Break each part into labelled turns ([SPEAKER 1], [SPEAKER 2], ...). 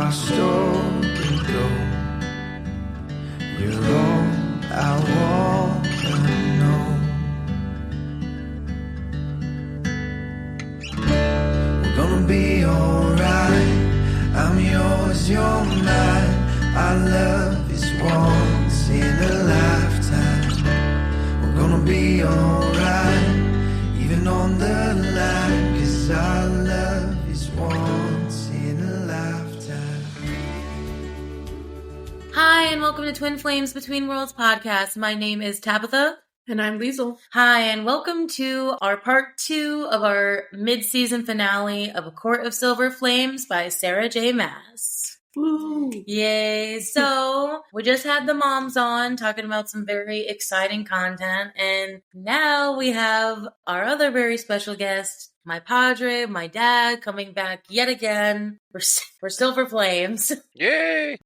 [SPEAKER 1] our story go. You're all I wanna know. We're gonna be alright. I'm yours, you're mine. Our love is once in a lifetime. We're gonna be alright, even on the line, 'cause our love is once in a lifetime.
[SPEAKER 2] Hi, and welcome to Twin Flames Between Worlds podcast. My name is Tabitha.
[SPEAKER 3] And I'm Liesl.
[SPEAKER 2] Hi, and welcome to our part 2 of our mid-season finale of A Court of Silver Flames by Sarah J. Maas.
[SPEAKER 3] Woo!
[SPEAKER 2] Yay! So, we just had the moms on talking about some very exciting content, and now we have our other very special guest, my padre, my dad, coming back yet again for Silver Flames.
[SPEAKER 4] Yay!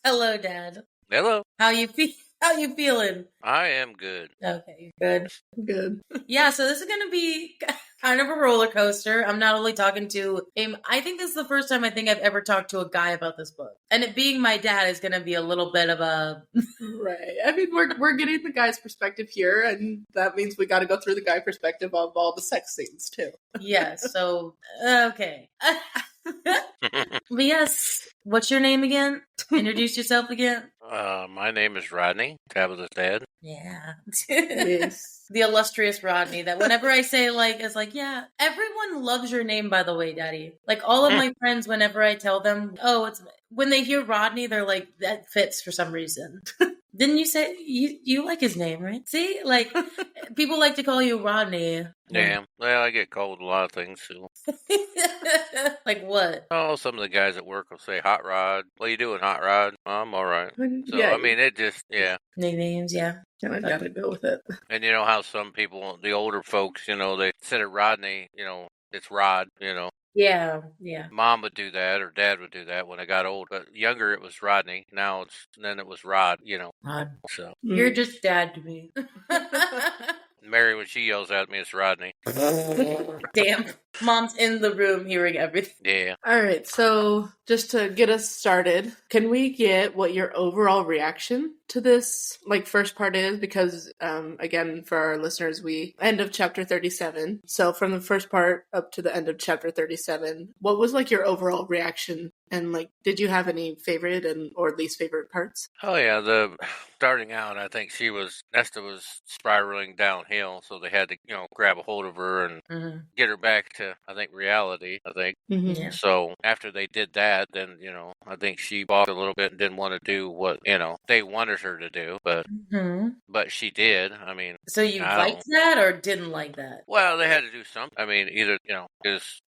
[SPEAKER 2] Hello, Dad.
[SPEAKER 4] Hello.
[SPEAKER 2] How you feeling?
[SPEAKER 4] I am good.
[SPEAKER 2] Okay, good.
[SPEAKER 3] Good.
[SPEAKER 2] Yeah, so this is going to be kind of a roller coaster. I'm not only talking to I think this is the first time I think I've ever talked to a guy about this book. And it being my dad is going to be a little bit of a...
[SPEAKER 3] Right. I mean, we're getting the guy's perspective here, and that means we got to go through the guy perspective of all the sex scenes, too.
[SPEAKER 2] Yeah, so, okay. But yes, what's your name again? Introduce yourself again.
[SPEAKER 4] My name is Rodney, Tabitha's dad.
[SPEAKER 2] Yeah.
[SPEAKER 3] Yes.
[SPEAKER 2] The illustrious Rodney, that whenever I say, it's like, yeah, everyone loves your name, by the way, Daddy. Like, all of my friends, whenever I tell them, when they hear Rodney, they're like, that fits for some reason. Didn't you say, you like his name, right? See, people like to call you Rodney.
[SPEAKER 4] Yeah, well, I get called a lot of things, too.
[SPEAKER 2] Like what?
[SPEAKER 4] Oh, some of the guys at work will say, Hot Rod. What are you doing, Hot Rod? I'm all right. So,
[SPEAKER 3] Yeah.
[SPEAKER 4] I mean, it just, yeah.
[SPEAKER 2] Nicknames, yeah.
[SPEAKER 3] And I gotta go with it.
[SPEAKER 4] And you know how some people, the older folks, they instead of Rodney, it's Rod,
[SPEAKER 2] Yeah.
[SPEAKER 4] Mom would do that, or Dad would do that when I got old. But younger, it was Rodney. Then it was Rod,
[SPEAKER 2] Rod.
[SPEAKER 4] So.
[SPEAKER 2] You're just Dad to me.
[SPEAKER 4] Mary, when she yells at me, it's Rodney.
[SPEAKER 2] Damn. Mom's in the room hearing everything.
[SPEAKER 4] Yeah.
[SPEAKER 3] All right, so just to get us started, can we get what your overall reaction to this first part is? Because again, for our listeners, we end of chapter 37. So from the first part up to the end of chapter 37, what was your overall reaction? And did you have any favorite or least favorite parts?
[SPEAKER 4] Oh yeah, the starting out, I think Nesta was spiraling downhill, so they had to, grab a hold of her and get her back to, I think, reality,
[SPEAKER 2] Yeah.
[SPEAKER 4] So after they did that, then, I think she balked a little bit and didn't want to do what, they wanted her to do, but she did. I mean,
[SPEAKER 2] so you liked that or didn't like that?
[SPEAKER 4] Well, they had to do something. I mean, either, because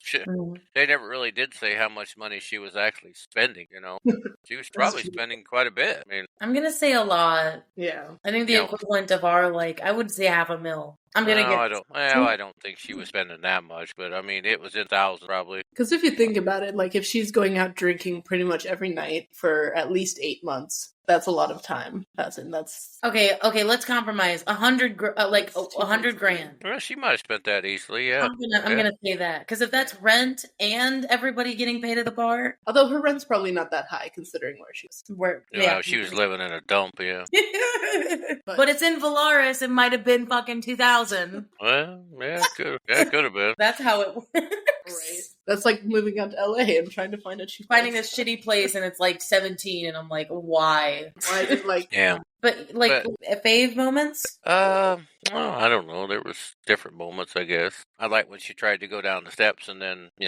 [SPEAKER 4] they never really did say how much money she was actually spending, She was probably spending quite a bit. I mean,
[SPEAKER 2] I'm going to say a lot.
[SPEAKER 3] Yeah.
[SPEAKER 2] I think the equivalent of our, I would say $500,000.
[SPEAKER 4] I don't think she was spending that much, but I mean, it was in thousands probably.
[SPEAKER 3] Because if you think about it, if she's going out drinking pretty much every night for at least 8 months, that's a lot of time. That's
[SPEAKER 2] okay. Let's compromise. $100 grand.
[SPEAKER 4] Well, she might have spent that easily. Yeah,
[SPEAKER 2] I'm gonna say that because if that's rent and everybody getting paid at the bar,
[SPEAKER 3] although her rent's probably not that high considering where she was.
[SPEAKER 4] She was living in a dump. Yeah,
[SPEAKER 2] but it's in Valaris. It might have been fucking 2,000.
[SPEAKER 4] Well, yeah, it could have been.
[SPEAKER 2] That's how it works.
[SPEAKER 3] Right. That's like moving out to LA and trying to find a cheap
[SPEAKER 2] finding this shitty place and it's 17 and I'm like, why?
[SPEAKER 3] Why did
[SPEAKER 4] yeah.
[SPEAKER 2] But fave moments?
[SPEAKER 4] Well, I don't know. There was different moments, I guess. I like when she tried to go down the steps and then, she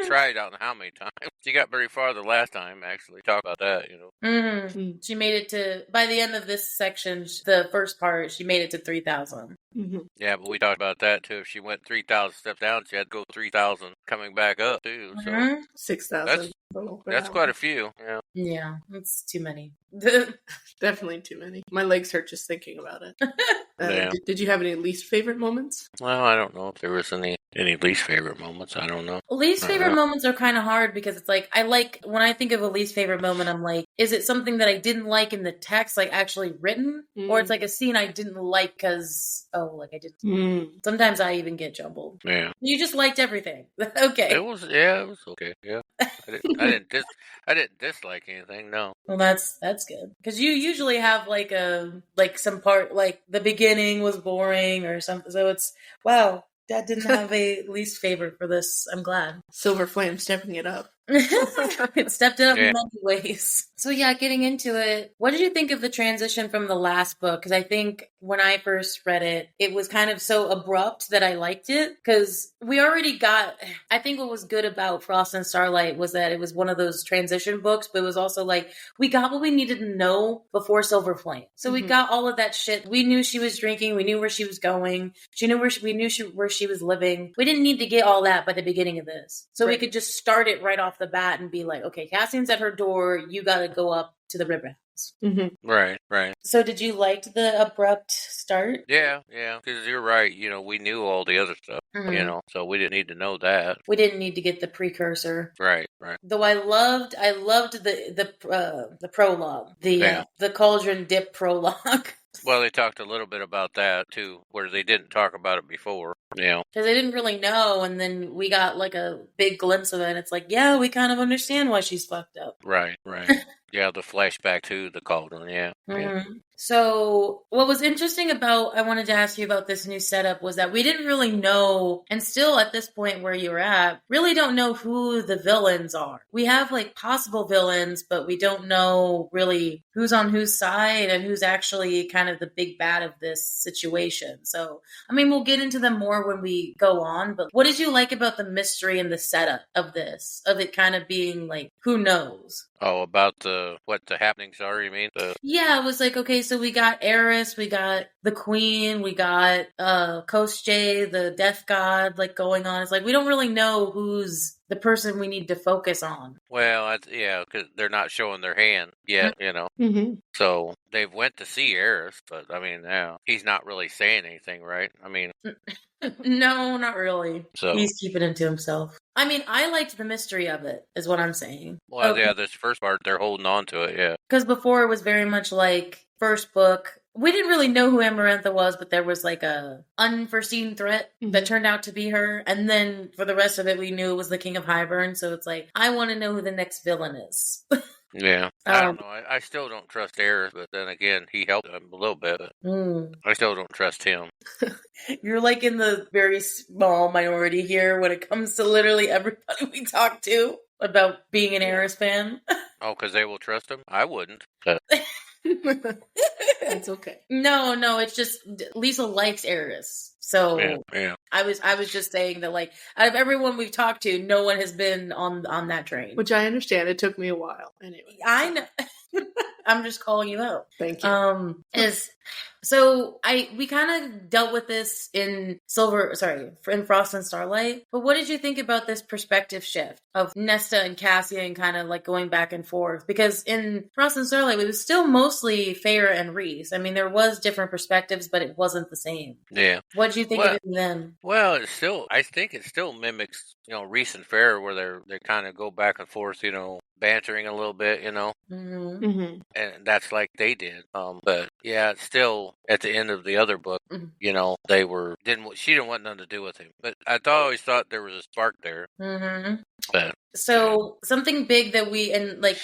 [SPEAKER 4] tried, I don't know how many times. She got very far the last time, actually. Talk about that,
[SPEAKER 2] Mm-hmm. She made it to, by the end of this section, the first part, she made it to 3,000.
[SPEAKER 3] Mm-hmm.
[SPEAKER 4] Yeah, but we talked about that, too. If she went 3,000 steps down, she had to go 3,000 coming back up, too. So
[SPEAKER 3] 6,000.
[SPEAKER 4] That's quite a few. Yeah.
[SPEAKER 2] Yeah, it's too many.
[SPEAKER 3] Definitely too many. My legs hurt just thinking about it. Did you have any least favorite moments?
[SPEAKER 4] Well, I don't know if there was any least favorite moments. I don't know.
[SPEAKER 2] Least favorite moments are kind of hard because it's when I think of a least favorite moment, I'm like, is it something that I didn't like in the text, actually written? Or it's a scene I didn't like because, I didn't. Sometimes I even get jumbled.
[SPEAKER 4] Yeah.
[SPEAKER 2] You just liked everything. Okay.
[SPEAKER 4] It was okay. Yeah. I didn't dislike anything. No.
[SPEAKER 2] Well, that's good because you usually have like some part like the beginning was boring or something. So it's wow, Dad didn't have a least favorite for this. I'm glad.
[SPEAKER 3] Silver Flame stepping it up.
[SPEAKER 2] It stepped it up
[SPEAKER 4] Yeah.
[SPEAKER 2] in many ways. So yeah, getting into it, what did you think of the transition from the last book? Because I think when I first read it, it was kind of so abrupt that I liked it because we already got, I think what was good about Frost and Starlight was that it was one of those transition books, but it was also like, we got what we needed to know before Silver Flame. So we got all of that shit. We knew she was drinking. We knew where she was going. We knew where she was living. We didn't need to get all that by the beginning of this. So we could just start it right off the bat and be like, okay, Cassian's at her door. You got to go up to the river house.
[SPEAKER 4] Right.
[SPEAKER 2] So did you like the abrupt start?
[SPEAKER 4] Yeah. Because you're right. We knew all the other stuff. So we didn't need to know that.
[SPEAKER 2] We didn't need to get the precursor.
[SPEAKER 4] Right.
[SPEAKER 2] Though I loved the prologue, the cauldron dip prologue.
[SPEAKER 4] Well, they talked a little bit about that too, where they didn't talk about it before.
[SPEAKER 2] Because they didn't really know, and then we got like a big glimpse of it, and it's like, yeah, we kind of understand why she's fucked up.
[SPEAKER 4] Right. Yeah, the flashback to the cauldron, yeah.
[SPEAKER 2] So what was interesting about, I wanted to ask you about this new setup was that we didn't really know, and still at this point where you're at, really don't know who the villains are. We have like possible villains, but we don't know really who's on whose side and who's actually kind of the big bad of this situation. So, I mean, we'll get into them more when we go on, but what did you like about the mystery and the setup of this? Of it kind of being like, who knows?
[SPEAKER 4] Oh, about what the happenings are, you mean?
[SPEAKER 2] Yeah, it was like, okay, so we got Eris, we got the Queen, we got Koschei, the Death God, like going on. It's like, we don't really know who's the person we need to focus on.
[SPEAKER 4] Well, because they're not showing their hand yet, So they went to see Eris, but I mean, he's not really saying anything, right? I mean...
[SPEAKER 2] No, not really.
[SPEAKER 4] So
[SPEAKER 2] he's keeping it to himself. I mean, I liked the mystery of it, is what I'm saying.
[SPEAKER 4] Well, yeah, this first part, they're holding on to it, yeah.
[SPEAKER 2] Because before it was very much like, first book, we didn't really know who Amarantha was, but there was like a unforeseen threat that turned out to be her. And then for the rest of it, we knew it was the King of Highburn. So it's like, I want to know who the next villain is.
[SPEAKER 4] Yeah, I don't know. I still don't trust Eris, but then again, he helped him a little bit. But I still don't trust him.
[SPEAKER 2] You're like in the very small minority here when it comes to literally everybody we talk to about being an Eris fan.
[SPEAKER 4] Oh, because they will trust him? I wouldn't. But...
[SPEAKER 3] That's okay.
[SPEAKER 2] No, it's just Liesl likes Eris. So
[SPEAKER 4] yeah.
[SPEAKER 2] I was just saying that, like, out of everyone we've talked to, no one has been on that train.
[SPEAKER 3] Which I understand. It took me a while. Anyway.
[SPEAKER 2] I know. I'm just calling you out.
[SPEAKER 3] Thank you.
[SPEAKER 2] So we kind of dealt with this in Frost and Starlight. But what did you think about this perspective shift of Nesta and Cassian kind of like going back and forth? Because in Frost and Starlight, it was still mostly Feyre and Rhys. I mean, there was different perspectives, but it wasn't the same.
[SPEAKER 4] Yeah.
[SPEAKER 2] What did you think of it then?
[SPEAKER 4] Well, I think it still mimics, Rhys and Feyre, where they kind of go back and forth, bantering a little bit, and that's like they did. But yeah, it's still at the end of the other book, she didn't want nothing to do with him. But I always thought there was a spark there. But
[SPEAKER 2] so something big that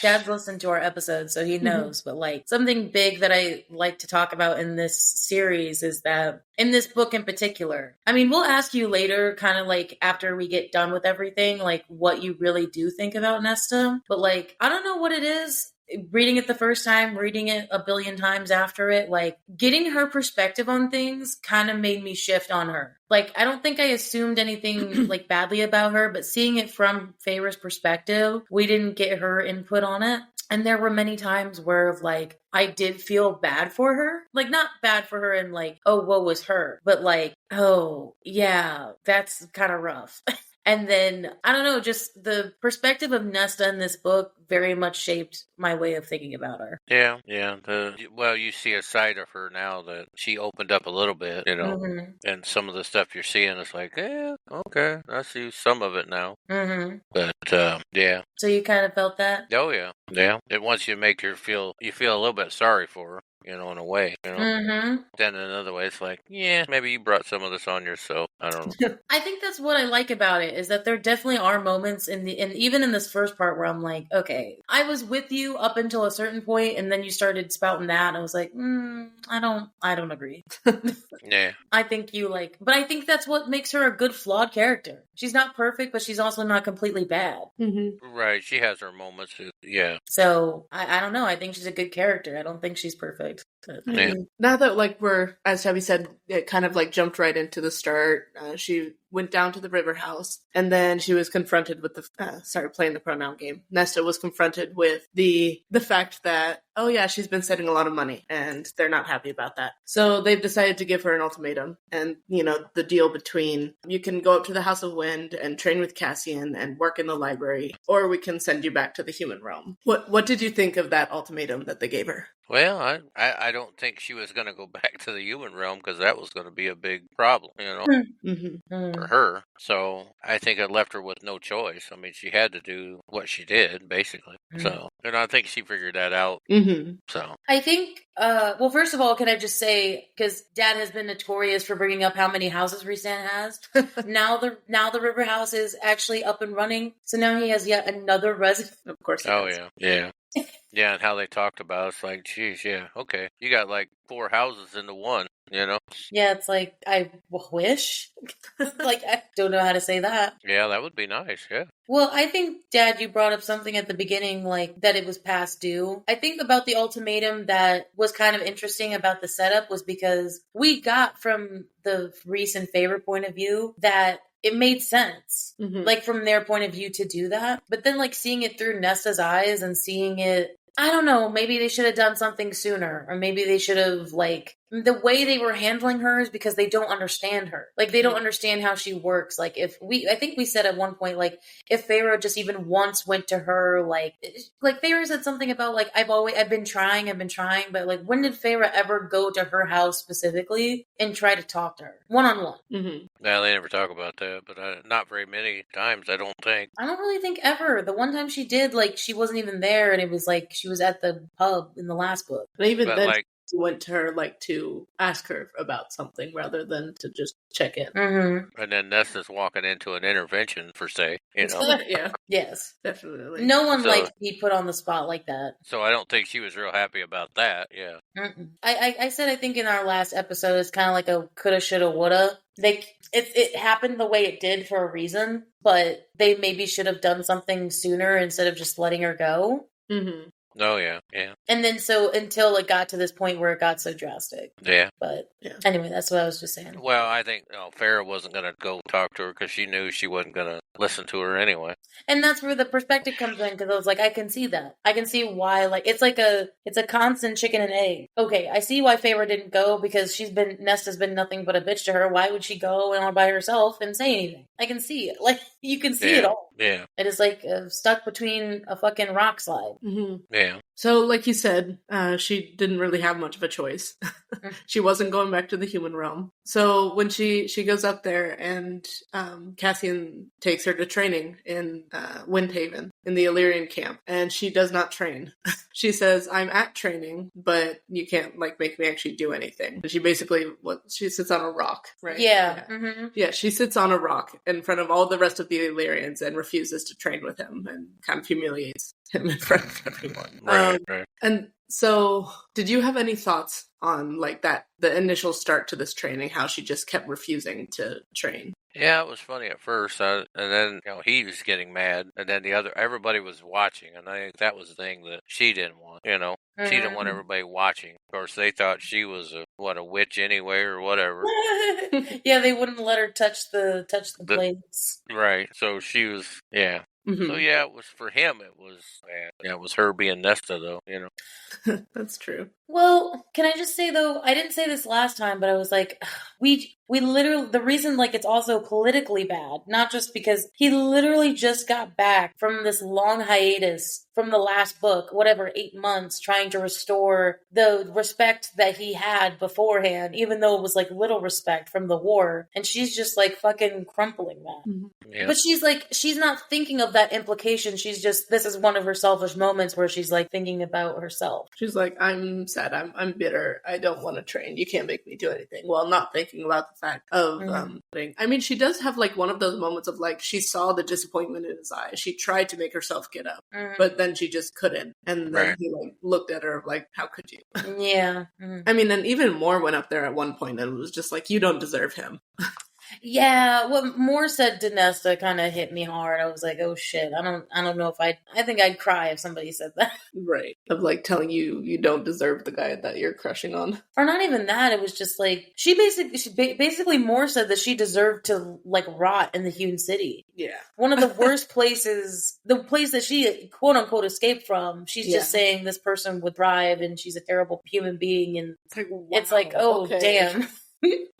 [SPEAKER 2] Dad's listened to our episodes, so he knows, but like something big that I like to talk about in this series is that in this book in particular, I mean, we'll ask you later, kind of like after we get done with everything, like what you really do think about Nesta, but like, I don't know what it is. Reading it the first time, reading it a billion times after it, like getting her perspective on things kind of made me shift on her. Like, I don't think I assumed anything like badly about her, but seeing it from Feyre's perspective, we didn't get her input on it. And there were many times where like I did feel bad for her. Like, not bad for her and like, oh, woe was her, but like, oh yeah, that's kind of rough. And then, I don't know, just the perspective of Nesta in this book very much shaped my way of thinking about her.
[SPEAKER 4] Yeah. Well, you see a side of her now that she opened up a little bit, and some of the stuff you're seeing is like, yeah, okay, I see some of it now. But yeah.
[SPEAKER 2] So you kind of felt that?
[SPEAKER 4] Oh yeah. It wants you to make her feel a little bit sorry for her. In a way, Then in another way, it's like, yeah, maybe you brought some of this on yourself. I don't know.
[SPEAKER 2] I think that's what I like about it, is that there definitely are moments and even in this first part where I'm like, okay, I was with you up until a certain point, and then you started spouting that, and I was like, I don't agree.
[SPEAKER 4] Yeah.
[SPEAKER 2] I think but I think that's what makes her a good flawed character. She's not perfect, but she's also not completely bad.
[SPEAKER 4] Right. She has her moments. Yeah.
[SPEAKER 2] So I don't know. I think she's a good character. I don't think she's perfect.
[SPEAKER 3] Yeah. Now that we're, as Tabi said, it kind of jumped right into the start. She went down to the river house, and then she was confronted with playing the pronoun game. Nesta was confronted with the fact that, oh yeah, she's been setting a lot of money, and they're not happy about that. So they've decided to give her an ultimatum, and the deal between, you can go up to the House of Wind and train with Cassian and work in the library, or we can send you back to the human realm. What did you think of that ultimatum that they gave her?
[SPEAKER 4] Well, I don't think she was going to go back to the human realm, because that was going to be a big problem, for her. So I think it left her with no choice. I mean, she had to do what she did, basically. So, and I think she figured that out. So
[SPEAKER 2] I think, well, first of all, can I just say, because Dad has been notorious for bringing up how many houses Rhysand has. now the river house is actually up and running. So now he has yet another resident. Of course.
[SPEAKER 4] Yeah. Yeah, and how they talked about it, it's like, geez, yeah, okay. You got 4 houses into one, Yeah,
[SPEAKER 2] it's like, I wish. I don't know how to say that.
[SPEAKER 4] Yeah, that would be nice, yeah.
[SPEAKER 2] Well, I think, Dad, you brought up something at the beginning, that it was past due. I think about the ultimatum that was kind of interesting about the setup was because we got from the Rhys and Feyre point of view that it made sense, from their point of view to do that. But then, seeing it through Nesta's eyes and seeing it, I don't know, maybe they should have done something sooner, or maybe they should have, the way they were handling her is because they don't understand her. They don't understand how she works. I think we said at one point, if Feyre just even once went to her, Feyre said something about, I've been trying, but, when did Feyre ever go to her house specifically and try to talk to her? One-on-one.
[SPEAKER 4] No, they never talk about that, but not very many times, I don't think.
[SPEAKER 2] I don't really think ever. The one time she did, she wasn't even there, and it was she was at the pub in the last book.
[SPEAKER 3] But even then, went to her to ask her about something rather than to just check in.
[SPEAKER 4] And then Nesta's walking into an intervention, per se,
[SPEAKER 3] Yeah.
[SPEAKER 2] Yes.
[SPEAKER 3] Definitely.
[SPEAKER 2] No one likes to be put on the spot like that.
[SPEAKER 4] So I don't think she was real happy about that, yeah.
[SPEAKER 2] I said, I think in our last episode, it's kind of like a coulda, shoulda, woulda. It happened the way it did for a reason, but they maybe should have done something sooner instead of just letting her go.
[SPEAKER 4] Oh, yeah.
[SPEAKER 2] And then until it got to this point where it got so drastic.
[SPEAKER 4] Yeah.
[SPEAKER 2] But anyway, that's what I was just saying.
[SPEAKER 4] Well, I think Feyre wasn't going to go talk to her because she knew she wasn't going to listen to her anyway.
[SPEAKER 2] And that's where the perspective comes in, because I was like, I can see that. I can see why, it's a constant chicken and egg. Okay, I see why Feyre didn't go, because Nesta's been nothing but a bitch to her. Why would she go all by herself and say anything? I can see it. You can see it all.
[SPEAKER 4] Yeah.
[SPEAKER 2] It is stuck between a fucking rock slide.
[SPEAKER 4] Yeah.
[SPEAKER 3] So, like you said, she didn't really have much of a choice. She wasn't going back to the human realm. So when she goes up there, and Cassian takes her to training in Windhaven, in the Illyrian camp, and she does not train. She says, I'm at training, but you can't make me actually do anything. And she basically, she sits on a rock, right?
[SPEAKER 2] Yeah.
[SPEAKER 3] Yeah, she sits on a rock in front of all the rest of the Illyrians and refuses to train with him, and kind of humiliates him in front of everyone.
[SPEAKER 4] Right.
[SPEAKER 3] And so, did you have any thoughts on the initial start to this training, how she just kept refusing to train?
[SPEAKER 4] Yeah, it was funny at first, and then he was getting mad, and then everybody was watching, and I think that was the thing that she didn't want. She didn't want everybody watching. Of course, they thought she was a witch anyway, or whatever.
[SPEAKER 2] Yeah, they wouldn't let her touch the plates.
[SPEAKER 4] Right. So she was, yeah. So yeah, it was for him. It was bad. yeah, it was her being Nesta, though,
[SPEAKER 3] That's true.
[SPEAKER 2] Well, can I just say though, I didn't say this last time, but I was like, we literally, the reason like it's also politically bad, not just because he literally just got back from this long hiatus from the last book, whatever, 8 months, trying to restore the respect that he had beforehand, even though it was like little respect from the war. And she's just like fucking crumpling that.
[SPEAKER 3] Mm-hmm.
[SPEAKER 4] Yeah.
[SPEAKER 2] But she's like, she's not thinking of that implication. She's just, this is one of her selfish moments where she's like thinking about herself.
[SPEAKER 3] She's like, I'm sad. I'm bitter. I don't want to train. You can't make me do anything. Well, not thinking about the fact of, I mean, she does have like one of those moments of like, she saw the disappointment in his eyes. She tried to make herself get up, but then she just couldn't. And then he like looked at her like, how could you?
[SPEAKER 2] Yeah.
[SPEAKER 3] I mean, and even Moore went up there at one point and was just like, you don't deserve him.
[SPEAKER 2] Yeah, what Moore said to Nesta kind of hit me hard. I was like, oh shit, I don't know if I think I'd cry if somebody said that.
[SPEAKER 3] Right. Of like telling you don't deserve the guy that you're crushing on.
[SPEAKER 2] Or not even that, it was just like, she basically Moore said that she deserved to like rot in the Hewn City.
[SPEAKER 3] Yeah. One
[SPEAKER 2] of the worst places, the place that she quote unquote escaped from, she's just saying this person would thrive and she's a terrible human being, and it's like, oh, okay. Damn.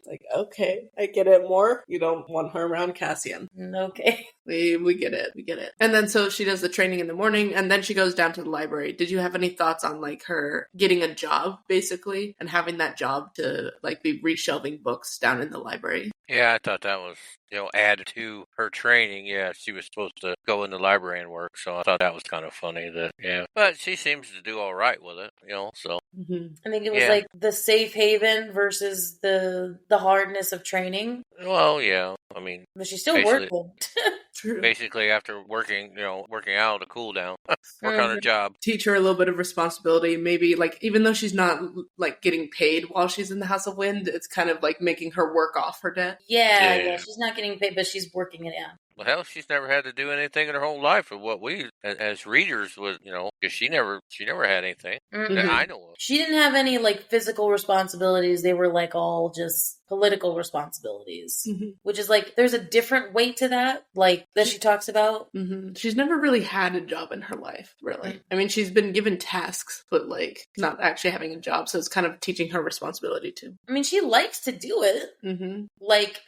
[SPEAKER 3] Like, okay, I get it more. You don't want her around Cassian.
[SPEAKER 2] Okay.
[SPEAKER 3] We get it. We get it. And then so she does the training in the morning and then she goes down to the library. Did you have any thoughts on like her getting a job basically and having that job to like be reshelving books down in the library?
[SPEAKER 4] Yeah, I thought that was, added to her training. Yeah, she was supposed to go in the library and work, so I thought that was kind of funny. But she seems to do all right with it, so.
[SPEAKER 2] Mm-hmm. I think it was like the safe haven versus the hardness of training.
[SPEAKER 4] Well, yeah, I mean.
[SPEAKER 2] But she's still working.
[SPEAKER 3] True.
[SPEAKER 4] Basically, after working out, a cool down, work on her job.
[SPEAKER 3] Teach her a little bit of responsibility. Maybe, like, even though she's not, like, getting paid while she's in the House of Wind, it's kind of, like, making her work off her debt.
[SPEAKER 2] Yeah, she's not getting paid, but she's working it out.
[SPEAKER 4] Well, hell, she's never had to do anything in her whole life of what we, as readers, would, because she never had anything that I know of.
[SPEAKER 2] She didn't have any, like, physical responsibilities. They were, like, all just political responsibilities, which is, like, there's a different weight to that, like, that she talks about.
[SPEAKER 3] She's never really had a job in her life, really. I mean, she's been given tasks, but, like, not actually having a job, so it's kind of teaching her responsibility, too.
[SPEAKER 2] I mean, she likes to do it. Like,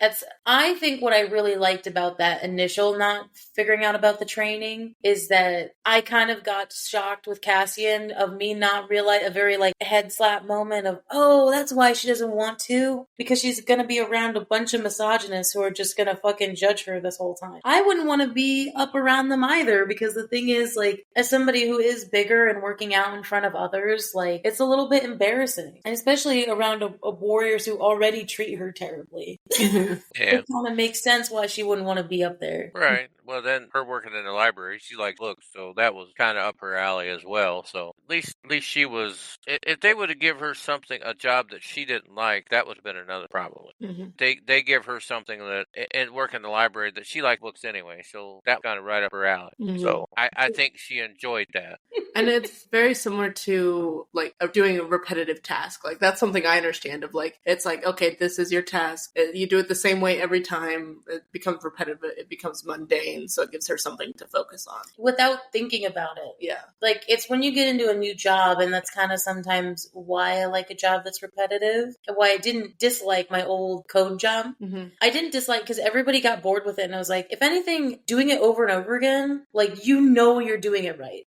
[SPEAKER 2] I think what I really liked about that initial not figuring out about the training is that I kind of got shocked with Cassian of me not realize a very like head slap moment of, oh, that's why she doesn't want to, because she's gonna be around a bunch of misogynists who are just gonna fucking judge her this whole time. I wouldn't want to be up around them either, because the thing is, like, as somebody who is bigger and working out in front of others, like, it's a little bit embarrassing, and especially around a warriors who already treat her terribly. It kind of makes sense why she wouldn't want to be up there.
[SPEAKER 4] Right. Well, then her working in the library, she likes books, so that was kind of up her alley as well. So at least she was. If they would have give her a job that she didn't like, that would have been another problem. They give her something that and work in the library that she liked books anyway, so that kind of right up her alley. So I think she enjoyed that.
[SPEAKER 3] And it's very similar to like doing a repetitive task. Like that's something I understand. Of like, it's like, okay, this is your task. You do it the same way every time. It becomes repetitive. It becomes mundane. So it gives her something to focus on
[SPEAKER 2] without thinking about it.
[SPEAKER 3] Yeah.
[SPEAKER 2] Like it's when you get into a new job, and that's kind of sometimes why I like a job that's repetitive, and why I didn't dislike my old code job. I didn't dislike because everybody got bored with it, and I was like, if anything, doing it over and over again, like you're doing it right.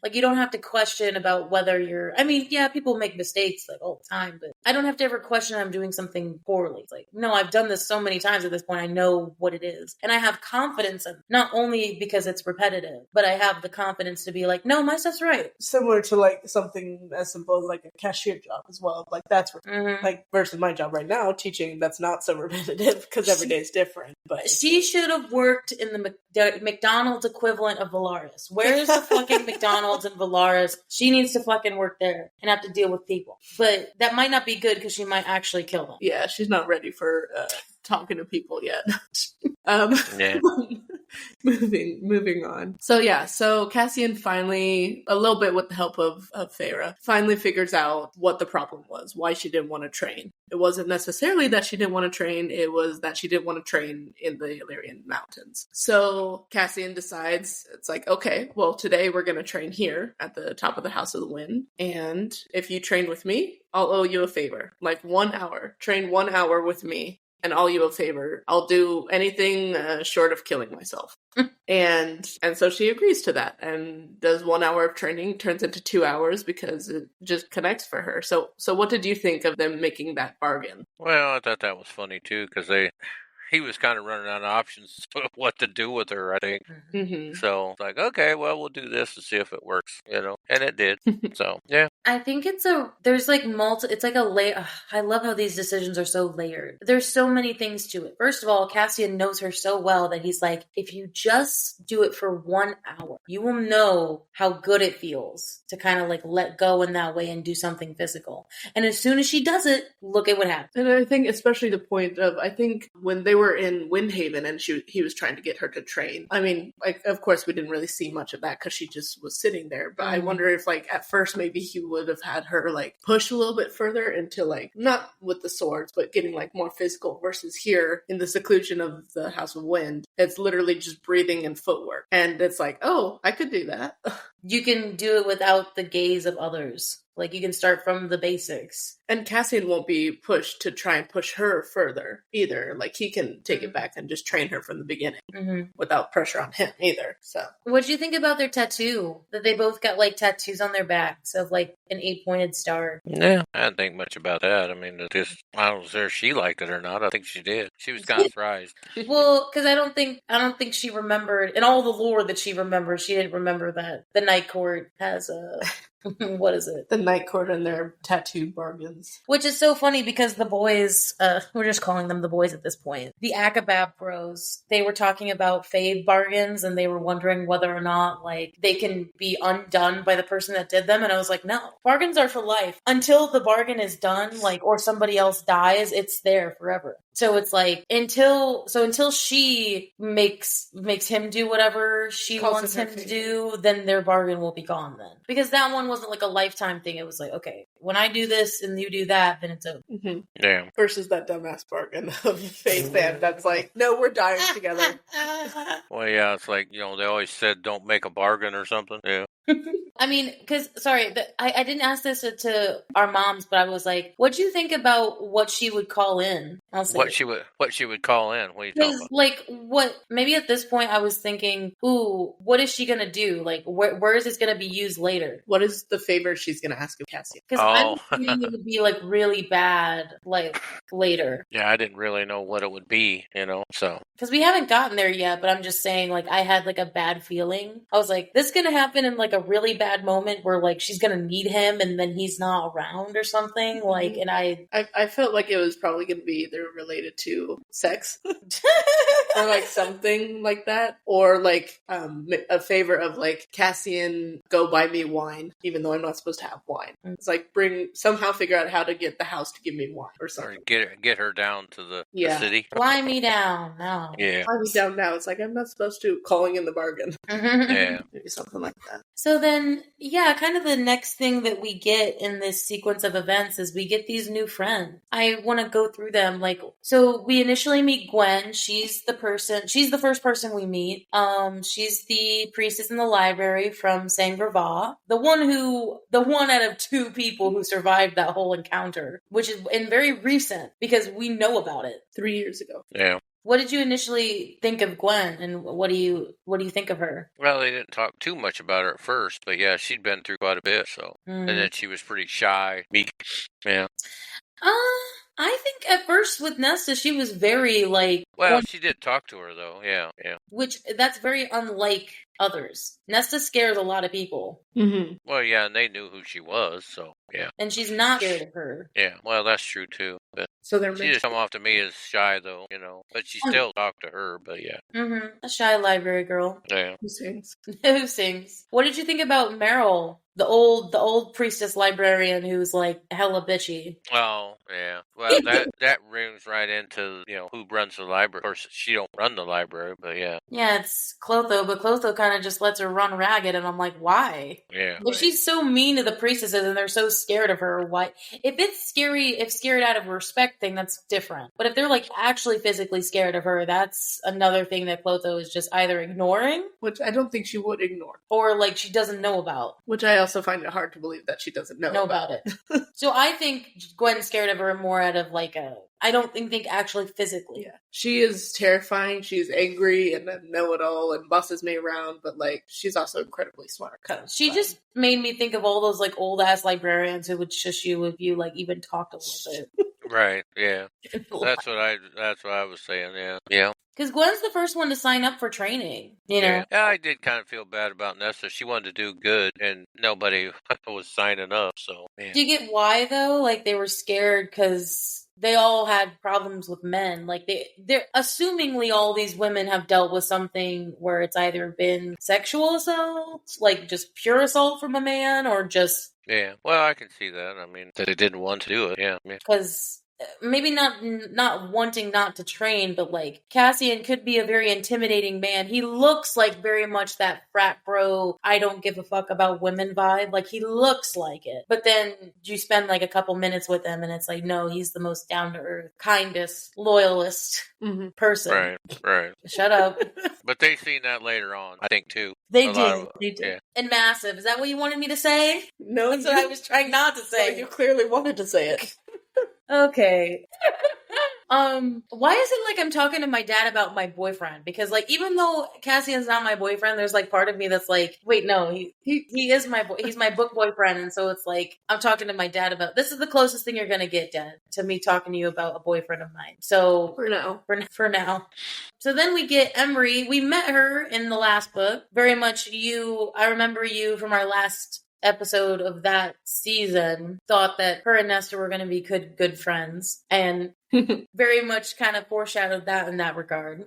[SPEAKER 2] Like you don't have to question about whether I mean, yeah, people make mistakes like all the time, but I don't have to ever question I'm doing something poorly. It's like, no, I've done this so many times at this point, I know what it is, and I have confidence in not only because it's repetitive, but I have the confidence to be like, no, my stuff's right.
[SPEAKER 3] Similar to like something as simple as like a cashier job as well. Like that's like versus my job right now, teaching, that's not so repetitive because every day is different. But
[SPEAKER 2] she should have worked in the McDonald's equivalent of Valaris. Where's the fucking McDonald's in Valaris? She needs to fucking work there and have to deal with people. But that might not be good because she might actually kill them.
[SPEAKER 3] Yeah, she's not ready for talking to people yet. moving on. So Cassian finally, a little bit with the help of Feyre, finally figures out what the problem was, why she didn't want to train. It wasn't necessarily that she didn't want to train, it was that she didn't want to train in the Illyrian mountains. So Cassian decides, it's like, okay, well, today we're going to train here at the top of the House of the Wind, and if you train with me, I'll owe you a favor. Like 1 hour. Train 1 hour with me, and I'll you a favor. I'll do anything short of killing myself. and so she agrees to that and does 1 hour of training, turns into 2 hours because it just connects for her. So what did you think of them making that bargain?
[SPEAKER 4] Well, I thought that was funny too because he was kind of running out of options of what to do with her, I think.
[SPEAKER 3] Mm-hmm.
[SPEAKER 4] So it's like, okay, well, we'll do this to see if it works, and it did. So, yeah.
[SPEAKER 2] I think there's like it's like a layer. I love how these decisions are so layered. There's so many things to it. First of all, Cassian knows her so well that he's like, if you just do it for 1 hour, you will know how good it feels to kind of like let go in that way and do something physical. And as soon as she does it, look at what happens.
[SPEAKER 3] And I think especially the point of, I think when they were in Windhaven and he was trying to get her to train. I mean, like, of course we didn't really see much of that because she just was sitting there. But I wonder if like at first maybe he would have had her like push a little bit further into like, not with the swords, but getting like more physical versus here in the seclusion of the House of Wind. It's literally just breathing and footwork. And it's like, oh, I could do that.
[SPEAKER 2] You can do it without the gaze of others. Like, you can start from the basics.
[SPEAKER 3] And Cassian won't be pushed to try and push her further either. Like, he can take it back and just train her from the beginning without pressure on him either. So,
[SPEAKER 2] what'd you think about their tattoo? That they both got, like, tattoos on their backs of, like, an 8-pointed star.
[SPEAKER 4] Yeah, I didn't think much about that. I mean, I don't know if she liked it or not. I think she did. She was kind of surprised.
[SPEAKER 2] Well, because I don't think she remembered, in all the lore that she remembered, she didn't remember that the Night Court has a... what is it?
[SPEAKER 3] The Night Court and their tattoo bargains.
[SPEAKER 2] Which is so funny because the boys, we're just calling them the boys at this point. The Acabab bros, they were talking about fave bargains and they were wondering whether or not, like, they can be undone by the person that did them. And I was like, no, bargains are for life. Until the bargain is done, like, or somebody else dies, it's there forever. So it's like, until she makes him do whatever she wants him to do, then their bargain will be gone then. Because that one wasn't like a lifetime thing. It was like, okay, when I do this and you do that, then it's over.
[SPEAKER 3] Mm-hmm.
[SPEAKER 4] Yeah.
[SPEAKER 3] Versus that dumbass bargain of Faith Band that's like, no, we're dying together.
[SPEAKER 4] Well, yeah, it's like, they always said don't make a bargain or something. Yeah.
[SPEAKER 2] I mean, because, sorry, I didn't ask this to our moms, but I was like, what'd you think about what she would call in?
[SPEAKER 4] What she would call in? What are you talking about?
[SPEAKER 2] Like, maybe at this point I was thinking, ooh, what is she going to do? Like, where is this going to be used later?
[SPEAKER 3] What is the favor she's going to ask of Cassian?
[SPEAKER 2] Because I'm thinking it would be, like, really bad, like, later.
[SPEAKER 4] Yeah, I didn't really know what it would be, so.
[SPEAKER 2] Because we haven't gotten there yet, but I'm just saying, like, I had, like, a bad feeling. I was like, this is going to happen in, like, a really bad moment where, like, she's going to need him and then he's not around or something. Like, and
[SPEAKER 3] I felt like it was probably going to be either related to sex or, like, something like that. Or, like, a favor of, like, Cassian, go buy me wine, even though I'm not supposed to have wine. It's like, somehow figure out how to get the house to give me wine or something.
[SPEAKER 4] Or get her down to the city.
[SPEAKER 2] Fly me down. No.
[SPEAKER 4] Yeah.
[SPEAKER 3] Fly me down now. It's like, I'm not supposed to, calling in the bargain.
[SPEAKER 4] Yeah.
[SPEAKER 3] Maybe something like that.
[SPEAKER 2] So then, yeah, kind of the next thing that we get in this sequence of events is we get these new friends. I want to go through them. Like, so we initially meet Gwen. She's the first person we meet. She's the priestess in the library from Saint-Gervais. The one out of 2 people who survived that whole encounter, which is very recent because we know about it.
[SPEAKER 3] 3 years ago.
[SPEAKER 4] Yeah.
[SPEAKER 2] What did you initially think of Gwen, and what do you think of her?
[SPEAKER 4] Well, they didn't talk too much about her at first, but yeah, she'd been through quite a bit, so. And then she was pretty shy, meek. Yeah.
[SPEAKER 2] I think at first with Nesta, she was very, like...
[SPEAKER 4] Well, she did talk to her, though, yeah.
[SPEAKER 2] Which, that's very unlike others. Nesta scares a lot of people.
[SPEAKER 3] Mm-hmm.
[SPEAKER 4] Well, yeah, and they knew who she was, so, yeah.
[SPEAKER 2] And she's not scared of her.
[SPEAKER 4] Yeah, well, that's true, too. But
[SPEAKER 3] so
[SPEAKER 4] she just come off to me as shy, though, But she still talked to her, but yeah.
[SPEAKER 2] Mm-hmm. A shy library girl.
[SPEAKER 4] Yeah.
[SPEAKER 3] Who sings?
[SPEAKER 2] Who sings? What did you think about Meryl? The old priestess librarian who's like hella bitchy.
[SPEAKER 4] Oh, yeah. Well, that rings right into, who runs the library. Of course, she don't run the library, but yeah.
[SPEAKER 2] Yeah, it's Clotho, but Clotho kind of just lets her run ragged, and I'm like, why?
[SPEAKER 4] Yeah.
[SPEAKER 2] If she's so mean to the priestesses and they're so scared of her, why? If it's scary, if scared out of respect thing, that's different. But if they're like actually physically scared of her, that's another thing that Clotho is just either ignoring,
[SPEAKER 3] which I don't think she would ignore,
[SPEAKER 2] or like she doesn't know about.
[SPEAKER 3] Which I also find it hard to believe that she doesn't know
[SPEAKER 2] about it. So I think Gwen's scared of her more out of like I don't think actually physically.
[SPEAKER 3] Yeah. She is terrifying. She's angry and a know-it-all and bosses me around, but like she's also incredibly smart.
[SPEAKER 2] She just made me think of all those like old ass librarians who would shush you if you like even talked a little bit.
[SPEAKER 4] Right. Yeah. That's what I was saying. Yeah. Yeah.
[SPEAKER 2] Because Gwen's the first one to sign up for training, you know?
[SPEAKER 4] Yeah, I did kind of feel bad about Nesta. She wanted to do good, and nobody was signing up, so... Man.
[SPEAKER 2] Do you get why, though? Like, they were scared because they all had problems with men. Like, they're... Assumingly, all these women have dealt with something where it's either been sexual assault, like just pure assault from a man, or just...
[SPEAKER 4] Yeah, well, I can see that. I mean, that they didn't want to do it, yeah.
[SPEAKER 2] Because... Maybe not wanting not to train, but like Cassian could be a very intimidating man. He looks like very much that frat bro, I don't give a fuck about women vibe. Like he looks like it. But then you spend like a couple minutes with him and it's like, no, he's the most down to earth, kindest, loyalist person.
[SPEAKER 4] Right.
[SPEAKER 2] Shut up.
[SPEAKER 4] But they seen that later on, I think, too.
[SPEAKER 2] They do. Yeah. And massive. Is that what you wanted me to say?
[SPEAKER 3] No,
[SPEAKER 2] that's what I was trying not to say.
[SPEAKER 3] You clearly wanted to say it.
[SPEAKER 2] Okay. Why is it like I'm talking to my dad about my boyfriend? Because like, even though Cassian's not my boyfriend, there's like part of me that's like, wait, no, he is he's my book boyfriend. And so it's like, I'm talking to my dad about, this is the closest thing you're going to get, Dad, to me talking to you about a boyfriend of mine. So for now. So then we get Emery. We met her in the last book. Very much I remember you from our last episode of that season, thought that her and Nesta were going to be good friends, and very much kind of foreshadowed that in that regard.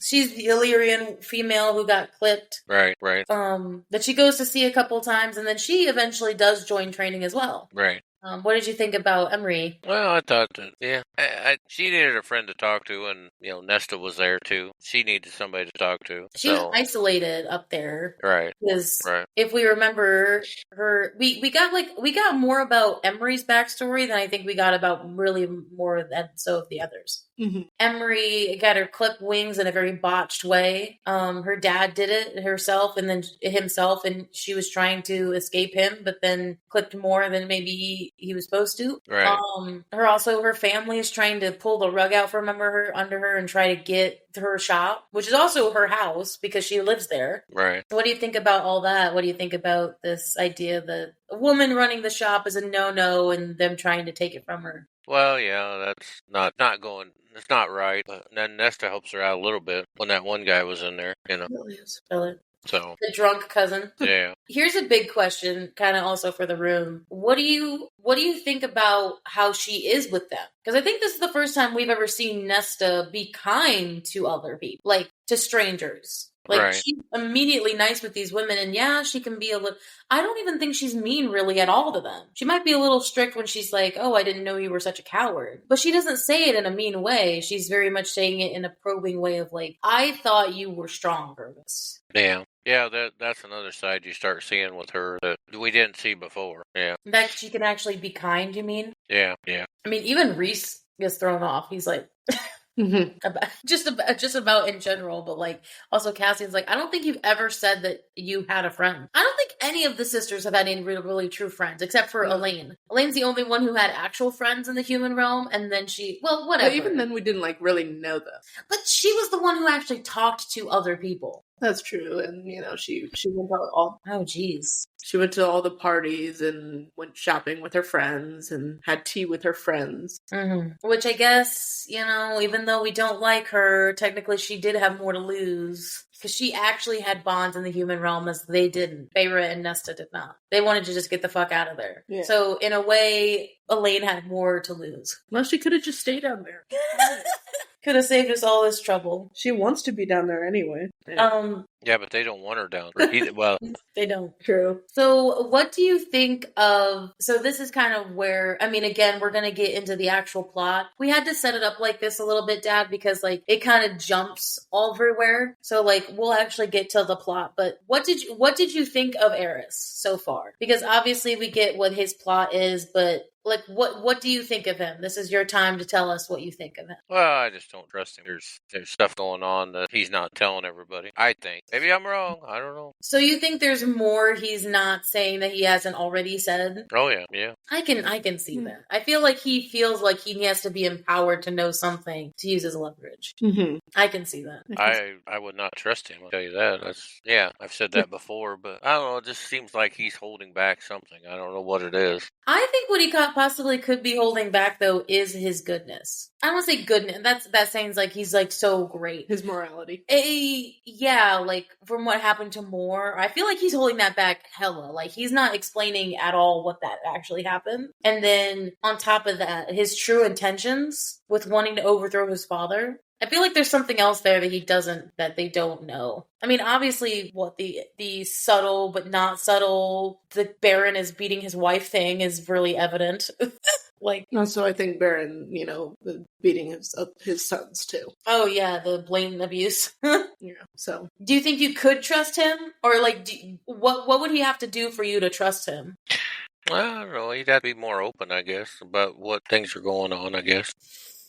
[SPEAKER 2] She's the Illyrian female who got clipped.
[SPEAKER 4] Right.
[SPEAKER 2] That she goes to see a couple times, and then she eventually does join training as well.
[SPEAKER 4] Right.
[SPEAKER 2] What did you think about Emery?
[SPEAKER 4] Well, I thought that, she needed a friend to talk to, and, Nesta was there, too. She needed somebody to talk to.
[SPEAKER 2] She was isolated up there.
[SPEAKER 4] Right.
[SPEAKER 2] Because if we remember her, we got more about Emery's backstory than I think we got about really more than so of the others.
[SPEAKER 3] Mm-hmm.
[SPEAKER 2] Emery got her clipped wings in a very botched way. Her dad did it himself, and she was trying to escape him, but then clipped more than maybe he was supposed to.
[SPEAKER 4] Right.
[SPEAKER 2] Her family is trying to pull the rug out from under her and try to get to her shop, which is also her house because she lives there.
[SPEAKER 4] Right.
[SPEAKER 2] What do you think about all that? What do you think about this idea that a woman running the shop is a no-no and them trying to take it from her?
[SPEAKER 4] Well, yeah, that's not going. It's not right. But then Nesta helps her out a little bit when that one guy was in there,
[SPEAKER 2] Really?
[SPEAKER 4] So
[SPEAKER 2] the drunk cousin.
[SPEAKER 4] Yeah.
[SPEAKER 2] Here's a big question, kind of also for the room. What do you think about how she is with them? Because I think this is the first time we've ever seen Nesta be kind to other people, like to strangers. Like, she's immediately nice with these women, and she can be a little... I don't even think she's mean, really, at all to them. She might be a little strict when she's like, oh, I didn't know you were such a coward. But she doesn't say it in a mean way. She's very much saying it in a probing way of like, I thought you were stronger.
[SPEAKER 4] Yeah. Yeah, that's another side you start seeing with her that we didn't see before. Yeah.
[SPEAKER 2] That she can actually be kind, you mean?
[SPEAKER 4] Yeah.
[SPEAKER 2] I mean, even Reese gets thrown off. He's like... Just about in general, but like also Cassian's like, I don't think you've ever said that you had a friend. I don't think any of the sisters have had any really true friends except for Elaine. Elaine's the only one who had actual friends in the human realm, and then whatever.
[SPEAKER 3] But even then, we didn't really know them.
[SPEAKER 2] But she was the one who actually talked to other people.
[SPEAKER 3] That's true, and she went out all.
[SPEAKER 2] Oh, geez.
[SPEAKER 3] She went to all the parties and went shopping with her friends and had tea with her friends.
[SPEAKER 2] Mm-hmm. Which I guess, even though we don't like her, technically she did have more to lose. Because she actually had bonds in the human realm as they didn't. Feyre and Nesta did not. They wanted to just get the fuck out of there. Yeah. So in a way, Elaine had more to lose.
[SPEAKER 3] Well, she could have just stayed down there.
[SPEAKER 2] Could have saved us all this trouble.
[SPEAKER 3] She wants to be down there anyway.
[SPEAKER 2] Yeah.
[SPEAKER 4] Yeah, but they don't want her down. Well,
[SPEAKER 2] they don't.
[SPEAKER 3] True.
[SPEAKER 2] So what do you think of, so this is kind of where, I mean, again, we're going to get into the actual plot. We had to set it up like this a little bit, Dad, because like it kind of jumps all everywhere. So like we'll actually get to the plot, but what did you think of Eris so far? Because obviously we get what his plot is, but like, what do you think of him? This is your time to tell us what you think of him.
[SPEAKER 4] Well, I just don't trust him. There's stuff going on that he's not telling everybody. I think. Maybe I'm wrong. I don't know.
[SPEAKER 2] So you think there's more he's not saying that he hasn't already said?
[SPEAKER 4] Oh, yeah.
[SPEAKER 2] I can see that. I feel like he feels like he has to be empowered to know something to use as leverage.
[SPEAKER 3] Mm-hmm.
[SPEAKER 2] I can see that.
[SPEAKER 4] I would not trust him. I'll tell you that. I've said that before, but I don't know. It just seems like he's holding back something. I don't know what it is.
[SPEAKER 2] I think what he possibly could be holding back, though, is his goodness. I don't want to say goodness. That sounds like he's like so great.
[SPEAKER 3] His morality.
[SPEAKER 2] Yeah, like from what happened to Moore, I feel like he's holding that back hella. Like he's not explaining at all what that actually happened. And then on top of that, his true intentions with wanting to overthrow his father. I feel like there's something else there that they don't know. I mean, obviously, what the subtle but not subtle, the Baron is beating his wife thing is really evident. Like,
[SPEAKER 3] also, I think Baron, beating his sons too.
[SPEAKER 2] Oh yeah, the blatant abuse.
[SPEAKER 3] Yeah. So,
[SPEAKER 2] do you think you could trust him, or like, what would he have to do for you to trust him?
[SPEAKER 4] I don't know. He'd have to be more open, I guess, about what things are going on. I guess.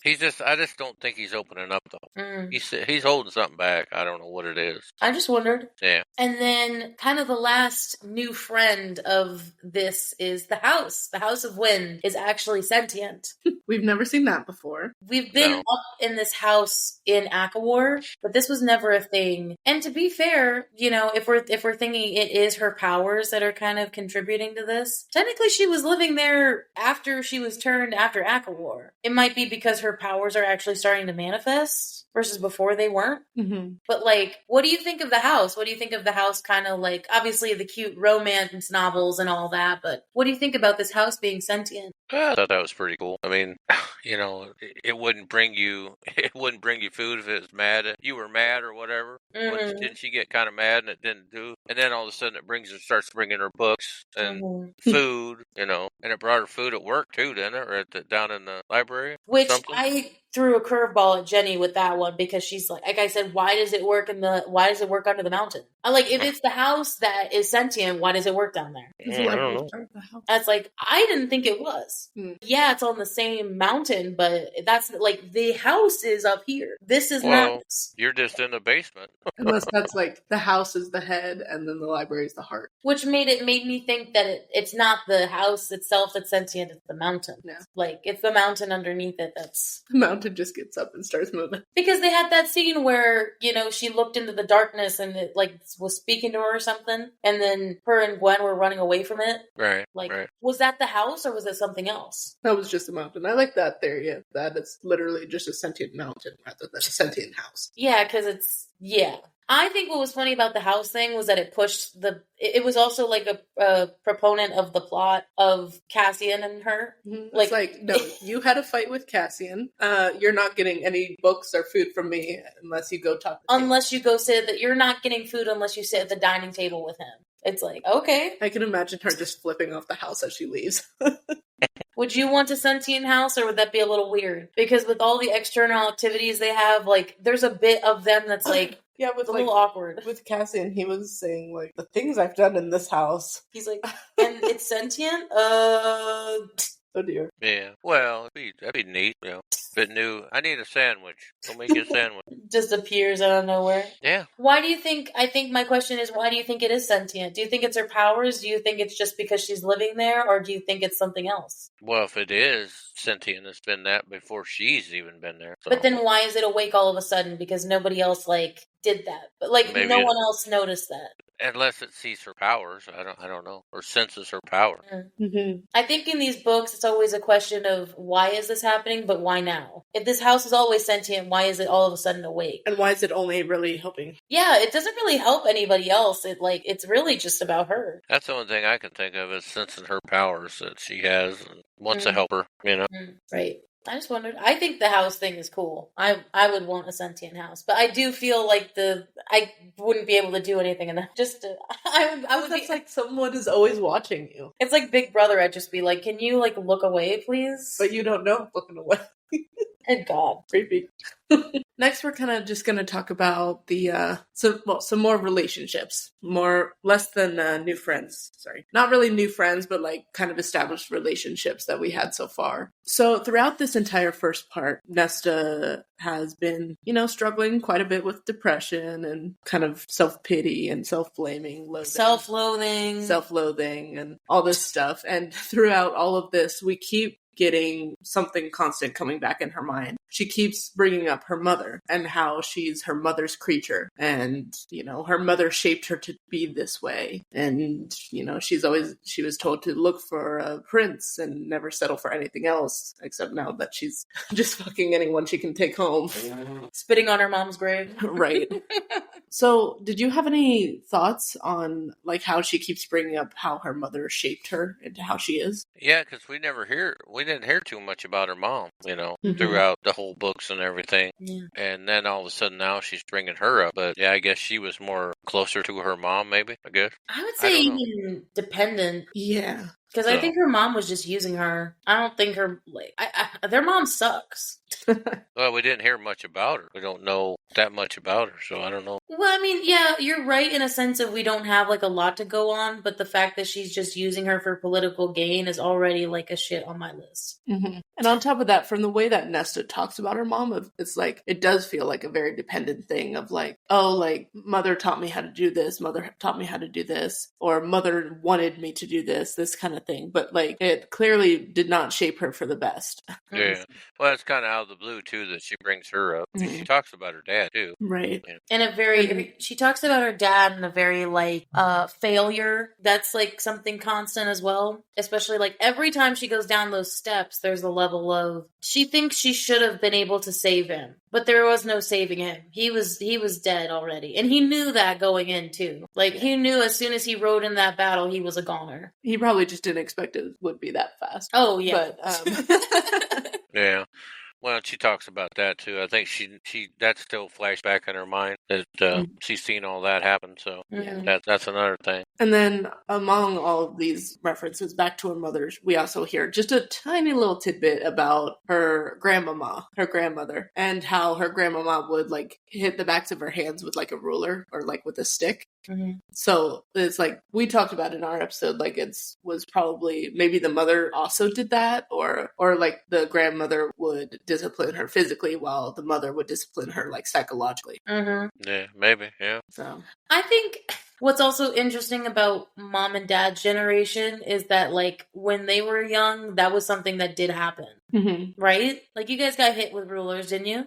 [SPEAKER 4] I just don't think he's opening up, though. He's holding something back. I don't know what it is.
[SPEAKER 2] I just wondered.
[SPEAKER 4] Yeah.
[SPEAKER 2] And then kind of the last new friend of this is the house. The House of Wind is actually sentient.
[SPEAKER 3] We've never seen that before.
[SPEAKER 2] We've been up in this house in ACOSF, but this was never a thing. And to be fair, if we're thinking it is her powers that are kind of contributing to this, technically she was living there after she was turned after ACOSF. It might be because her powers are actually starting to manifest versus before they weren't.
[SPEAKER 3] Mm-hmm.
[SPEAKER 2] But like, what do you think of the house? What do you think of the house kind of like, obviously the cute romance novels and all that, but what do you think about this house being sentient?
[SPEAKER 4] I thought that was pretty cool. I mean, it wouldn't bring you food if it was mad. You were mad or whatever.
[SPEAKER 2] Mm-hmm.
[SPEAKER 4] Didn't she get kind of mad and it didn't do? And then all of a sudden it starts bringing her books and food, and it brought her food at work too, didn't it? Or down in the library?
[SPEAKER 2] Which
[SPEAKER 4] something?
[SPEAKER 2] I threw a curveball at Jenny with that one because she's like I said, why does it work under the mountain? I'm like, if it's the house that is sentient, why does it work down there?
[SPEAKER 4] I don't know.
[SPEAKER 2] That's like, I didn't think it was. Yeah, it's on the same mountain, but that's like the house is up here. This is not.
[SPEAKER 4] You're just in the basement.
[SPEAKER 3] Unless that's like the house is the head and then the library is the heart.
[SPEAKER 2] Which made me think that it's not the house itself that's sentient, it's the mountain.
[SPEAKER 3] Yeah.
[SPEAKER 2] Like, it's the mountain underneath it that's...
[SPEAKER 3] The mountain just gets up and starts moving.
[SPEAKER 2] Because they had that scene where, she looked into the darkness and it, like, was speaking to her or something, and then her and Gwen were running away from it.
[SPEAKER 4] Right.
[SPEAKER 2] Like,
[SPEAKER 4] right.
[SPEAKER 2] Was that the house or was it something else?
[SPEAKER 3] That was just a mountain. I like that theory, yeah. That it's literally just a sentient mountain rather than a sentient house.
[SPEAKER 2] Yeah, because yeah. I think what was funny about the house thing was that it pushed it was also like a proponent of the plot of Cassian and her.
[SPEAKER 3] Mm-hmm. It's like, no, you had a fight with Cassian. You're not getting any books or food from me unless you go talk to
[SPEAKER 2] Unless you go you're not getting food unless you sit at the dining table with him. It's like, okay.
[SPEAKER 3] I can imagine her just flipping off the house as she leaves.
[SPEAKER 2] Would you want a sentient house, or would that be a little weird? Because with all the external activities they have, like, there's a bit of them that's like,
[SPEAKER 3] yeah, with
[SPEAKER 2] a little awkward.
[SPEAKER 3] With Cassian, he was saying, like, the things I've done in this house.
[SPEAKER 2] He's like, and it's sentient?
[SPEAKER 3] Oh dear.
[SPEAKER 4] Yeah. Well, that'd be neat. Bit new. I need a sandwich. Go make you a sandwich.
[SPEAKER 2] Just appears out of nowhere.
[SPEAKER 4] Yeah.
[SPEAKER 2] Why do you think? I think my question is, why do you think it is sentient? Do you think it's her powers? Do you think it's just because she's living there, or do you think it's something else?
[SPEAKER 4] Well, if it is sentient, it's been that before she's even been there. So.
[SPEAKER 2] But then why is it awake all of a sudden? Because nobody else did that. But
[SPEAKER 4] Maybe
[SPEAKER 2] no one else noticed that.
[SPEAKER 4] Unless it sees her powers, I don't know, or senses her power.
[SPEAKER 3] Mm-hmm.
[SPEAKER 2] I think in these books, it's always a question of why is this happening, but why now? If this house is always sentient, why is it all of a sudden awake?
[SPEAKER 3] And why is it only really helping?
[SPEAKER 2] Yeah, it doesn't really help anybody else. It's really just about her.
[SPEAKER 4] That's the only thing I can think of is sensing her powers that she has and wants to help her.
[SPEAKER 2] Right. I just wondered. I think the house thing is cool. I would want a sentient house, but I do feel like I wouldn't be able to do anything in that. I would
[SPEAKER 3] That's
[SPEAKER 2] be
[SPEAKER 3] like someone is always watching you.
[SPEAKER 2] It's like Big Brother. I'd just be like, can you like look away, please?
[SPEAKER 3] But you don't know I'm looking away.
[SPEAKER 2] Good God,
[SPEAKER 3] creepy. Next, we're kind of just going to talk about some more relationships, less than new friends. Sorry, not really new friends, but like kind of established relationships that we had so far. So throughout this entire first part, Nesta has been, struggling quite a bit with depression and kind of self-pity and self-blaming, self-loathing, and all this stuff. And throughout all of this, we keep getting something constant coming back in her mind. She keeps bringing up her mother and how she's her mother's creature, and her mother shaped her to be this way, and she was told to look for a prince and never settle for anything else, except now that she's just fucking anyone she can take home,
[SPEAKER 2] spitting on her mom's grave.
[SPEAKER 3] Right. So did you have any thoughts on like how she keeps bringing up how her mother shaped her into how she is?
[SPEAKER 4] Yeah, because we didn't hear too much about her mom, throughout the whole books and everything.
[SPEAKER 2] Yeah.
[SPEAKER 4] And then all of a sudden now she's bringing her up. But yeah, I guess she was more closer to her mom, maybe, I guess.
[SPEAKER 2] I would say even dependent.
[SPEAKER 3] Yeah.
[SPEAKER 2] Because I think her mom was just using her. I don't think their mom sucks.
[SPEAKER 4] Well, we didn't hear much about her. We don't know that much about her, so I don't know.
[SPEAKER 2] Well, I mean, yeah, you're right in a sense of we don't have like a lot to go on, but the fact that she's just using her for political gain is already like a shit on my list.
[SPEAKER 3] Mm-hmm. And on top of that, from the way that Nesta talks about her mom, it's like, it does feel like a very dependent thing of like, oh, like, mother taught me how to do this, mother taught me how to do this, or mother wanted me to do this kind of thing. But like, it clearly did not shape her for the best.
[SPEAKER 4] Yeah. Well, it's kind of out of the blue, too, that she brings her up. Mm-hmm. She talks about her dad, too.
[SPEAKER 3] Right.
[SPEAKER 4] Yeah.
[SPEAKER 2] And she talks about her dad in a very, like, failure. That's, like, something constant as well. Especially, like, every time she goes down those steps, there's a level of, she thinks she should have been able to save him. But there was no saving him. He was dead already. And he knew that going in, too. Like, he knew as soon as he rode in that battle, he was a goner.
[SPEAKER 3] He probably just didn't expect it would be that fast.
[SPEAKER 2] Oh, yeah.
[SPEAKER 3] But,
[SPEAKER 4] yeah. Well, she talks about that too. I think she that's still flashed back in her mind that she's seen all that happen. So that's another thing.
[SPEAKER 3] And then among all of these references back to her mother, we also hear just a tiny little tidbit about her grandmother, and how her grandmama would like hit the backs of her hands with like a ruler or like with a stick.
[SPEAKER 2] Mm-hmm.
[SPEAKER 3] So it's like we talked about in our episode, like was probably maybe the mother also did that, or like the grandmother would discipline her physically while the mother would discipline her like psychologically.
[SPEAKER 2] Mm-hmm.
[SPEAKER 4] Yeah, maybe. Yeah.
[SPEAKER 3] So
[SPEAKER 2] I think what's also interesting about mom and dad's generation is that like when they were young, that was something that did happen.
[SPEAKER 3] Mm-hmm.
[SPEAKER 2] Right? Like you guys got hit with rulers, didn't you?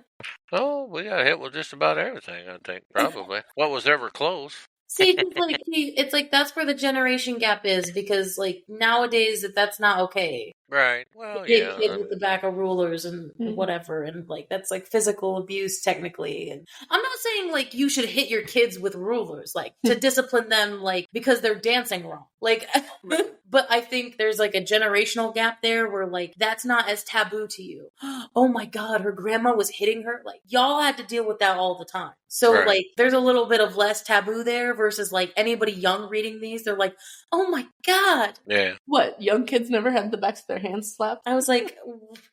[SPEAKER 4] Oh, we got hit with just about everything, I think, probably. What was ever close?
[SPEAKER 2] See, it's like that's where the generation gap is, because like nowadays that's not okay.
[SPEAKER 4] Right. Well,
[SPEAKER 2] Hit kids with the back of rulers and whatever, and like that's like physical abuse technically. And I'm not saying like you should hit your kids with rulers, like to discipline them, like because they're dancing wrong. Like, but I think there's like a generational gap there where like that's not as taboo to you. Oh my God, her grandma was hitting her. Like y'all had to deal with that all the time. So like there's a little bit of less taboo there versus like anybody young reading these, they're like, oh my God.
[SPEAKER 4] Yeah.
[SPEAKER 3] What? Young kids never had the backs of their hands slapped?
[SPEAKER 2] I was like,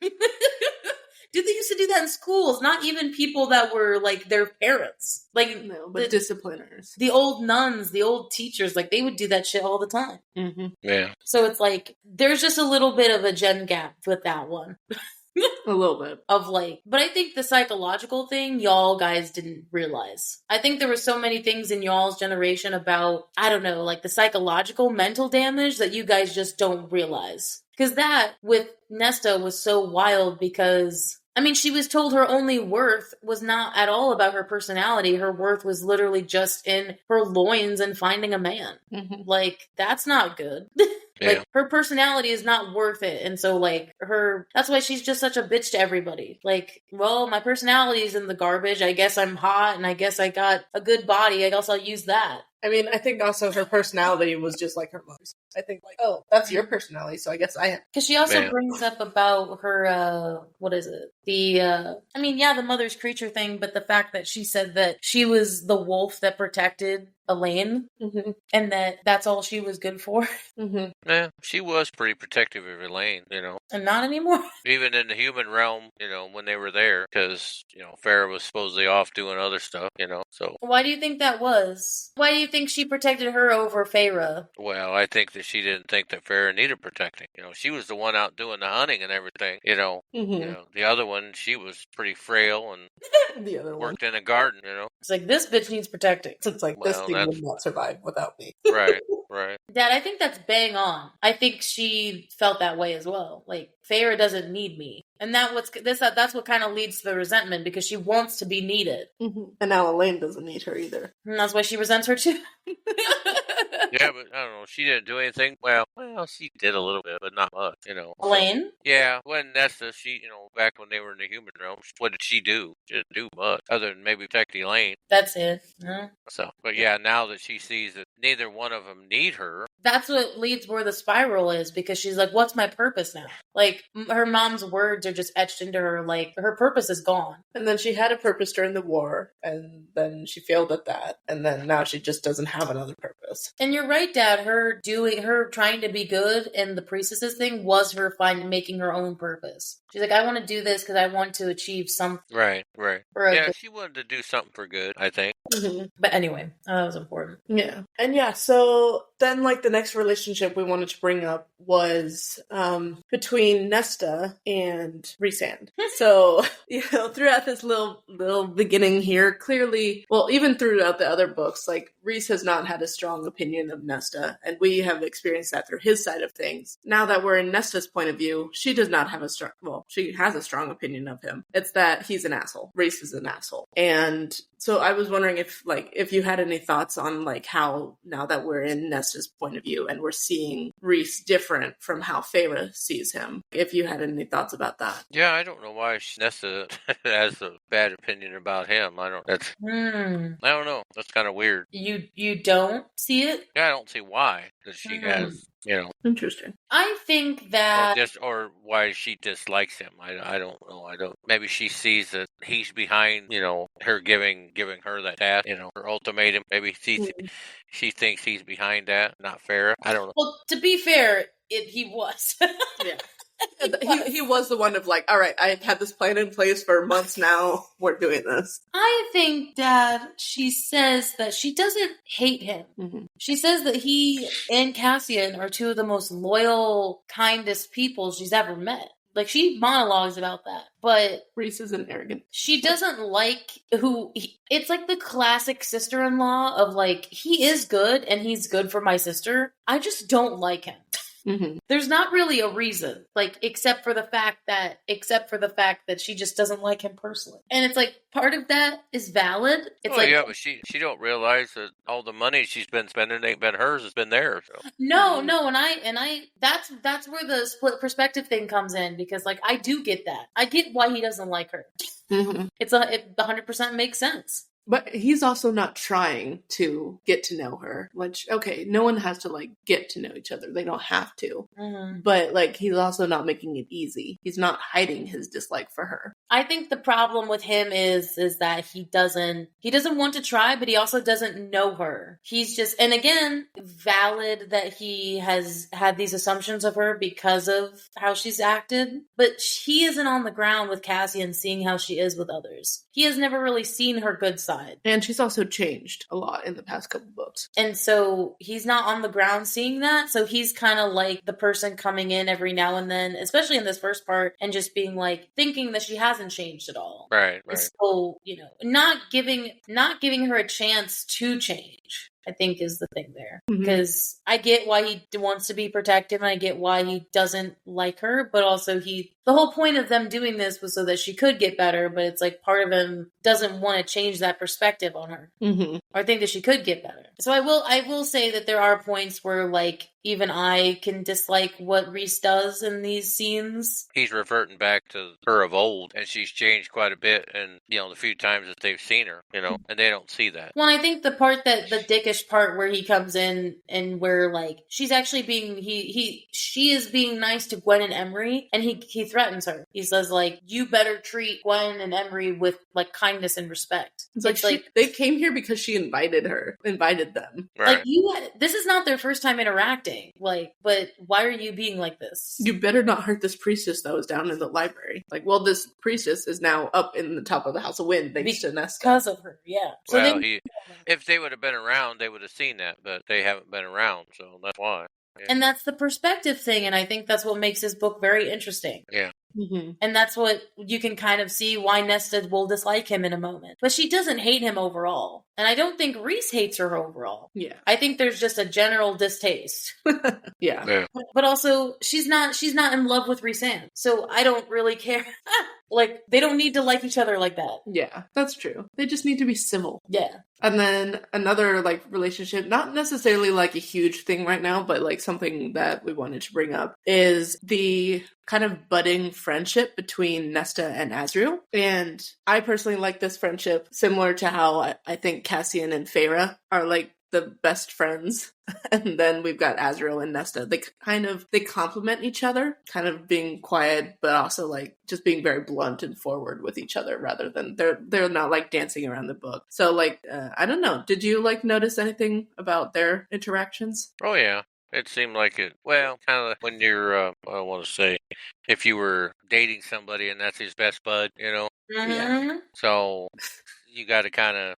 [SPEAKER 2] dude, they used to do that in schools. Not even people that were like their parents. Like
[SPEAKER 3] no, but discipliners.
[SPEAKER 2] The old nuns, the old teachers, like they would do that shit all the time.
[SPEAKER 3] Mm-hmm.
[SPEAKER 4] Yeah.
[SPEAKER 2] So it's like there's just a little bit of a gen gap with that one.
[SPEAKER 3] A little bit.
[SPEAKER 2] Of like, but I think the psychological thing, y'all guys didn't realize. I think there were so many things in y'all's generation about, I don't know, like the psychological mental damage that you guys just don't realize. Because that, with Nesta, was so wild because, I mean, she was told her only worth was not at all about her personality. Her worth was literally just in her loins and finding a man.
[SPEAKER 3] Mm-hmm.
[SPEAKER 2] Like, that's not good. Like, her personality is not worth it. And so, like, that's why she's just such a bitch to everybody. Like, well, my personality is in the garbage. I guess I'm hot and I guess I got a good body. I guess I'll use that.
[SPEAKER 3] I mean, I think also her personality was just like her mother's. I think like, oh, that's your personality, so I guess I have.
[SPEAKER 2] Because she also brings up about her, what is it? The mother's creature thing, but the fact that she said that she was the wolf that protected Elaine, and that's all she was good for.
[SPEAKER 4] Yeah, she was pretty protective of Elaine,
[SPEAKER 2] And not anymore.
[SPEAKER 4] Even in the human realm, when they were there, because, Farrah was supposedly off doing other stuff, so.
[SPEAKER 2] Why do you think that was? Why do you think she protected her over Feyre?
[SPEAKER 4] Well, I think that she didn't think that Farrah needed protecting. She was the one out doing the hunting and everything, the other one, she was pretty frail and
[SPEAKER 3] the other
[SPEAKER 4] worked in a garden,
[SPEAKER 2] It's like, this bitch needs protecting.
[SPEAKER 3] It's like, this thing would not survive without me.
[SPEAKER 4] Right.
[SPEAKER 2] Dad, I think that's bang on. I think she felt that way as well. Like, Feyre doesn't need me. And that's what kind of leads to the resentment, because she wants to be needed.
[SPEAKER 3] And now Elaine doesn't need her either.
[SPEAKER 2] And that's why she resents her too.
[SPEAKER 4] Yeah, but I don't know. She didn't do anything. Well, she did a little bit, but not much,
[SPEAKER 2] Elaine?
[SPEAKER 4] So, yeah, when Nesta, she, back when they were in the human realm, what did she do? She didn't do much, other than maybe protect Elaine.
[SPEAKER 2] That's it. Yeah.
[SPEAKER 4] So, but yeah, now that she sees that neither one of them need her.
[SPEAKER 2] That's what leads where the spiral is, because she's like, what's my purpose now? Like, her mom's words are just etched into her, like, her purpose is gone.
[SPEAKER 3] And then she had a purpose during the war, and then she failed at that, and then now she just doesn't have another purpose.
[SPEAKER 2] And you're right, Dad. Her trying to be good and the priestesses thing was her making her own purpose. She's like, I want to do this because I want to achieve something.
[SPEAKER 4] Right. Yeah, she wanted to do something for good, I think.
[SPEAKER 2] But anyway, that was important.
[SPEAKER 3] Yeah. And yeah, so then like the next relationship we wanted to bring up was between Nesta and Rhysand. So, throughout this little beginning here, clearly, well, even throughout the other books, like Rhys has not had a strong opinion of Nesta, and we have experienced that through his side of things. Now that we're in Nesta's point of view, she does not have she has a strong opinion of him. It's that he's an asshole. Rhys is an asshole. And so I was wondering if you had any thoughts on like how, now that we're in Nesta's point of view and we're seeing Rhys different from how Feyre sees him, if you had any thoughts about that.
[SPEAKER 4] Yeah, I don't know why Nesta has a bad opinion about him. I don't know. That's kind of weird.
[SPEAKER 2] You don't see it?
[SPEAKER 4] Yeah, I don't see why that she has.
[SPEAKER 3] Interesting.
[SPEAKER 2] I think that
[SPEAKER 4] or why she dislikes him. I don't know. Maybe she sees that he's behind, her giving her that task, her ultimatum. Maybe she thinks he's behind that, not fair. I don't know.
[SPEAKER 2] Well, to be fair, he was.
[SPEAKER 3] Yeah. He was the one of like, all right, I've had this plan in place for months now. We're doing this.
[SPEAKER 2] I think, Dad, she says that she doesn't hate him. She says that he and Cassian are two of the most loyal, kindest people she's ever met. Like, she monologues about that. But
[SPEAKER 3] Rhys isn't arrogant.
[SPEAKER 2] She doesn't like it's like the classic sister-in-law of like, he is good and he's good for my sister. I just don't like him. There's not really a reason, like, except for the fact that she just doesn't like him personally. And it's like, part of that is valid. It's
[SPEAKER 4] but she don't realize that all the money she's been spending ain't been hers, it's been theirs. So.
[SPEAKER 2] No, and I that's where the split perspective thing comes in, because like, I do get that. I get why he doesn't like her. It 100% makes sense.
[SPEAKER 3] But he's also not trying to get to know her. Which, okay, no one has to, like, get to know each other. They don't have to. But, like, he's also not making it easy. He's not hiding his dislike for her.
[SPEAKER 2] I think the problem with him is that he doesn't want to try, but he also doesn't know her. He's just, and again, valid that he has had these assumptions of her because of how she's acted, but he isn't on the ground with Cassian seeing how she is with others. He has never really seen her good side.
[SPEAKER 3] And she's also changed a lot in the past couple books.
[SPEAKER 2] And so he's not on the ground seeing that. So he's kind of like the person coming in every now and then, especially in this first part, and just being like, thinking that she hasn't changed at all.
[SPEAKER 4] Right.
[SPEAKER 2] So, not giving her a chance to change, I think, is the thing there. Because I get why he wants to be protective, and I get why he doesn't like her, but also the whole point of them doing this was so that she could get better, but it's like part of him doesn't want to change that perspective on her. Or think that she could get better. So I will say that there are points where, like, even I can dislike what Rhys does in these scenes.
[SPEAKER 4] He's reverting back to her of old, and she's changed quite a bit, and, the few times that they've seen her, and they don't see that.
[SPEAKER 2] Well, I think the dickish part where he comes in and where, like, she's actually being, she is being nice to Gwen and Emery, and he threatens her. He says, like, you better treat Gwen and Emery with, like, kindness and respect.
[SPEAKER 3] It's like they came here because she invited them.
[SPEAKER 2] Like,
[SPEAKER 4] Right.
[SPEAKER 2] this is not their first time interacting. Like, but why are you being like this?
[SPEAKER 3] You better not hurt this priestess that was down in the library. Like, well, this priestess is now up in the top of the House of Wind thanks to Nesta.
[SPEAKER 2] Because of her, yeah. So
[SPEAKER 4] well, if they would have been around, they would have seen that, but they haven't been around, so that's why. Yeah.
[SPEAKER 2] And that's the perspective thing, and I think that's what makes this book very interesting.
[SPEAKER 4] Yeah.
[SPEAKER 3] Mm-hmm.
[SPEAKER 2] And that's what you can kind of see why Nesta will dislike him in a moment. But she doesn't hate him overall. And I don't think Rhys hates her overall.
[SPEAKER 3] Yeah.
[SPEAKER 2] I think there's just a general distaste.
[SPEAKER 3] Yeah.
[SPEAKER 2] But also, she's not in love with Rhys-Anne. So I don't really care. Like, they don't need to like each other like that.
[SPEAKER 3] Yeah, that's true. They just need to be civil.
[SPEAKER 2] Yeah.
[SPEAKER 3] And then another, like, relationship, not necessarily, like, a huge thing right now, but, like, something that we wanted to bring up is the kind of budding friendship between Nesta and Asriel. And I personally like this friendship, similar to how I think Cassian and Feyre are, like, the best friends. And then we've got Asriel and Nesta. They complement each other, kind of being quiet, but also like just being very blunt and forward with each other rather than they're not like dancing around the book. So like, I don't know. Did you like notice anything about their interactions?
[SPEAKER 4] Oh yeah. It seemed like it, well, kind of when you're, I don't want to say, if you were dating somebody and that's his best bud,
[SPEAKER 2] Mm-hmm.
[SPEAKER 3] Yeah.
[SPEAKER 4] So you got to kind of,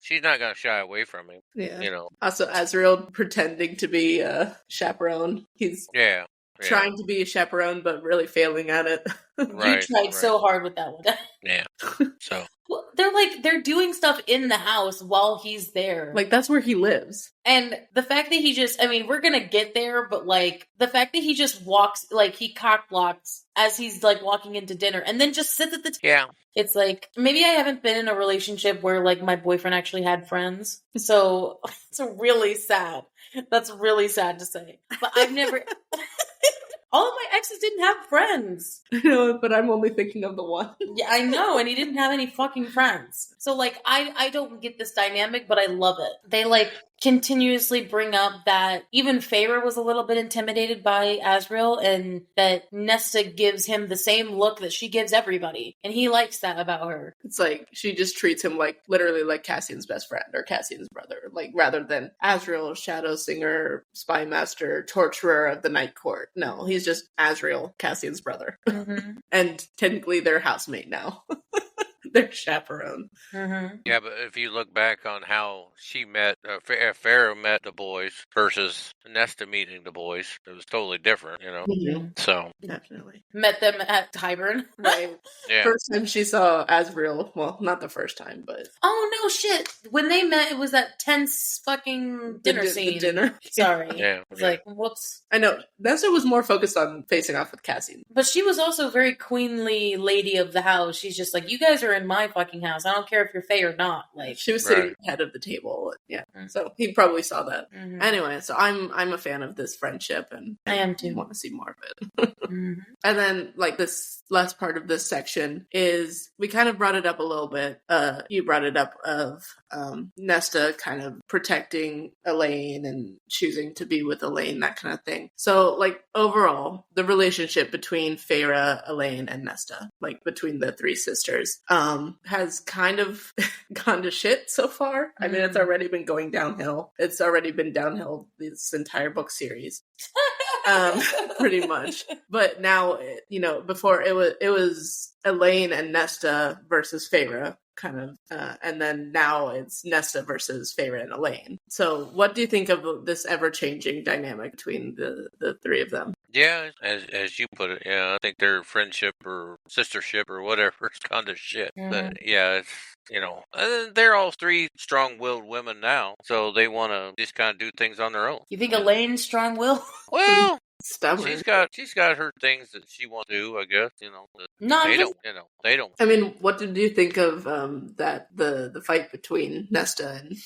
[SPEAKER 4] she's not going to shy away from him.
[SPEAKER 3] Yeah. Also, Asriel pretending to be a chaperone. He's trying to be a chaperone, but really failing at it.
[SPEAKER 2] You tried so hard with that one.
[SPEAKER 4] Yeah. So.
[SPEAKER 2] Well, they're doing stuff in the house while he's there.
[SPEAKER 3] Like, that's where he lives.
[SPEAKER 2] And the fact that he just, I mean, we're gonna get there, but like, the fact that he just walks, like, he cock blocks as he's like walking into dinner and then just sits at the table.
[SPEAKER 4] Yeah.
[SPEAKER 2] It's like, maybe I haven't been in a relationship where like my boyfriend actually had friends. So it's really sad. That's really sad to say. But I've never... All of my exes didn't have friends.
[SPEAKER 3] I know, but I'm only thinking of the one.
[SPEAKER 2] Yeah, I know, and he didn't have any fucking friends. So, like, I don't get this dynamic, but I love it. They, like, continuously bring up that even Feyre was a little bit intimidated by Asriel, and that Nesta gives him the same look that she gives everybody. And he likes that about her.
[SPEAKER 3] It's like, she just treats him like, literally like Cassian's best friend, or Cassian's brother. Like, rather than Asriel, Shadow Singer, Spy Master, Torturer of the Night Court. No, he's just Asriel, Cassian's brother.
[SPEAKER 2] Mm-hmm.
[SPEAKER 3] And technically their housemate now. Their chaperone.
[SPEAKER 2] Mm-hmm.
[SPEAKER 4] Yeah, but if you look back on how she met, Feyre met the boys versus Nesta meeting the boys, it was totally different,
[SPEAKER 3] Mm-hmm.
[SPEAKER 4] So.
[SPEAKER 3] Definitely.
[SPEAKER 2] Met them at Tyburn.
[SPEAKER 3] Right.
[SPEAKER 4] Yeah.
[SPEAKER 3] First time she saw Asriel, well, not the first time, but...
[SPEAKER 2] Oh, no, shit. When they met, it was that tense fucking dinner scene.
[SPEAKER 3] The dinner.
[SPEAKER 2] Sorry.
[SPEAKER 4] Yeah.
[SPEAKER 2] It's like, whoops.
[SPEAKER 3] I know. Nesta was more focused on facing off with Cassian.
[SPEAKER 2] But she was also very queenly lady of the house. She's just like, you guys are in my fucking house. I don't care if you're Faye or not. Like,
[SPEAKER 3] she was sitting at the head of the table. Yeah.
[SPEAKER 2] Mm-hmm.
[SPEAKER 3] So he probably saw that.
[SPEAKER 2] Mm-hmm.
[SPEAKER 3] Anyway, so I'm a fan of this friendship, and
[SPEAKER 2] I am too.
[SPEAKER 3] Want to see more of it.
[SPEAKER 2] Mm-hmm.
[SPEAKER 3] And then, like, this last part of this section is, we kind of brought it up a little bit. You brought it up of Nesta kind of protecting Elaine and choosing to be with Elaine, that kind of thing. So, like, overall, the relationship between Feyre, Elaine, and Nesta, like, between the three sisters, has kind of gone to shit so far. I mean, it's already been going downhill. It's already been downhill this entire book series. Pretty much. But now, before it was Elaine and Nesta versus Feyre, kind of, and then now it's Nesta versus Feyre and Elaine. So what do you think of this ever-changing dynamic between the three of them?
[SPEAKER 4] Yeah, as you put it, yeah, I think their friendship or sistership or whatever is kind of shit.
[SPEAKER 2] Mm-hmm.
[SPEAKER 4] But yeah, it's, they're all three strong-willed women now, so they want to just kind of do things on their own.
[SPEAKER 2] You think Elaine's strong-willed?
[SPEAKER 4] Well,
[SPEAKER 3] Stubborn.
[SPEAKER 4] She's got her things that she wants to do, I guess,
[SPEAKER 2] No,
[SPEAKER 4] they don't.
[SPEAKER 3] I mean, what did you think of that the fight between Nesta and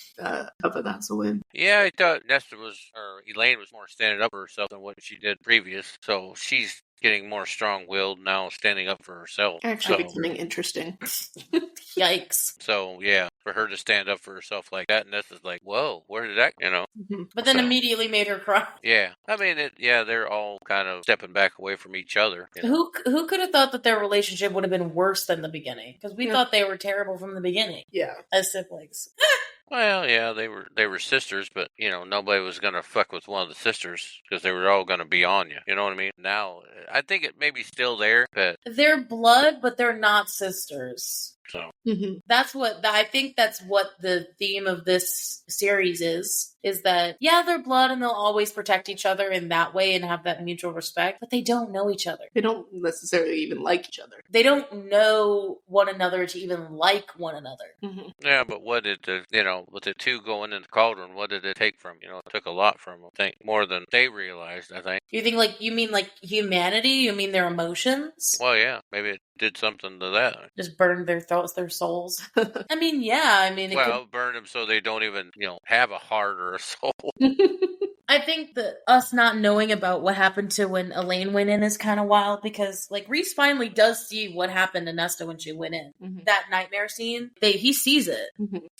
[SPEAKER 3] Tabitha win?
[SPEAKER 4] Yeah, I thought Elaine was more standing up for herself than what she did previous, so she's getting more strong-willed now, standing up for herself.
[SPEAKER 3] Actually becoming interesting.
[SPEAKER 2] Yikes.
[SPEAKER 4] So, yeah, for her to stand up for herself like that, Nesta's like, whoa, where did that,
[SPEAKER 2] But then immediately made her cry.
[SPEAKER 4] Yeah. I mean, they're all kind of stepping back away from each other.
[SPEAKER 2] Who could have thought that their relationship would have been worse than the beginning? Because we thought they were terrible from the beginning.
[SPEAKER 3] Yeah.
[SPEAKER 2] As siblings.
[SPEAKER 4] Well, yeah, they were sisters, but, nobody was going to fuck with one of the sisters because they were all going to be on you. You know what I mean? Now, I think it may be still there, but...
[SPEAKER 2] They're blood, but they're not sisters.
[SPEAKER 4] So...
[SPEAKER 2] I think that's what the theme of this series is that, yeah, they're blood and they'll always protect each other in that way and have that mutual respect, but they don't know each other.
[SPEAKER 3] They don't necessarily even like each other.
[SPEAKER 2] They don't know one another to even like one another.
[SPEAKER 4] Yeah, but what did with the two going in the cauldron, what did it take from, it took a lot from them, I think, more than they realized, I think.
[SPEAKER 2] You think, you mean humanity? You mean their emotions?
[SPEAKER 4] Well, yeah, maybe it did something to that.
[SPEAKER 2] Just burned their thoughts, their souls. I mean, yeah,
[SPEAKER 4] it burned them so they don't even, have a heart or a soul.
[SPEAKER 2] I think that us not knowing about what happened to when Elaine went in is kind of wild because, Reese finally does see what happened to Nesta when she went in. That nightmare scene, he sees it.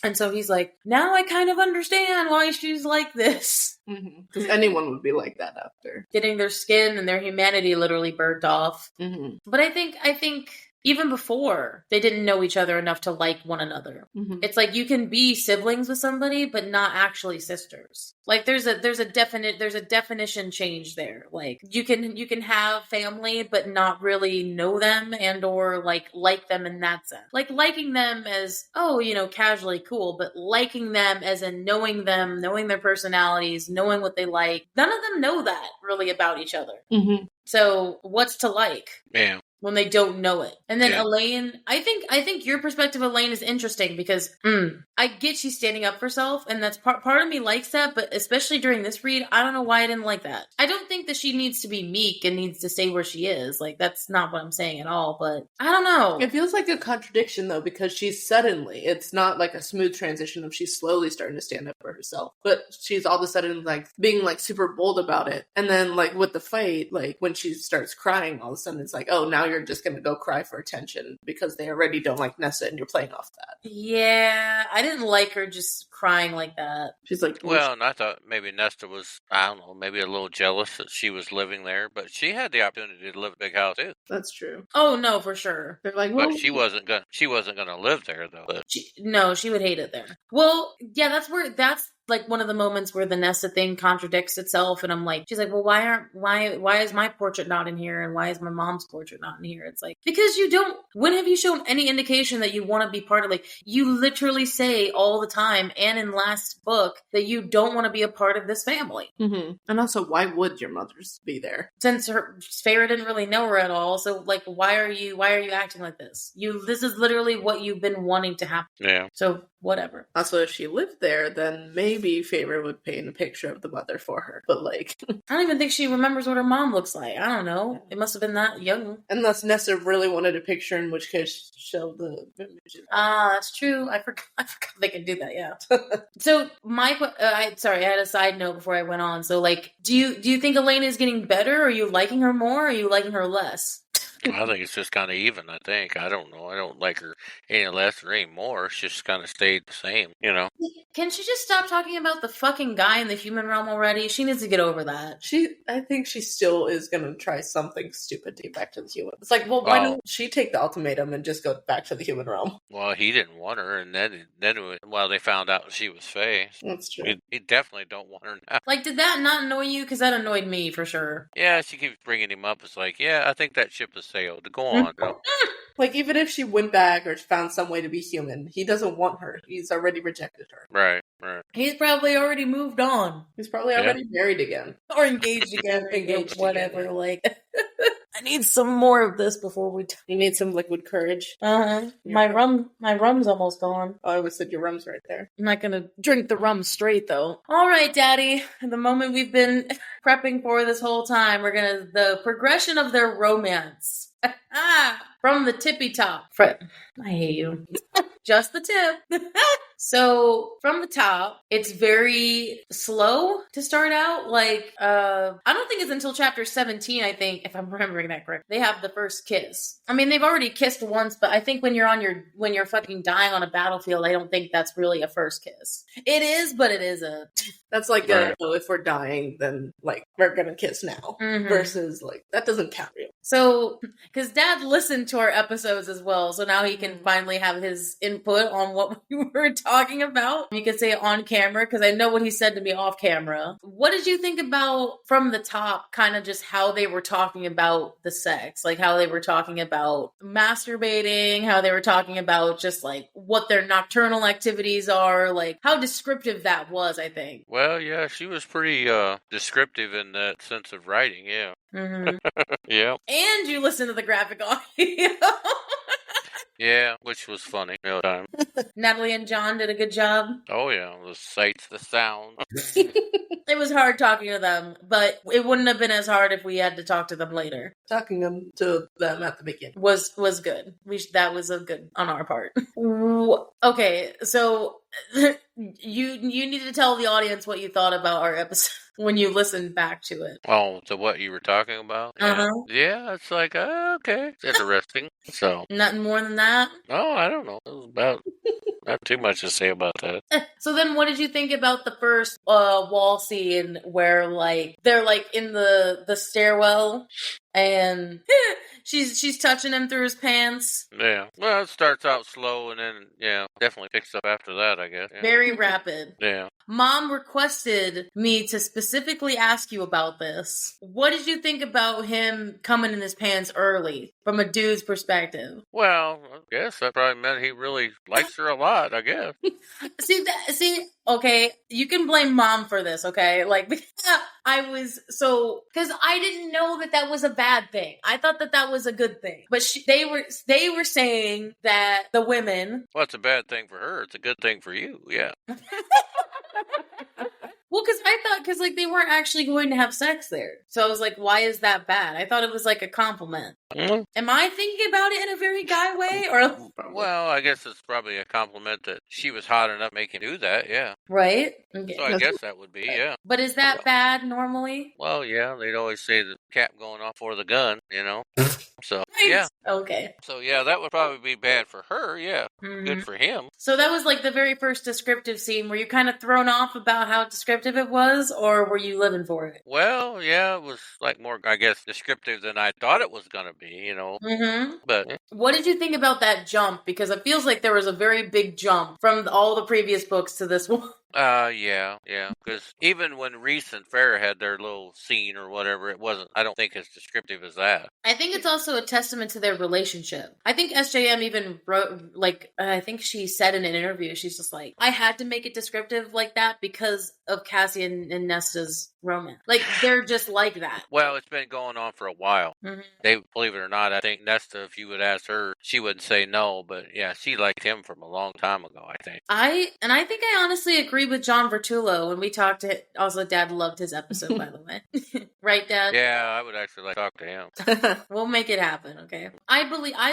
[SPEAKER 2] And so he's like, now I kind of understand why she's like this.
[SPEAKER 3] Because anyone would be like that after.
[SPEAKER 2] Getting their skin and their humanity literally burnt off. But I think even before, they didn't know each other enough to like one another. It's like you can be siblings with somebody, but not actually sisters. There's a definition change there. You can have family, but not really know them and or like them in that sense. Liking them as, casually cool, but liking them as in knowing them, knowing their personalities, knowing what they like. None of them know that really about each other. So what's to like?
[SPEAKER 4] Yeah.
[SPEAKER 2] When they don't know it. And then Elaine, I think your perspective, Elaine, is interesting because I get she's standing up for herself, and that's part of me likes that, but especially during this read, I don't know why I didn't like that. I don't think that she needs to be meek and needs to stay where she is. That's not what I'm saying at all, but I don't know.
[SPEAKER 3] It feels like a contradiction, though, because it's not like a smooth transition of she's slowly starting to stand up for herself, but she's all of a sudden, being, super bold about it. And then, with the fight, when she starts crying, all of a sudden it's oh, now you're just going to go cry for attention because they already don't like Nessa and you're playing off that.
[SPEAKER 2] Yeah, I didn't like her just crying like that.
[SPEAKER 3] She's
[SPEAKER 4] well, and I thought maybe Nesta was, I don't know, maybe a little jealous that she was living there, but she had the opportunity to live in a big house too.
[SPEAKER 3] That's true.
[SPEAKER 2] Oh, no, for sure.
[SPEAKER 3] They're well,
[SPEAKER 4] but she wasn't gonna live there though. But...
[SPEAKER 2] she would hate it there. Well, yeah, that's one of the moments where the Nesta thing contradicts itself, and I'm she's well, why is my portrait not in here, and why is my mom's portrait not in here? It's because you don't. When have you shown any indication that you want to be part of? You literally say all the time, and in last book, that you don't want to be a part of this family.
[SPEAKER 3] And also, why would your mothers be there?
[SPEAKER 2] Since Feyre didn't really know her at all, so why are you acting like this? This is literally what you've been wanting to happen.
[SPEAKER 4] Yeah.
[SPEAKER 2] So whatever.
[SPEAKER 3] Also, if she lived there, then maybe Feyre would paint a picture of the mother for her. But
[SPEAKER 2] I don't even think she remembers what her mom looks like. I don't know. It must have been that young.
[SPEAKER 3] Unless Nessa really wanted a picture, in which case show the images.
[SPEAKER 2] That's true. I forgot they can do that. Yeah. So I had a side note before I went on. So do you think Elaine is getting better? Are you liking her more? Or are you liking her less?
[SPEAKER 4] I think it's just kind of even, I think. I don't know. I don't like her any less or any more. It's just kind of stayed the same,
[SPEAKER 2] Can she just stop talking about the fucking guy in the human realm already? She needs to get over that.
[SPEAKER 3] I think she still is going to try something stupid to get back to the human. It's well, why don't she take the ultimatum and just go back to the human realm?
[SPEAKER 4] Well, he didn't want her, and then they found out she was Fae.
[SPEAKER 3] That's true.
[SPEAKER 4] He definitely don't want her now.
[SPEAKER 2] Did that not annoy you? Because that annoyed me, for sure.
[SPEAKER 4] Yeah, she keeps bringing him up. It's yeah, I think that ship is sailed. Go on.
[SPEAKER 3] Even if she went back or found some way to be human, he doesn't want her. He's already rejected her.
[SPEAKER 4] Right.
[SPEAKER 2] He's probably already moved on.
[SPEAKER 3] He's probably already married again.
[SPEAKER 2] Or engaged again. Whatever. I need some more of this before we...
[SPEAKER 3] You need some liquid courage.
[SPEAKER 2] My rum's almost gone.
[SPEAKER 3] Oh, I always said your rum's right there.
[SPEAKER 2] I'm not gonna drink the rum straight, though. All right, Daddy. The moment we've been prepping for this whole time, the progression of their romance. From the tippy top. I hate you. Just the tip. So, from the top, it's very slow to start out. Like, I don't think it's until chapter 17, I think, if I'm remembering that correct, they have the first kiss. I mean, they've already kissed once, but I think when you're fucking dying on a battlefield, I don't think that's really a first kiss. It is, but it isn't.
[SPEAKER 3] That's like, if we're dying, then, like, we're gonna kiss now. Mm-hmm. Versus, like, that doesn't count real.
[SPEAKER 2] So, because Dad listened to our episodes as well, so now he can finally have his input on what we were talking about. You could say it on camera, because I know what he said to me off camera. What did you think about, from the top, kind of just how they were talking about the sex? Like, how they were talking about masturbating, how they were talking about just, like, what their nocturnal activities are, like, how descriptive that was, I think.
[SPEAKER 4] Well, yeah, she was pretty descriptive in that sense of writing, yeah.
[SPEAKER 2] Mm-hmm.
[SPEAKER 4] Yeah.
[SPEAKER 2] And you listen to the graphic audio.
[SPEAKER 4] Yeah, which was funny all the time.
[SPEAKER 2] Natalie and John did a good job.
[SPEAKER 4] Oh, yeah, the sights, the sound.
[SPEAKER 2] It was hard talking to them, but it wouldn't have been as hard if we had to talk to them later.
[SPEAKER 3] Talking to them at the beginning
[SPEAKER 2] was good. That was a good on our part. Okay, so you need to tell the audience what you thought about our episode when you listened back to it.
[SPEAKER 4] Oh, to what you were talking about? Yeah, yeah, it's like, okay, it's interesting. So
[SPEAKER 2] nothing more than that?
[SPEAKER 4] Oh, I don't know. It was about not too much to say about that.
[SPEAKER 2] So then what did you think about the first wall scene where, like, they're, like, in the stairwell and she's touching him through his pants?
[SPEAKER 4] Yeah. Well, it starts out slow and then, yeah, definitely picks up after that, I guess. Yeah.
[SPEAKER 2] Very rapid.
[SPEAKER 4] Yeah.
[SPEAKER 2] Mom requested me to specifically ask you about this. What did you think about him coming in his pants early, from a dude's perspective?
[SPEAKER 4] Well, I guess that probably meant he really likes her a lot, I guess.
[SPEAKER 2] See, okay, you can blame Mom for this, okay? Like, because I didn't know that was a bad thing. I thought that was a good thing. But they were saying that the women...
[SPEAKER 4] Well, it's a bad thing for her. It's a good thing for you, yeah.
[SPEAKER 2] Well, because like, they weren't actually going to have sex there. So I was like, why is that bad? I thought it was like a compliment. Mm-hmm. Am I thinking about it in a very guy way? Or
[SPEAKER 4] well, I guess it's probably a compliment that she was hot enough to make him do that, yeah.
[SPEAKER 2] Right? Okay.
[SPEAKER 4] So I guess that would be, yeah.
[SPEAKER 2] But is that bad normally?
[SPEAKER 4] Well, yeah, they'd always say the cap going off for the gun, you know? So,
[SPEAKER 2] right.
[SPEAKER 4] Yeah.
[SPEAKER 2] Okay.
[SPEAKER 4] So, yeah, that would probably be bad for her, yeah. Mm-hmm. Good for him.
[SPEAKER 2] So that was like the very first descriptive scene. Were you kind of thrown off about how descriptive it was, or were you living for it?
[SPEAKER 4] Well, yeah, it was like more, I guess, descriptive than I thought it was going to be, you know? Mm-hmm. But yeah.
[SPEAKER 2] What did you think about that jump? Because it feels like there was a very big jump from all the previous books to this one.
[SPEAKER 4] Yeah. Because even when Reese and Farrah had their little scene or whatever, it wasn't, I don't think, as descriptive as that.
[SPEAKER 2] I think it's also a testament to their relationship. I think SJM even wrote, like, I think she said in an interview, she's just like, I had to make it descriptive like that because of Cassie and Nesta's romance. Like, they're just like that.
[SPEAKER 4] Well, it's been going on for a while. Mm-hmm. They, believe it or not, I think Nesta, if you would ask her, she wouldn't say no, but yeah, she liked him from a long time ago, I think.
[SPEAKER 2] I think I honestly agree with John Vertullo when we talked to, also Dad loved his episode, by the way. Right, Dad?
[SPEAKER 4] Yeah, I would actually like to talk to him.
[SPEAKER 2] We'll make it happen, okay? I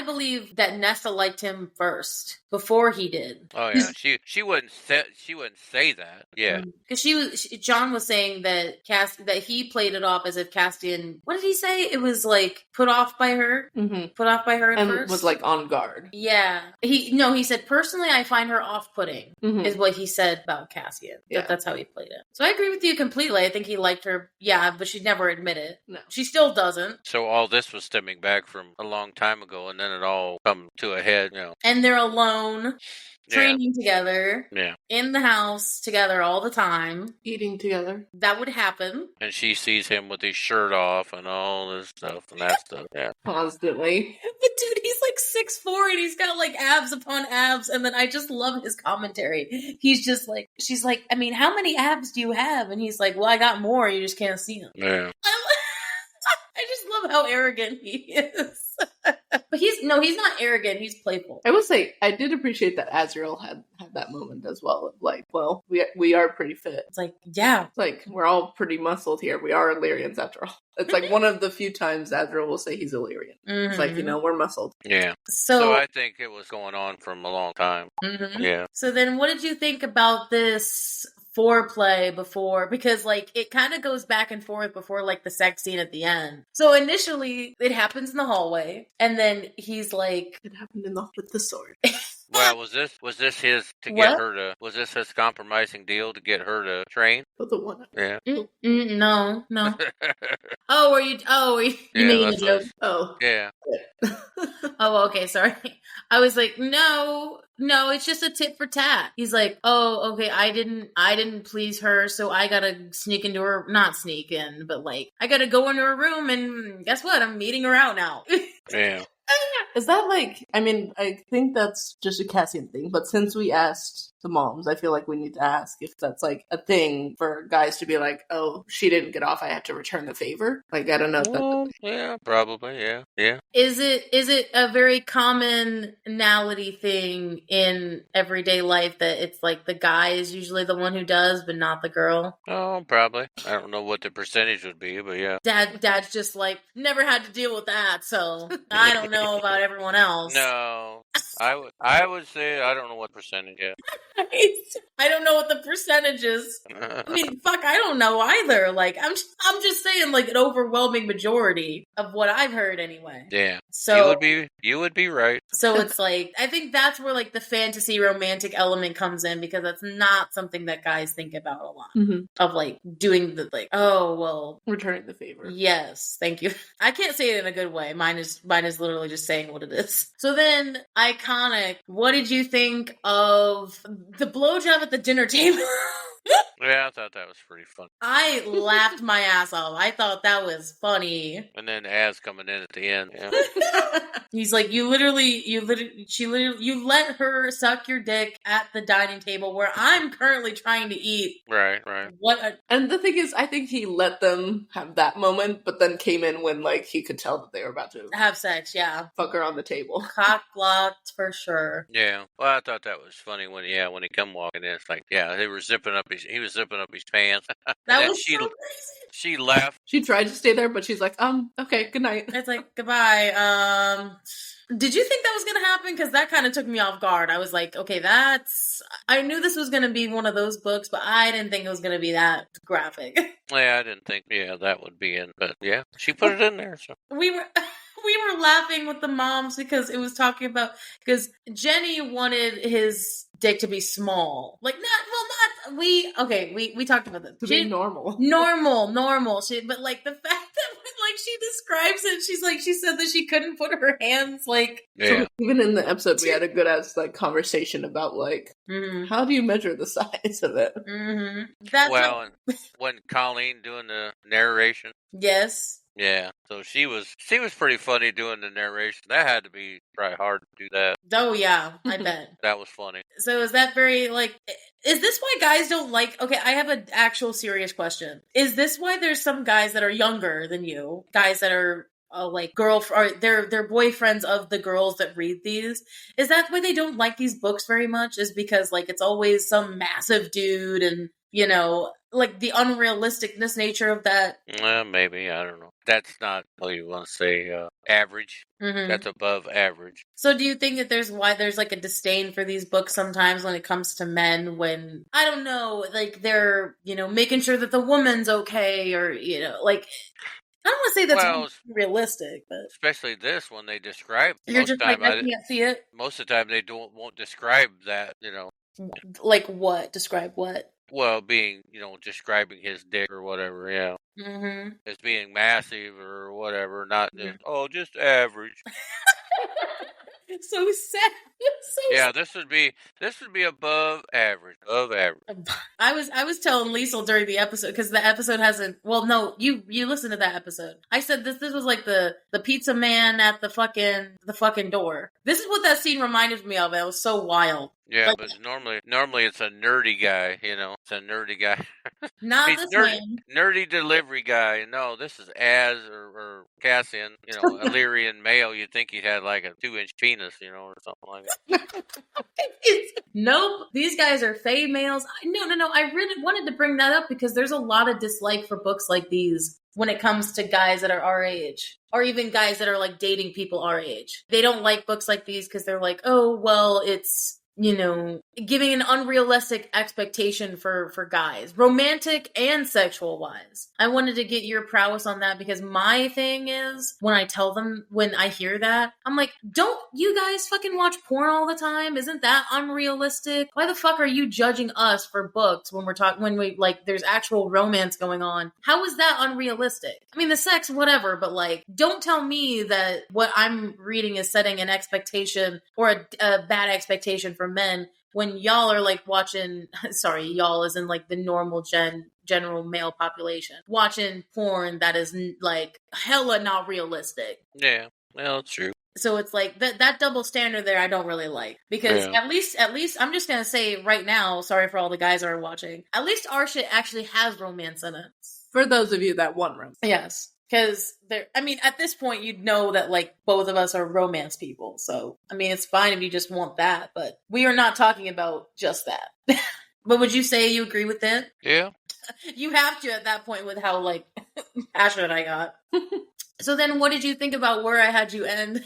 [SPEAKER 2] believe that Nesta liked him first, before he did.
[SPEAKER 4] Oh yeah, she wouldn't say that. Yeah.
[SPEAKER 2] Because John was saying that that he played it off as if Castian, what did he say? It was like put off by her? Mm-hmm. Put off by her at
[SPEAKER 3] and
[SPEAKER 2] first?
[SPEAKER 3] Was like on guard.
[SPEAKER 2] Yeah. He said, personally, I find her off-putting, is what he said about Cassian. Yeah. That's how he played it. So I agree with you completely. I think he liked her, yeah, but she'd never admit it. No. She still doesn't.
[SPEAKER 4] So all this was stemming back from a long time ago, and then it all come to a head, you know.
[SPEAKER 2] And they're alone. Training together.
[SPEAKER 4] Yeah.
[SPEAKER 2] In the house together all the time.
[SPEAKER 3] Eating together.
[SPEAKER 2] That would happen.
[SPEAKER 4] And she sees him with his shirt off and all this stuff and that stuff. Yeah.
[SPEAKER 3] Constantly.
[SPEAKER 2] But dude, he's like 6'4" and he's got like abs upon abs. And then I just love his commentary. He's just like, she's like, I mean, how many abs do you have? And he's like, well, I got more. You just can't see them.
[SPEAKER 4] Yeah.
[SPEAKER 2] I just love how arrogant he is. But he's not arrogant. He's playful.
[SPEAKER 3] I will say, I did appreciate that Azrael had that moment as well. Of like, well, we are pretty fit.
[SPEAKER 2] It's like, yeah.
[SPEAKER 3] It's like, we're all pretty muscled here. We are Illyrians after all. It's like one of the few times Azrael will say he's Illyrian. Mm-hmm. It's like, we're muscled.
[SPEAKER 4] Yeah. So I think it was going on from a long time.
[SPEAKER 2] Mm-hmm.
[SPEAKER 4] Yeah.
[SPEAKER 2] So then what did you think about this foreplay before, because like it kind of goes back and forth before like the sex scene at the end. So initially it happens in the hallway, and then he's like,
[SPEAKER 3] it happened with the sword.
[SPEAKER 4] Well, was this his to get her to? Was this his compromising deal to get her to train?
[SPEAKER 3] The one.
[SPEAKER 4] Yeah.
[SPEAKER 2] No. You making a joke? Oh.
[SPEAKER 4] Yeah.
[SPEAKER 2] Oh, okay. Sorry. I was like, no, it's just a tit for tat. He's like, oh, okay. I didn't please her, so I gotta sneak into her. Not sneak in, but like, I gotta go into her room, and guess what? I'm meeting her out now.
[SPEAKER 4] Yeah.
[SPEAKER 3] Is that like, I mean, I think that's just a Cassian thing, but since we asked the moms, I feel like we need to ask if that's like a thing for guys to be like, oh, she didn't get off, I have to return the favor. Like, I don't know.
[SPEAKER 4] Yeah, probably, yeah.
[SPEAKER 2] Is it a very commonality thing in everyday life that it's like the guy is usually the one who does, but not the girl?
[SPEAKER 4] Oh, probably. I don't know what the percentage would be, but yeah.
[SPEAKER 2] Dad's just like, never had to deal with that, so I don't know about everyone else.
[SPEAKER 4] No. I would say I don't know what percentage yet.
[SPEAKER 2] I don't know what the percentage is. I mean, fuck, I don't know either. Like, I'm just saying, like, an overwhelming majority of what I've heard anyway.
[SPEAKER 4] Yeah.
[SPEAKER 2] So
[SPEAKER 4] you would be right.
[SPEAKER 2] So it's like, I think that's where like the fantasy romantic element comes in, because that's not something that guys think about a lot.
[SPEAKER 3] Mm-hmm.
[SPEAKER 2] Of like doing the like, oh well,
[SPEAKER 3] returning the favor.
[SPEAKER 2] Yes, thank you. I can't say it in a good way. Mine is literally just saying what it is. So then, iconic. What did you think of the blowjob at the dinner table?
[SPEAKER 4] Yeah, I thought that was pretty fun.
[SPEAKER 2] I laughed my ass off. I thought that was funny.
[SPEAKER 4] And then Az coming in at the end. Yeah.
[SPEAKER 2] He's like, you let her suck your dick at the dining table where I'm currently trying to eat.
[SPEAKER 4] Right.
[SPEAKER 3] And the thing is, I think he let them have that moment, but then came in when like he could tell that they were about to
[SPEAKER 2] have sex. Yeah,
[SPEAKER 3] fuck her on the table.
[SPEAKER 2] Cock blocked for sure.
[SPEAKER 4] Yeah. Well, I thought that was funny when he come walking in. It's like, yeah, he was zipping up his pants.
[SPEAKER 2] That was so crazy.
[SPEAKER 4] She left.
[SPEAKER 3] She tried to stay there, but she's like, okay, good night.
[SPEAKER 2] It's like, goodbye. Did you think that was going to happen? Because that kind of took me off guard. I was like, okay, I knew this was going to be one of those books, but I didn't think it was going to be that graphic.
[SPEAKER 4] Yeah, I didn't think, that would be in, but yeah, she put it in there. So
[SPEAKER 2] we were laughing with the moms because it was talking about, because Jenny wanted his dick to be small. Like, we talked about this.
[SPEAKER 3] To be normal.
[SPEAKER 2] Normal shit. But like the fact that when like she describes it, she said that she couldn't put her hands like.
[SPEAKER 4] Yeah.
[SPEAKER 3] So even in the episode, we had a good ass like conversation about like, how do you measure the size of it?
[SPEAKER 2] Mm-hmm.
[SPEAKER 4] When Colleen doing the narration.
[SPEAKER 2] Yes.
[SPEAKER 4] Yeah, so she was pretty funny doing the narration. That had to be probably hard to do that.
[SPEAKER 2] Oh yeah, I bet.
[SPEAKER 4] That was funny.
[SPEAKER 2] So is that very like? Is this why guys don't like? Okay, I have an actual serious question. Is this why there's some guys that are younger than you, guys that are like they're boyfriends of the girls that read these? Is that why they don't like these books very much? Is because like it's always some massive dude and like the unrealisticness nature of that?
[SPEAKER 4] Maybe, I don't know. That's not what you want to say, average. Mm-hmm. That's above average.
[SPEAKER 2] So do you think that there's like a disdain for these books sometimes when it comes to men, when, I don't know, like they're, making sure that the woman's okay, or, like, I don't want to say that's realistic, but
[SPEAKER 4] especially this one, they describe.
[SPEAKER 2] You're just like, I can't see it.
[SPEAKER 4] Most of the time they won't describe that,
[SPEAKER 2] Like what? Describe what?
[SPEAKER 4] Well, being, describing his dick or whatever, yeah.
[SPEAKER 2] Mm-hmm.
[SPEAKER 4] As being massive or whatever, not just average.
[SPEAKER 2] So sad.
[SPEAKER 4] Yeah, this would be above average. Above average.
[SPEAKER 2] I was telling Liesl during the episode, because the episode hasn't. Well, no, you listened to that episode. I said this was like the pizza man at the fucking door. This is what that scene reminded me of. It was so wild.
[SPEAKER 4] Yeah, but normally it's a nerdy guy, It's a nerdy guy.
[SPEAKER 2] Not this one.
[SPEAKER 4] Nerdy delivery guy. No, this is Az or Cassian, Illyrian male, you'd think he had like a 2-inch penis, or something like that.
[SPEAKER 2] Nope. These guys are fae males. No. I really wanted to bring that up because there's a lot of dislike for books like these when it comes to guys that are our age, or even guys that are like dating people our age. They don't like books like these because they're like, oh, well, it's, giving an unrealistic expectation for guys, romantic and sexual wise. I wanted to get your prowess on that because my thing is when I hear that, I'm like, don't you guys fucking watch porn all the time? Isn't that unrealistic? Why the fuck are you judging us for books when we like there's actual romance going on? How is that unrealistic? I mean, the sex, whatever, but like, don't tell me that what I'm reading is setting an expectation or a bad expectation for men when y'all are like watching, sorry, y'all is in like the normal general male population, watching porn that is like hella not realistic.
[SPEAKER 4] Yeah, well, it's true.
[SPEAKER 2] So it's like that double standard there I don't really like. Because at least I'm just going to say right now, sorry for all the guys that are watching, at least our shit actually has romance in it.
[SPEAKER 3] For those of you that want romance.
[SPEAKER 2] Yes. Because at this point, you'd know that like both of us are romance people. So, it's fine if you just want that, but we are not talking about just that. But would you say you agree with that?
[SPEAKER 4] Yeah.
[SPEAKER 2] You have to at that point with how like passionate I got. So then what did you think about where I had you end?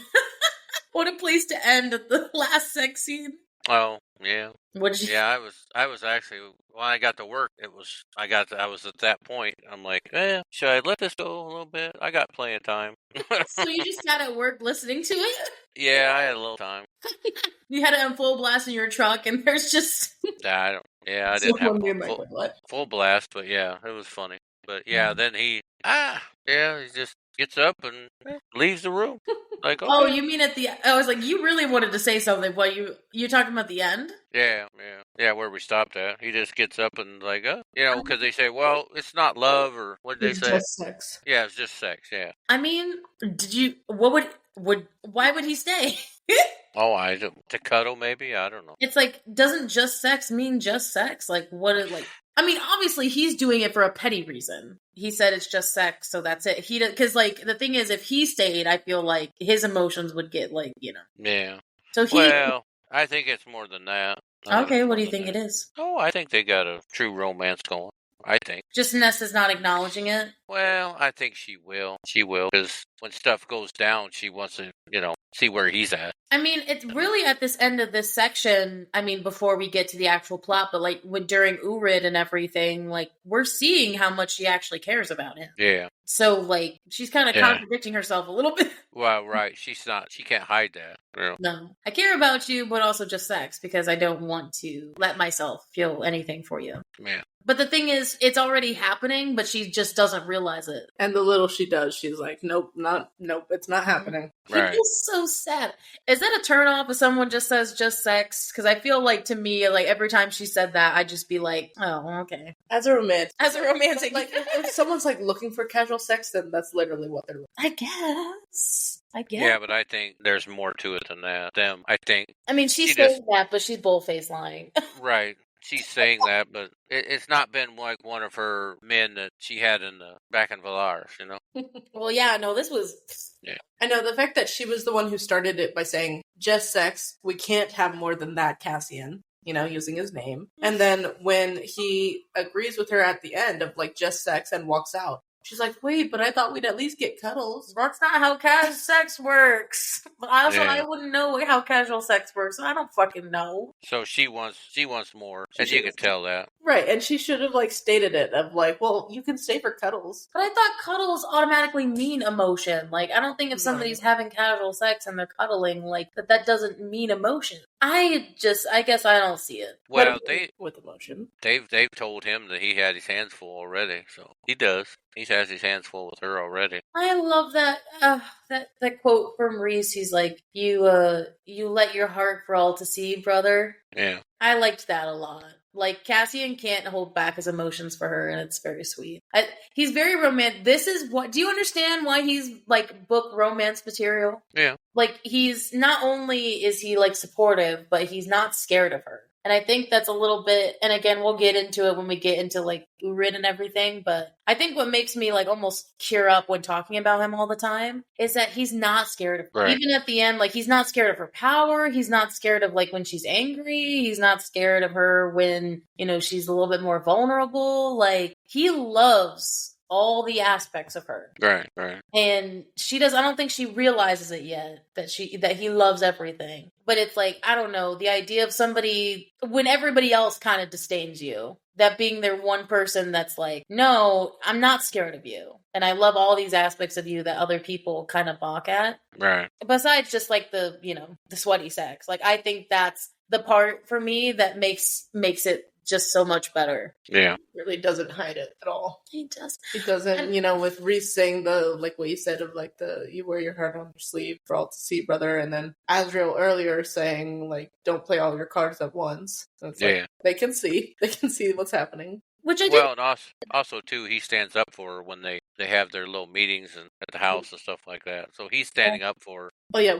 [SPEAKER 2] What a place to end at the last sex scene.
[SPEAKER 4] Oh, yeah.
[SPEAKER 2] What did you?
[SPEAKER 4] Yeah, I was actually, when I got to work, I was at that point. I'm like, should I let this go a little bit? I got plenty of time.
[SPEAKER 2] So you just got at work listening to it?
[SPEAKER 4] Yeah, I had a little time.
[SPEAKER 2] You had it on full blast in your truck, and there's just...
[SPEAKER 4] I didn't have full blast, but yeah, it was funny. But yeah, then he just gets up and leaves the room. Like, okay.
[SPEAKER 2] Oh, you mean at the... I was like, you really wanted to say something, but you talking about the end?
[SPEAKER 4] Yeah, where we stopped at. He just gets up and like, because they say, well, it's not love, or what did they say?
[SPEAKER 3] It's just sex.
[SPEAKER 4] Yeah, it's just sex, yeah.
[SPEAKER 2] Why would he stay?
[SPEAKER 4] Oh, to cuddle maybe? I don't know.
[SPEAKER 2] It's like, doesn't just sex mean just sex? Like, obviously he's doing it for a petty reason. He said it's just sex, so that's it. Because like, the thing is, if he stayed, I feel like his emotions would get like,
[SPEAKER 4] Yeah.
[SPEAKER 2] So
[SPEAKER 4] well, I think it's more than that.
[SPEAKER 2] Okay, what do you think it is?
[SPEAKER 4] Oh, I think they got a true romance going. I think.
[SPEAKER 2] Just Ness is not acknowledging it?
[SPEAKER 4] Well, I think she will. She will, because when stuff goes down, she wants to, see where he's at.
[SPEAKER 2] It's really at this end of this section, before we get to the actual plot, but like during Urid and everything, like we're seeing how much she actually cares about him.
[SPEAKER 4] Yeah.
[SPEAKER 2] So like she's kind of contradicting herself a little bit.
[SPEAKER 4] Well, right. She can't hide that. Yeah.
[SPEAKER 2] No. I care about you, but also just sex, because I don't want to let myself feel anything for you.
[SPEAKER 4] Yeah.
[SPEAKER 2] But the thing is, it's already happening, but she just doesn't realize it.
[SPEAKER 3] And the little she does, she's like, nope, it's not happening.
[SPEAKER 2] Right. He feels so sad. Is that a turnoff if someone just says just sex? Because I feel like, to me, like every time she said that, I'd just be like, oh, okay.
[SPEAKER 3] As a romantic.
[SPEAKER 2] Like,
[SPEAKER 3] if someone's like looking for casual sex, then that's literally what they're looking for.
[SPEAKER 2] I guess.
[SPEAKER 4] Yeah, but I think there's more to it than that. I think.
[SPEAKER 2] She's saying that, but she's bullface lying.
[SPEAKER 4] Right. She's saying that, but it's not been like one of her men that she had back in Valaris,
[SPEAKER 2] Well, yeah, no, this was...
[SPEAKER 4] Yeah.
[SPEAKER 3] I know, the fact that she was the one who started it by saying, just sex, we can't have more than that, Cassian, using his name. And then when he agrees with her at the end of, like, just sex and walks out, she's like, wait, but I thought we'd at least get cuddles.
[SPEAKER 2] That's not how casual sex works. But also, I wouldn't know how casual sex works. So I don't fucking know.
[SPEAKER 4] So she wants more, and you could tell that.
[SPEAKER 3] Right, and she should have, like, stated it of, like, well, you can stay for cuddles.
[SPEAKER 2] But I thought cuddles automatically mean emotion. Like, I don't think if somebody's having casual sex and they're cuddling, like, that doesn't mean emotion. I guess I don't see it.
[SPEAKER 4] Well,
[SPEAKER 3] with emotion.
[SPEAKER 4] They've told him that he had his hands full already, so he does. He has his hands full with her already.
[SPEAKER 2] I love that that quote from Reese. He's like, you let your heart for all to see, brother.
[SPEAKER 4] Yeah.
[SPEAKER 2] I liked that a lot. Like, Cassian can't hold back his emotions for her, and it's very sweet. He's very romantic. Do you understand why he's, like, book romance material?
[SPEAKER 4] Yeah.
[SPEAKER 2] Like, not only is he, like, supportive, but he's not scared of her. And I think that's a little bit, and again, we'll get into it when we get into like Urid and everything, but I think what makes me like almost tear up when talking about him all the time is that he's not scared of her. Even at the end, like he's not scared of her power. He's not scared of like when she's angry. He's not scared of her when, you know, she's a little bit more vulnerable. Like he loves all the aspects of her.
[SPEAKER 4] Right.
[SPEAKER 2] And I don't think she realizes it yet that he loves everything. But it's like, I don't know, the idea of somebody, when everybody else kind of disdains you, that being their one person that's like, no, I'm not scared of you. And I love all these aspects of you that other people kind of balk at.
[SPEAKER 4] Right.
[SPEAKER 2] Besides just like the, you know, the sweaty sex. Like, I think that's the part for me that makes it just so much better.
[SPEAKER 4] Yeah.
[SPEAKER 3] Really doesn't hide it at all.
[SPEAKER 2] He does.
[SPEAKER 3] He doesn't, you know, with Reese saying the, like what you said of like you wear your heart on your sleeve for all to see, brother. And then Azrael earlier saying like, don't play all your cards at once. So it's like, they can see what's happening.
[SPEAKER 2] Which I did.
[SPEAKER 4] Well, and also too, he stands up for her when they have their little meetings at the house and stuff like that. So he's standing up for her.
[SPEAKER 3] Oh yeah,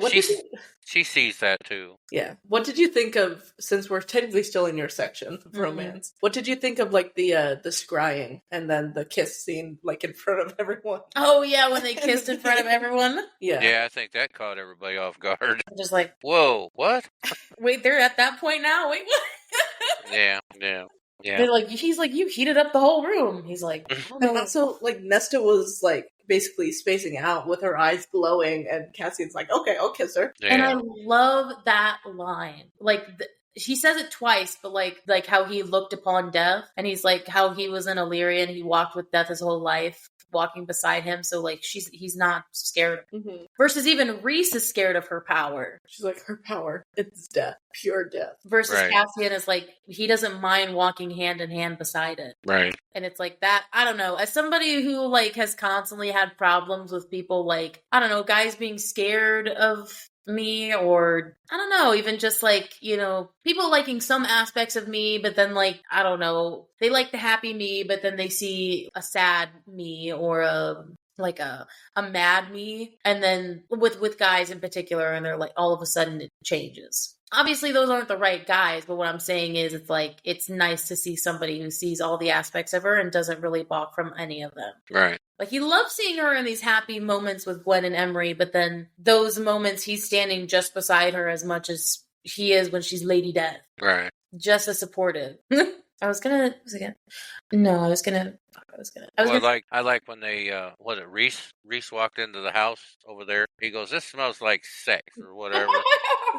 [SPEAKER 4] she sees that too.
[SPEAKER 3] Yeah. What did you think of, since we're technically still in your section of romance, what did you think of like the scrying and then the kiss scene like in front of everyone?
[SPEAKER 2] Oh yeah, when they kissed in front of everyone?
[SPEAKER 3] Yeah,
[SPEAKER 4] I think that caught everybody off guard.
[SPEAKER 2] Just like,
[SPEAKER 4] whoa, what?
[SPEAKER 2] Wait, they're at that point now? Wait, what?
[SPEAKER 4] Yeah.
[SPEAKER 2] They're like, he's like, you heated up the whole room. He's like, oh, no.
[SPEAKER 3] And also like Nesta was like basically spacing out with her eyes glowing, and Cassian's like, okay, I'll kiss her.
[SPEAKER 2] And I love that line. Like, he says it twice, but like how he looked upon death, and he's like how he was in Illyria and he walked with death his whole life, walking beside him. So like he's not scared. Versus even Reese is scared of her power.
[SPEAKER 3] She's like, her power, it's death, pure death.
[SPEAKER 2] Versus Cassian is like, he doesn't mind walking hand in hand beside it.
[SPEAKER 4] Right.
[SPEAKER 2] And it's like that, I don't know, as somebody who like has constantly had problems with people like, I don't know, guys being scared of me, or I don't know, even just like, you know, people liking some aspects of me, but then like, I don't know, they like the happy me, but then they see a sad me or a mad me, and then with guys in particular, and they're like, all of a sudden it changes. Obviously those aren't the right guys, but what I'm saying is it's like, it's nice to see somebody who sees all the aspects of her and doesn't really balk from any of them.
[SPEAKER 4] Right.
[SPEAKER 2] Like, he loves seeing her in these happy moments with Gwen and Emery, but then those moments he's standing just beside her as much as he is when she's Lady Death.
[SPEAKER 4] Right.
[SPEAKER 2] Just as supportive. I like when they Reese walked into the house over there. He goes, "This smells like sex," or whatever.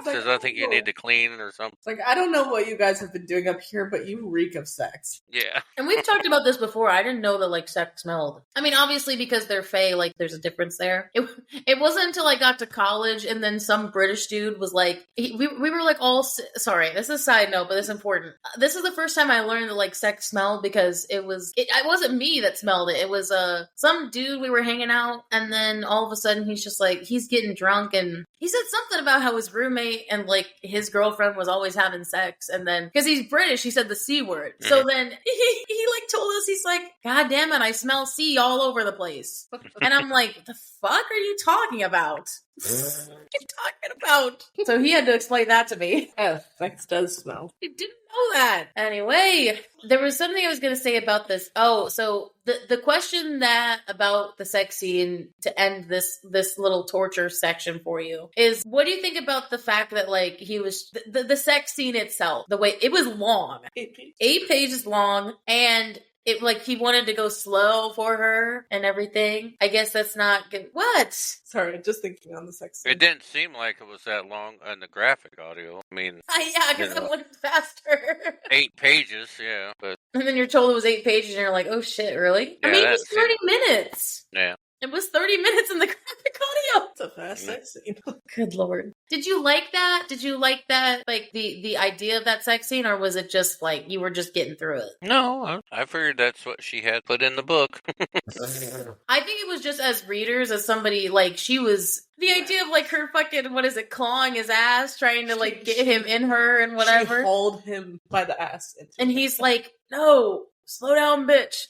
[SPEAKER 2] Says, "I think you need to clean," or something.
[SPEAKER 3] Like, I don't know what you guys have been doing up here, but you reek of sex.
[SPEAKER 4] Yeah.
[SPEAKER 2] And we've talked about this before. I didn't know that like sex smelled. I mean, obviously because they're Fae, like there's a difference there. It wasn't until I got to college and then some British dude was like, we were like all, sorry, this is a side note, but it's important. This is the first time I learned that like sex smelled, because it wasn't me that smelled it. It was some dude, we were hanging out, and then all of a sudden he's just like, he's getting drunk, and he said something about how his roommate and like his girlfriend was always having sex, and then because he's British, he said the C word. So then he like told us, he's like, "God damn it, I smell C all over the place." And I'm like, "The fuck are you talking about? What are you talking about?" So he had to explain that to me.
[SPEAKER 3] Yeah, sex does smell.
[SPEAKER 2] I didn't know that. Anyway, there was something I was going to say about this. Oh, so the question that about the sex scene to end this little torture section for you is, what do you think about the fact that like he was the sex scene itself, the way it was long, 8 pages long, and it like he wanted to go slow for her and everything. I guess that's not good. What?
[SPEAKER 3] Sorry, just thinking on the sex scene.
[SPEAKER 4] It didn't seem like it was that long in the graphic audio. I mean,
[SPEAKER 2] yeah, because I went faster.
[SPEAKER 4] 8 pages, yeah, but
[SPEAKER 2] and then you're told it was 8 pages, and you're like, "Oh shit, really?"
[SPEAKER 4] Yeah,
[SPEAKER 2] I mean, it was 30 minutes.
[SPEAKER 4] Yeah.
[SPEAKER 2] It was 30 minutes in the graphic audio.
[SPEAKER 3] It's a fast sex scene.
[SPEAKER 2] Good lord. Did you like that? Did you like that, like the idea of that sex scene, or was it just like you were just getting through it?
[SPEAKER 4] No, I figured that's what she had put in the book.
[SPEAKER 2] I think it was just as readers, as somebody, like, she was, the idea of like her fucking, clawing his ass, trying to like get him in her and whatever.
[SPEAKER 3] She hauled him by the ass.
[SPEAKER 2] And he's like, "No, slow down, bitch."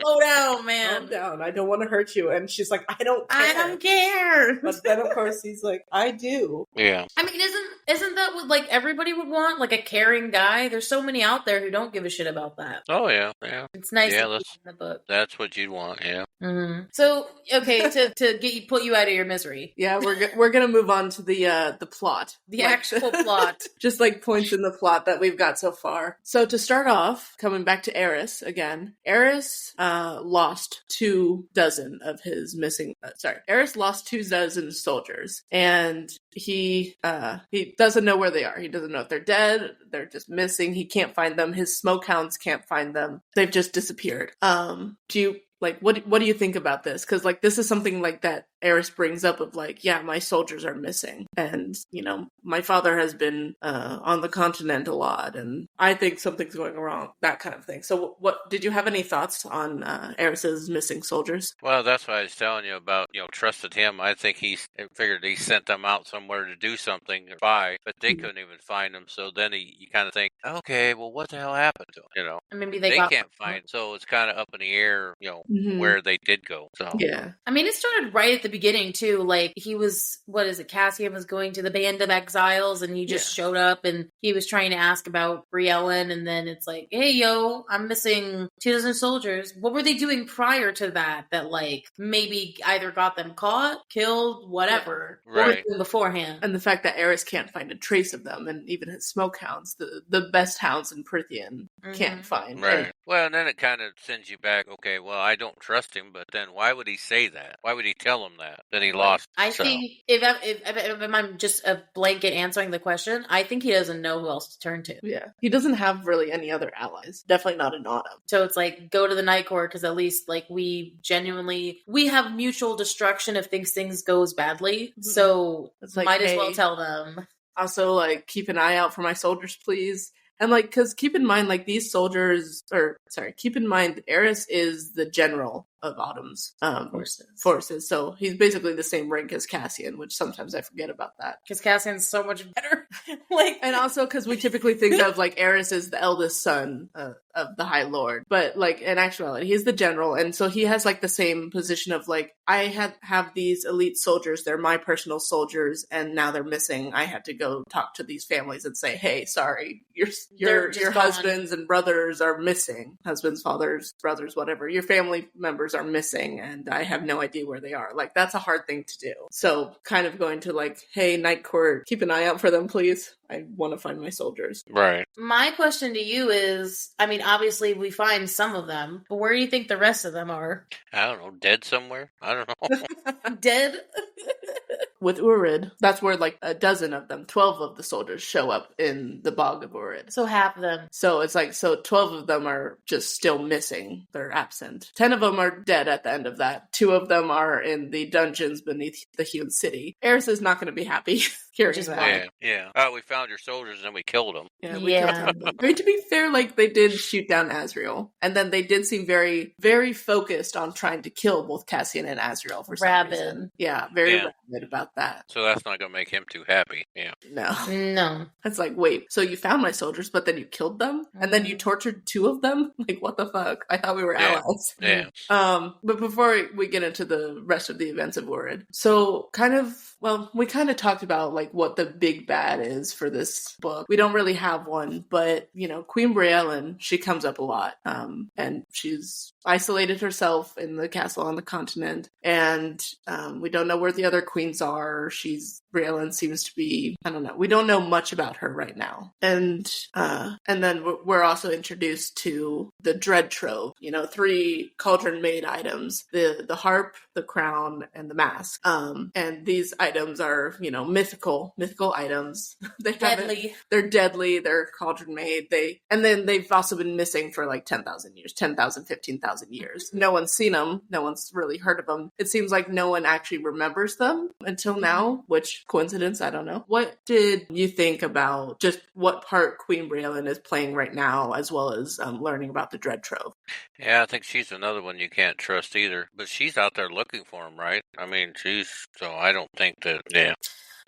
[SPEAKER 2] slow down, man.
[SPEAKER 3] Calm down. I don't want to hurt you. And she's like, I don't care.
[SPEAKER 2] I don't care.
[SPEAKER 3] But then, of course, he's like, I do.
[SPEAKER 4] Yeah.
[SPEAKER 2] I mean, isn't that what, like, everybody would want? Like, a caring guy? There's so many out there who don't give a shit about that.
[SPEAKER 4] Oh, yeah. Yeah.
[SPEAKER 2] It's nice
[SPEAKER 4] Yeah,
[SPEAKER 2] to keep in the book.
[SPEAKER 4] That's what you'd want, yeah.
[SPEAKER 2] Mm-hmm. So, okay, to put you out of your misery.
[SPEAKER 3] Yeah, we're gonna move on to the plot.
[SPEAKER 2] The actual plot.
[SPEAKER 3] Just like points in the plot that we've got so far. So to start off, coming back to Eris again, Eris lost 24 of his missing. Eris lost 24 soldiers, and he doesn't know where they are. He doesn't know if they're dead. They're just missing. He can't find them. His smoke hounds can't find them. They've just disappeared. What do you think about this? Because like this is something like that Eris brings up of like, yeah, my soldiers are missing, and you know my father has been on the continent a lot, and I think something's going wrong. That kind of thing. So, what did you have any thoughts on Eris's missing soldiers?
[SPEAKER 4] Well, that's what I was telling you about. Trusted him. I think he figured he sent them out somewhere to do something, spy, but they couldn't even find them. So then you kind of think, okay, well, what the hell happened to him?
[SPEAKER 2] Maybe
[SPEAKER 4] they can't find. So it's kind of up in the air. Where they did go. So
[SPEAKER 3] yeah,
[SPEAKER 2] I mean, it started right at the beginning too. Like he was, Cassian was going to the Band of Exiles, and he just showed up, and he was trying to ask about Briellen, and then it's like, hey, yo, I'm missing 2 soldiers. What were they doing prior to that? That like maybe either got them caught, killed, whatever.
[SPEAKER 4] Right.
[SPEAKER 2] What were they doing beforehand?
[SPEAKER 3] And the fact that Eris can't find a trace of them, and even his smoke hounds, the best hounds in Prithian, can't find.
[SPEAKER 4] Right. Well, and then it kind of sends you back. Okay, well, I don't trust him, but then why would he say that? Why would he tell him that he lost?
[SPEAKER 2] I think if I'm just a blanket answering the question, I think he doesn't know who else to turn to.
[SPEAKER 3] Yeah, he doesn't have really any other allies. Definitely not in Autumn.
[SPEAKER 2] So it's like go to the Night Court because at least like we have mutual destruction if things goes badly. Mm-hmm. So it's like, might as well tell them.
[SPEAKER 3] Also, like keep an eye out for my soldiers, please. And like, because keep in mind, like keep in mind, Eris is the general of Autumn's forces. So he's basically the same rank as Cassian, which sometimes I forget about that.
[SPEAKER 2] Because Cassian's so much better.
[SPEAKER 3] And also because we typically think of like Eris as the eldest son of the High Lord, but like in actuality, he's the general, and so he has like the same position of like, I have these elite soldiers, they're my personal soldiers, and now they're missing. I had to go talk to these families and say, hey, sorry, your husbands and brothers are missing. Husbands, fathers, brothers, whatever. Your family members are missing, and I have no idea where they are. Like, that's a hard thing to do. So kind of going to like, hey, Night Court, keep an eye out for them, please. I want to find my soldiers.
[SPEAKER 4] Right.
[SPEAKER 2] My question to you is, I mean, obviously we find some of them, but where do you think the rest of them are?
[SPEAKER 4] I don't know, dead somewhere? I don't know.
[SPEAKER 2] Dead?
[SPEAKER 3] With Urid, that's where like 12 of them, 12 of the soldiers show up in the Bog of Urid.
[SPEAKER 2] So half of them.
[SPEAKER 3] So it's like, 12 of them are just still missing. They're absent. 10 of them are dead at the end of that. 2 of them are in the dungeons beneath the Hewn City. Eris is not going to be happy hearing that.
[SPEAKER 4] Yeah. Oh, we found your soldiers and then we killed them.
[SPEAKER 3] Yeah, we killed them. I mean, to be fair, like they did shoot down Azriel. And then they did seem very, very focused on trying to kill both Cassian and Azriel for some reason. Yeah, very rabid about that.
[SPEAKER 4] So that's not going to make him too happy. Yeah.
[SPEAKER 2] No.
[SPEAKER 3] It's like, wait, so you found my soldiers, but then you killed them? And then you tortured 2 of them? Like, what the fuck? I thought we were allies.
[SPEAKER 4] Yeah.
[SPEAKER 3] But before we get into the rest of the events of Urid, so we kind of talked about like what the big bad is for this book. We don't really have one, but Queen Briellen, she comes up a lot. And she's isolated herself in the castle on the continent, and we don't know where the other queens are. Briellen seems to be, I don't know. We don't know much about her right now. And then we're also introduced to the Dread Trove, 3 cauldron-made items, the harp, the crown, and the mask. And these items are, mythical items. They're deadly, they're cauldron-made. And then they've also been missing for like 10,000 years, 10,000, 15,000 years. No one's seen them. No one's really heard of them. It seems like no one actually remembers them until now, which coincidence, I don't know. What did you think about just what part Queen Briellen is playing right now, as well as learning about the Dread Trove?
[SPEAKER 4] Yeah, I think she's another one you can't trust either. But she's out there looking for him, right? I mean, so I don't think that,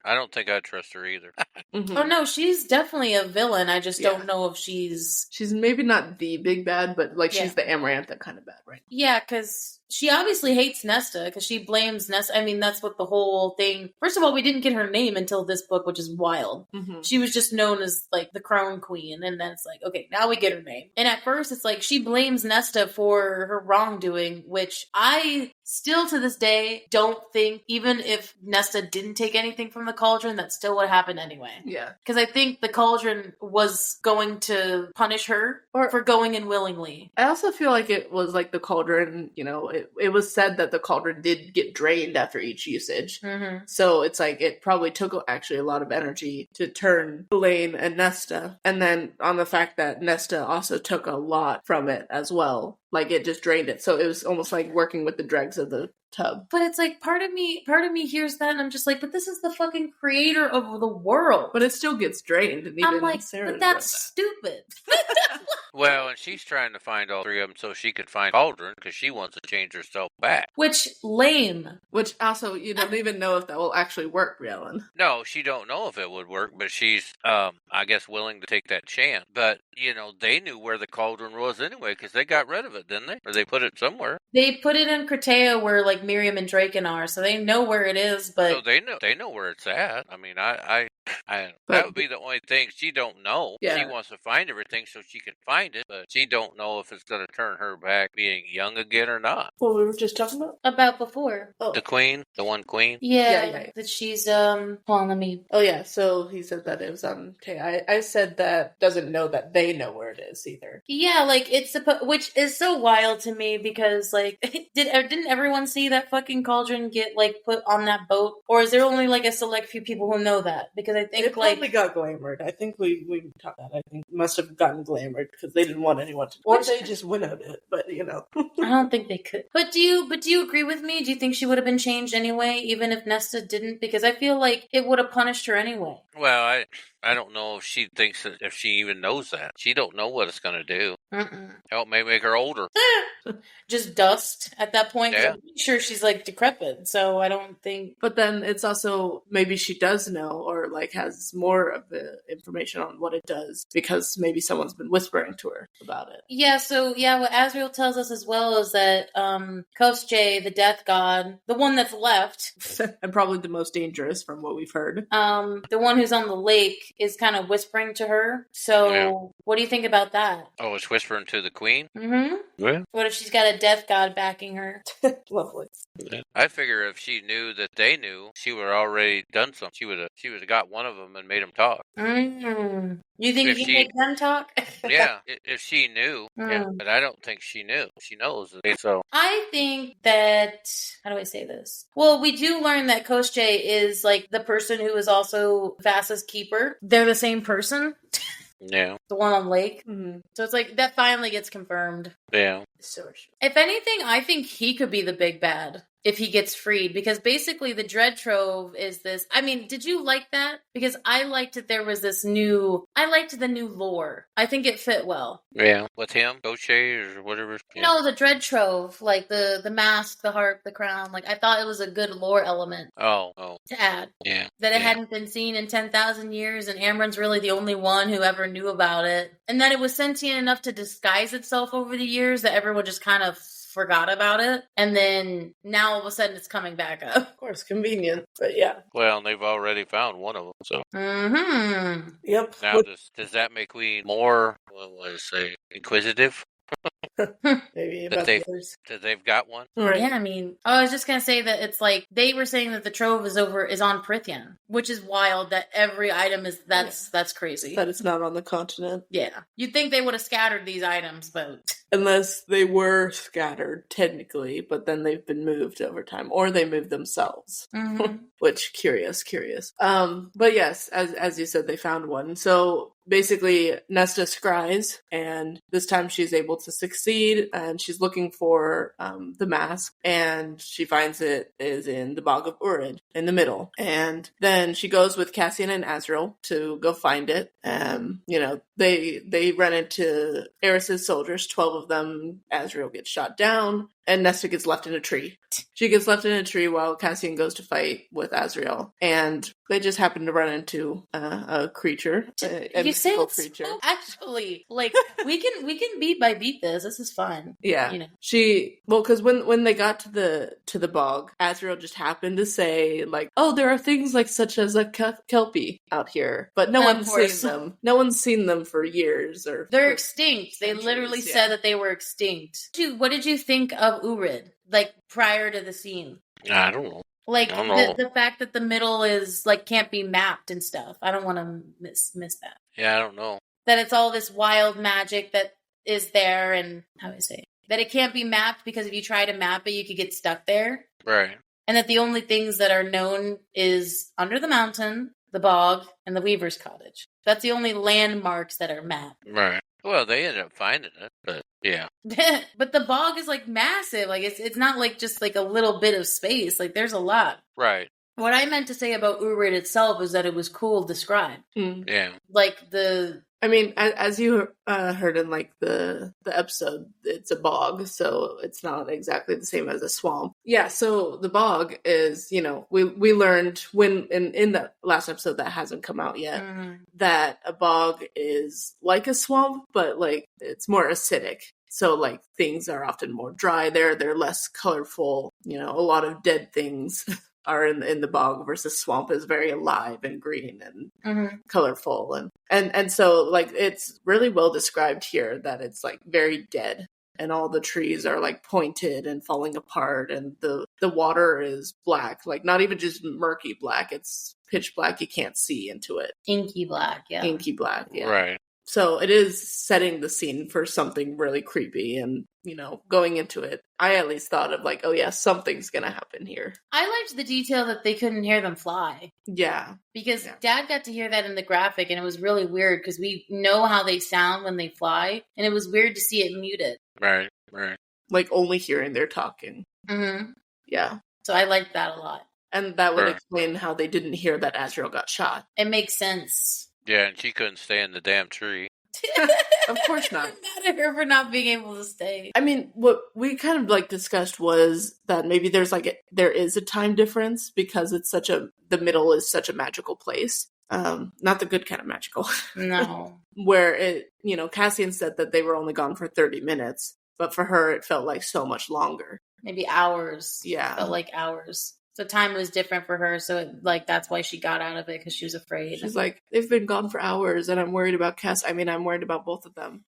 [SPEAKER 4] I don't think I'd trust her either.
[SPEAKER 2] Oh no, she's definitely a villain. I just don't know if she's
[SPEAKER 3] maybe not the big bad, but like she's the Amarantha kind of bad, right?
[SPEAKER 2] Yeah, because she obviously hates Nesta because she blames Nesta. I mean, that's what the whole thing. First of all, we didn't get her name until this book, which is wild. She was just known as like the Crown Queen, and then it's like, okay, now we get her name. And at first, it's like she blames Nesta for her wrongdoing, which I still to this day don't think, even if Nesta didn't take anything from the cauldron, that still would happen anyway.
[SPEAKER 3] Yeah.
[SPEAKER 2] Because I think the cauldron was going to punish her for going in willingly.
[SPEAKER 3] I also feel like it was like the cauldron, you know, it was said that the cauldron did get drained after each usage. So it's like it probably took actually a lot of energy to turn Elaine and Nesta. And then on the fact that Nesta also took a lot from it as well. Like it just drained it. So it was almost like working with the dregs of the tub.
[SPEAKER 2] But it's like part of me hears that and I'm just like, but this is the fucking creator of the world.
[SPEAKER 3] But it still gets drained. And even
[SPEAKER 2] I'm like, but that's stupid.
[SPEAKER 4] Well, and she's trying to find all three of them so she could find Cauldron because she wants to change herself back.
[SPEAKER 2] Which, lame.
[SPEAKER 3] Which also, you don't even know if that will actually work, Briellen.
[SPEAKER 4] No, she don't know if it would work, but she's, I guess, willing to take that chance. But, you know, they knew where the Cauldron was anyway because they got rid of it, didn't they? Or they put it somewhere.
[SPEAKER 2] They put it in Kratea where, like, Miriam and Draken are, so they know where it is, but...
[SPEAKER 4] So they know where it's at. I mean, that would be the only thing. She don't know.
[SPEAKER 3] Yeah.
[SPEAKER 4] She wants to find everything so she can find it, but she don't know if it's going to turn her back being young again or not.
[SPEAKER 3] What we were just talking about?
[SPEAKER 2] About before.
[SPEAKER 3] Oh.
[SPEAKER 4] The queen? The one queen?
[SPEAKER 2] Yeah. That she's, hold on, let me...
[SPEAKER 3] Oh, yeah, so he said that it was on I said that doesn't know that they know where it is either.
[SPEAKER 2] Yeah, like, it's which is so wild to me because, like, didn't everyone see that fucking cauldron get, like, put on that boat? Or is there only, like, a select few people who know that? Because I think,
[SPEAKER 3] it probably got glamored. I think we talked about that. I think it must have gotten glamored because they didn't want anyone to... Or they just winnowed it, but, you know.
[SPEAKER 2] I don't think they could. But do you agree with me? Do you think she would have been changed anyway, even if Nesta didn't? Because I feel like it would have punished her anyway.
[SPEAKER 4] Well, I don't know if she thinks that, if she even knows that. She don't know what it's going to do. Hell, it may make her older.
[SPEAKER 2] Just dust at that point.
[SPEAKER 4] Yeah.
[SPEAKER 2] I'm sure she's like decrepit, so I don't think...
[SPEAKER 3] But then it's also, maybe she does know or like has more of the information on what it does because maybe someone's been whispering to her about it.
[SPEAKER 2] Yeah, so what Asriel tells us as well is that Kosje, the death god, the one that's left...
[SPEAKER 3] and probably the most dangerous from what we've heard.
[SPEAKER 2] The one who's on the lake is kind of whispering to her. So what do you think about that?
[SPEAKER 4] Oh, it's whispering to the queen?
[SPEAKER 2] Mm-hmm.
[SPEAKER 4] Yeah.
[SPEAKER 2] What if she's got a death god backing her?
[SPEAKER 3] Lovely.
[SPEAKER 4] I figure if she knew that they knew, she would have already done something. She would have got one of them and made them talk.
[SPEAKER 2] You think you can make them talk?
[SPEAKER 4] Yeah, if she knew. Yeah, but I don't think she knew. She knows. So
[SPEAKER 2] I think that... How do I say this? Well, we do learn that Kosje is like the person who is also Vasa's keeper. They're the same person.
[SPEAKER 4] Yeah.
[SPEAKER 2] The one on lake.
[SPEAKER 3] Mm-hmm.
[SPEAKER 2] So it's like that finally gets confirmed.
[SPEAKER 4] Yeah.
[SPEAKER 3] So
[SPEAKER 2] if anything, I think he could be the big bad if he gets freed, because basically the Dread Trove is this... I mean, did you like that? Because I liked that there was this new... I liked the new lore. I think it fit well.
[SPEAKER 4] Yeah. With him? Koche or whatever? Yeah.
[SPEAKER 2] No, the Dread Trove. Like the mask, the harp, the crown. Like, I thought it was a good lore element.
[SPEAKER 4] Oh.
[SPEAKER 2] To add.
[SPEAKER 4] Yeah.
[SPEAKER 2] That it hadn't been seen in 10,000 years, and Amren's really the only one who ever knew about it. And that it was sentient enough to disguise itself over the years that everyone just kind of forgot about it, and then now all of a sudden it's coming back up.
[SPEAKER 3] Of course, convenient, but yeah.
[SPEAKER 4] Well, and they've already found one of them, so.
[SPEAKER 3] Yep.
[SPEAKER 4] Now, does that make Queen more, inquisitive?
[SPEAKER 3] Maybe about the others.
[SPEAKER 4] That they've got one?
[SPEAKER 3] Right.
[SPEAKER 2] Yeah, I mean, I was just gonna say that it's like they were saying that the trove is on Prithian, which is wild. That every item is that's crazy.
[SPEAKER 3] That it's not on the continent.
[SPEAKER 2] Yeah, you'd think they would have scattered these items, but
[SPEAKER 3] unless they were scattered technically, but then they've been moved over time, or they moved themselves. Which curious. But yes, as you said, they found one. So basically, Nesta scries, and this time she's able to succeed, and she's looking for the mask, and she finds it is in the Bog of Urid, in the middle. And then she goes with Cassian and Azrael to go find it. they run into Eris's soldiers, 12 of them. Azriel gets shot down, and Nesta gets left in a tree. She gets left in a tree while Cassian goes to fight with Azriel, and they just happen to run into a creature, a
[SPEAKER 2] you say
[SPEAKER 3] mythical
[SPEAKER 2] it's
[SPEAKER 3] creature.
[SPEAKER 2] actually, like, we can beat by beat this. This is fun.
[SPEAKER 3] Yeah,
[SPEAKER 2] you know.
[SPEAKER 3] Because when they got to the bog, Azriel just happened to say, like, oh, there are things like such as a kelpie out here, but no one's seen them. No one's seen them for years, or
[SPEAKER 2] they're extinct. They literally
[SPEAKER 3] yeah.
[SPEAKER 2] said that they were extinct. What did you think of Urid, like, prior to the scene?
[SPEAKER 4] I don't know.
[SPEAKER 2] Like,
[SPEAKER 4] I don't know.
[SPEAKER 2] the fact that the middle is, like, can't be mapped and stuff. I don't want to miss that.
[SPEAKER 4] Yeah, I don't know.
[SPEAKER 2] That it's all this wild magic that is there, and how do I say it? That it can't be mapped because if you try to map it, you could get stuck there.
[SPEAKER 4] Right.
[SPEAKER 2] And that the only things that are known is under the mountain, the bog, and the Weaver's cottage. That's the only landmarks that are mapped.
[SPEAKER 4] Right. Well, they ended up finding it, but yeah.
[SPEAKER 2] But the bog is, like, massive. Like, it's not like just like a little bit of space. Like, there's a lot.
[SPEAKER 4] Right.
[SPEAKER 2] What I meant to say about Urid itself is that it was cool described.
[SPEAKER 4] Yeah.
[SPEAKER 2] Like
[SPEAKER 3] I mean, as you heard in, like, the episode, it's a bog, so it's not exactly the same as a swamp. Yeah, so the bog is, we learned when in the last episode that hasn't come out yet, that a bog is like a swamp, but, like, it's more acidic. So, like, things are often more dry there. They're less colorful. A lot of dead things are in the bog, versus swamp is very alive and green and colorful. And so, like, it's really well described here that it's, like, very dead. And all the trees are, like, pointed and falling apart. And the water is black. Like, not even just murky black. It's pitch black. You can't see into it.
[SPEAKER 2] Inky black, yeah.
[SPEAKER 3] Inky black, yeah.
[SPEAKER 4] Right.
[SPEAKER 3] So it is setting the scene for something really creepy, and, going into it, I at least thought of, like, oh yeah, something's gonna happen here.
[SPEAKER 2] I liked the detail that they couldn't hear them fly.
[SPEAKER 3] Yeah.
[SPEAKER 2] Because Dad got to hear that in the graphic, and it was really weird, because we know how they sound when they fly, and it was weird to see it muted.
[SPEAKER 4] Right.
[SPEAKER 3] Like, only hearing their talking. Yeah.
[SPEAKER 2] So I liked that a lot.
[SPEAKER 3] And that would explain how they didn't hear that Azriel got shot.
[SPEAKER 2] It makes sense.
[SPEAKER 4] Yeah, and she couldn't stay in the damn tree.
[SPEAKER 3] Of course not.
[SPEAKER 2] Mad at her for not being able to stay.
[SPEAKER 3] I mean, what we kind of, like, discussed was that maybe there is a time difference, because the middle is such a magical place. Not the good kind of magical.
[SPEAKER 2] No. Where
[SPEAKER 3] it, Cassian said that they were only gone for 30 minutes, but for her it felt like so much longer.
[SPEAKER 2] Maybe hours.
[SPEAKER 3] Yeah.
[SPEAKER 2] It felt like hours. So time was different for her, so that's why she got out of it, because she was afraid.
[SPEAKER 3] She's like, they've been gone for hours, and I'm worried about Cass. I mean, I'm worried about both of them.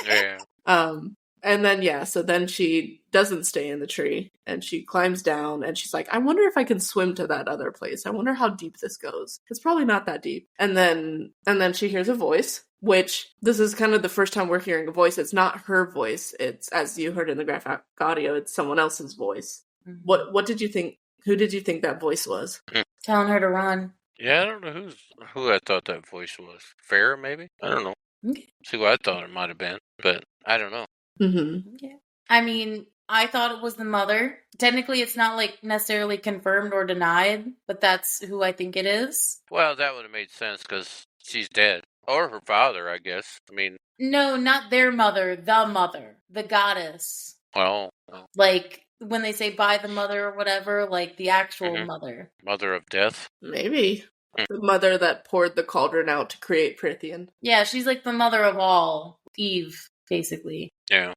[SPEAKER 4] Yeah.
[SPEAKER 3] And then, so then she doesn't stay in the tree, and she climbs down, and she's like, I wonder if I can swim to that other place. I wonder how deep this goes. It's probably not that deep. And then she hears a voice, which this is kind of the first time we're hearing a voice. It's not her voice. It's, as you heard in the graphic audio, it's someone else's voice. What did you think? Who did you think that voice was?
[SPEAKER 2] Telling her to run.
[SPEAKER 4] Yeah, I don't know who I thought that voice was. Farrah, maybe? I don't know.
[SPEAKER 2] Okay.
[SPEAKER 4] See who I thought it might have been, but I don't know.
[SPEAKER 2] Yeah. I mean, I thought it was the mother. Technically, it's not, like, necessarily confirmed or denied, but that's who I think it is.
[SPEAKER 4] Well, that would have made sense, because she's dead. Or her father, I guess. I mean...
[SPEAKER 2] No, not their mother. The goddess.
[SPEAKER 4] Oh.
[SPEAKER 2] Like... when they say by the mother or whatever, like the actual mother.
[SPEAKER 4] Mother of death?
[SPEAKER 3] Maybe. The mother that poured the cauldron out to create Prithian.
[SPEAKER 2] Yeah, she's like the mother of all. Eve, basically.
[SPEAKER 4] Yeah.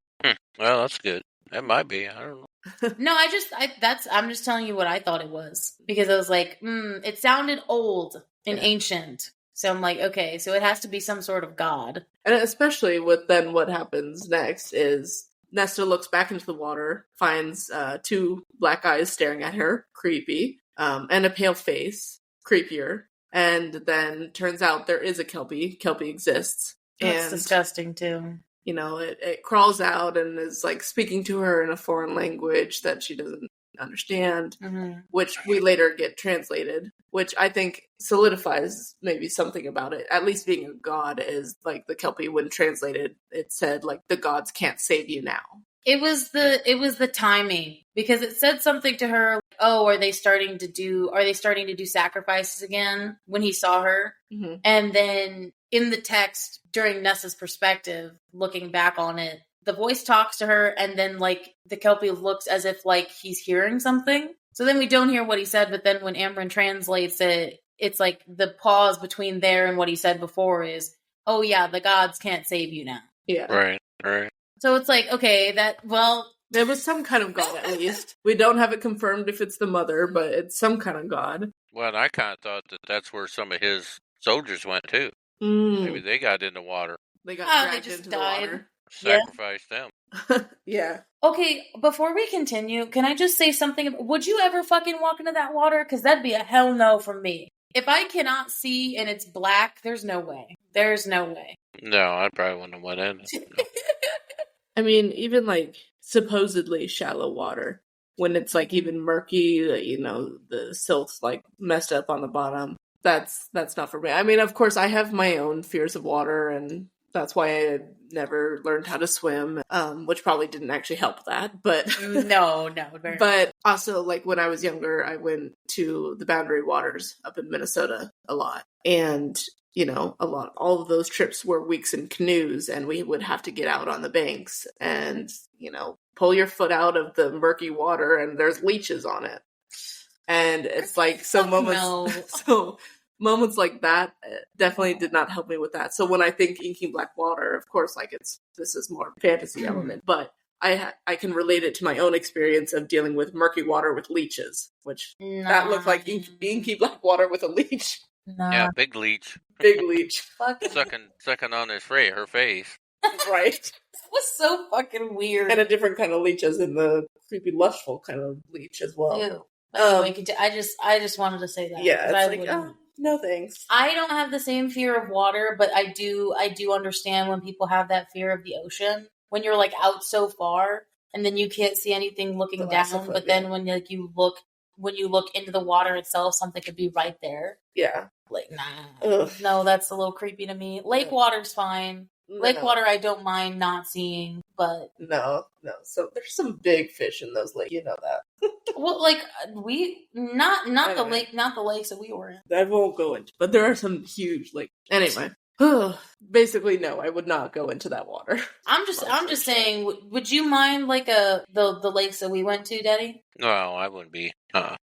[SPEAKER 4] Well, that's good. That might be. I don't know.
[SPEAKER 2] No, I'm just telling you what I thought it was. Because I was like, it sounded old and ancient. So I'm like, okay, so it has to be some sort of god.
[SPEAKER 3] And especially with then what happens next is Nesta looks back into the water, finds 2 black eyes staring at her, creepy, and a pale face, creepier. And then turns out there is a Kelpie. Kelpie exists.
[SPEAKER 2] That's disgusting, too.
[SPEAKER 3] It crawls out and is, like, speaking to her in a foreign language that she doesn't understand, which we later get translated, which I think solidifies maybe something about it. At least being a god is, like, the Kelpie, when translated, it said, like, the gods can't save you now.
[SPEAKER 2] It was the timing, because it said something to her, like, oh, are they starting to do sacrifices again, when he saw her? And then in the text during Nessa's perspective, looking back on it, the voice talks to her and then like the Kelpie looks as if like he's hearing something. So then we don't hear what he said, but then when Amber translates it, it's like the pause between there and what he said before is, oh yeah, the gods can't save you now.
[SPEAKER 3] Yeah.
[SPEAKER 4] Right.
[SPEAKER 2] So it's like, okay,
[SPEAKER 3] there was some kind of god at least. We don't have it confirmed if it's the mother, but it's some kind of god.
[SPEAKER 4] Well, I kind of thought that that's where some of his soldiers went too. Maybe they got in the water.
[SPEAKER 3] They got dragged into the water.
[SPEAKER 4] Sacrificed them.
[SPEAKER 3] Yeah.
[SPEAKER 2] Okay, before we continue, can I just say something? Would you ever fucking walk into that water? Because that'd be a hell no from me. If I cannot see and it's black, there's no way. There's no way.
[SPEAKER 4] No, I probably wouldn't have went in. No.
[SPEAKER 3] I mean, even like supposedly shallow water, when it's like even murky, the silt's like messed up on the bottom. That's not for me. I mean, of course, I have my own fears of water, and that's why I never learned how to swim, which probably didn't actually help that. But
[SPEAKER 2] no.
[SPEAKER 3] But also, like when I was younger, I went to the Boundary Waters up in Minnesota a lot, and all of those trips were weeks in canoes, and we would have to get out on the banks and pull your foot out of the murky water, and there's leeches on it, and it's like moments like that definitely did not help me with that. So when I think inky black water, of course, like this is more fantasy element, but I can relate it to my own experience of dealing with murky water with leeches, which that looked like inky black water with a leech.
[SPEAKER 2] No.
[SPEAKER 4] Yeah, big leech.
[SPEAKER 3] Big leech.
[SPEAKER 4] Sucking on her face.
[SPEAKER 3] Right.
[SPEAKER 2] That was so fucking weird.
[SPEAKER 3] And a different kind of leech as in the creepy lustful kind of leech as well.
[SPEAKER 2] Ew. Anyway, I just wanted to say that.
[SPEAKER 3] Yeah, it's like, no thanks.
[SPEAKER 2] I don't have the same fear of water, but I do understand when people have that fear of the ocean. When you're like out so far and then you can't see anything looking down, but then when you look into the water itself, something could be right there.
[SPEAKER 3] Yeah.
[SPEAKER 2] Like, nah. Ugh. No, that's a little creepy to me. Lake water's fine. Lake water I don't mind not seeing, but
[SPEAKER 3] no. So there's some big fish in those lakes, you know that.
[SPEAKER 2] Well, like not the lakes that we were in.
[SPEAKER 3] I won't go into, but there are some huge lakes. Anyway, basically, no, I would not go into that water.
[SPEAKER 2] I'm just saying. Would you mind like the lakes that we went to, Daddy?
[SPEAKER 4] No, I wouldn't be. I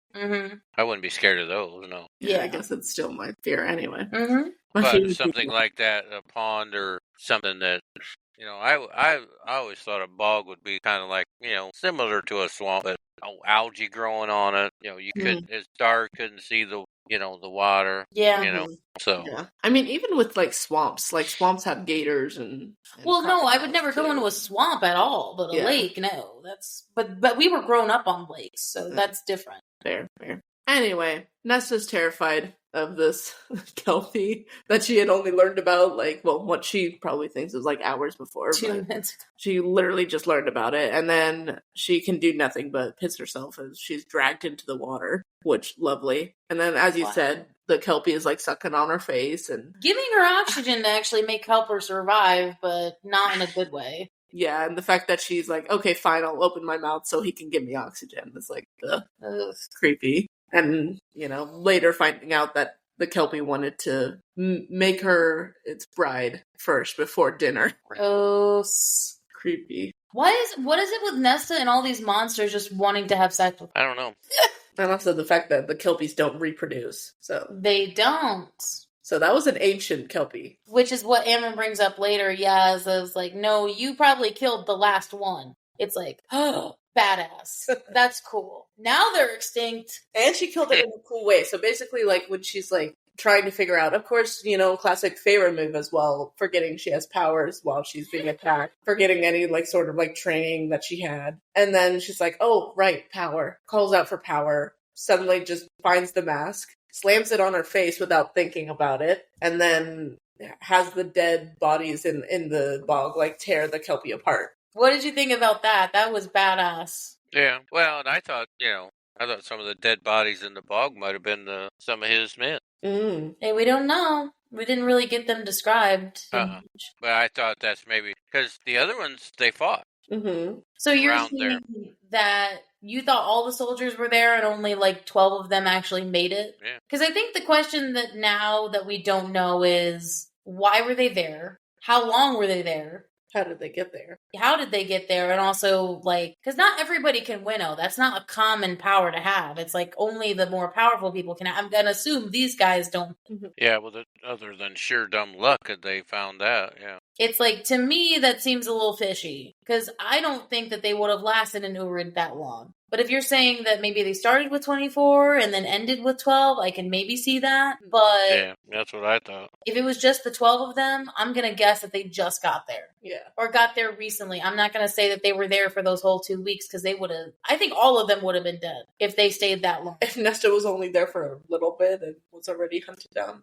[SPEAKER 4] wouldn't be scared of those. No.
[SPEAKER 3] Yeah, I guess it's still my fear anyway.
[SPEAKER 2] Mm-hmm.
[SPEAKER 4] But something like that, a pond or something that, I always thought a bog would be kind of like, similar to a swamp, but algae growing on it. You couldn't. It's dark, couldn't see the water.
[SPEAKER 2] Yeah.
[SPEAKER 4] So.
[SPEAKER 3] Yeah. I mean, even with swamps have gators and
[SPEAKER 2] well, no, I would never go into a swamp at all, but a lake, no. But we were grown up on lakes, so that's different.
[SPEAKER 3] Fair. Anyway, Nesta's terrified of this Kelpie that she had only learned about, what she probably thinks was hours before.
[SPEAKER 2] 2 minutes ago.
[SPEAKER 3] She literally just learned about it, and then she can do nothing but piss herself as she's dragged into the water, which, lovely. And then, as you said, the Kelpie is sucking on her face and
[SPEAKER 2] giving her oxygen to actually help her survive, but not in a good way.
[SPEAKER 3] Yeah, and the fact that she's like, okay, fine, I'll open my mouth so he can give me oxygen. It's creepy. And, later finding out that the Kelpie wanted to make her its bride first before dinner.
[SPEAKER 2] Gross.
[SPEAKER 3] Creepy.
[SPEAKER 2] What is it with Nesta and all these monsters just wanting to have sex with her?
[SPEAKER 4] I don't know.
[SPEAKER 3] And also the fact that the Kelpies don't reproduce. So
[SPEAKER 2] they don't.
[SPEAKER 3] So that was an ancient Kelpie.
[SPEAKER 2] Which is what Ammon brings up later. Yeah, so it's like, no, you probably killed the last one. It's like, oh, badass. That's cool. Now they're extinct.
[SPEAKER 3] And she killed it in a cool way. So basically, when she's trying to figure out, of course, classic Feyre move as well, forgetting she has powers while she's being attacked, forgetting any sort of training that she had. And then she's like, oh, right, power. Calls out for power. Suddenly just finds the mask, slams it on her face without thinking about it, and then has the dead bodies in the bog tear the Kelpie apart.
[SPEAKER 2] What did you think about that? That was badass.
[SPEAKER 4] Yeah. Well, and I thought some of the dead bodies in the bog might have been some of his men.
[SPEAKER 2] Hey, we don't know. We didn't really get them described.
[SPEAKER 4] But I thought that's maybe because the other ones they fought.
[SPEAKER 3] Mm-hmm.
[SPEAKER 2] So you're saying that you thought all the soldiers were there and only 12 of them actually made it?
[SPEAKER 4] Yeah.
[SPEAKER 2] Because I think the question that now that we don't know is Why were they there? How long were they there?
[SPEAKER 3] How did they get there?
[SPEAKER 2] How did they get there? And also, like, because not everybody can winnow. That's not a common power to have. It's like only the more powerful people can have. I'm going to assume these guys don't.
[SPEAKER 4] Yeah, well, other than sheer dumb luck that they found that, yeah.
[SPEAKER 2] It's like, to me, that seems a little fishy. Because I don't think that they would have lasted in Urid that long. But if you're saying that maybe they started with 24 and then ended with 12, I can maybe see that. But
[SPEAKER 4] yeah, that's what I thought.
[SPEAKER 2] If it was just the 12 of them, I'm going to guess that they just got there.
[SPEAKER 3] Yeah.
[SPEAKER 2] Or got there recently. I'm not going to say that they were there for those whole 2 weeks because they would have, I think all of them would have been dead if they stayed that long.
[SPEAKER 3] If Nesta was only there for a little bit and was already hunted down.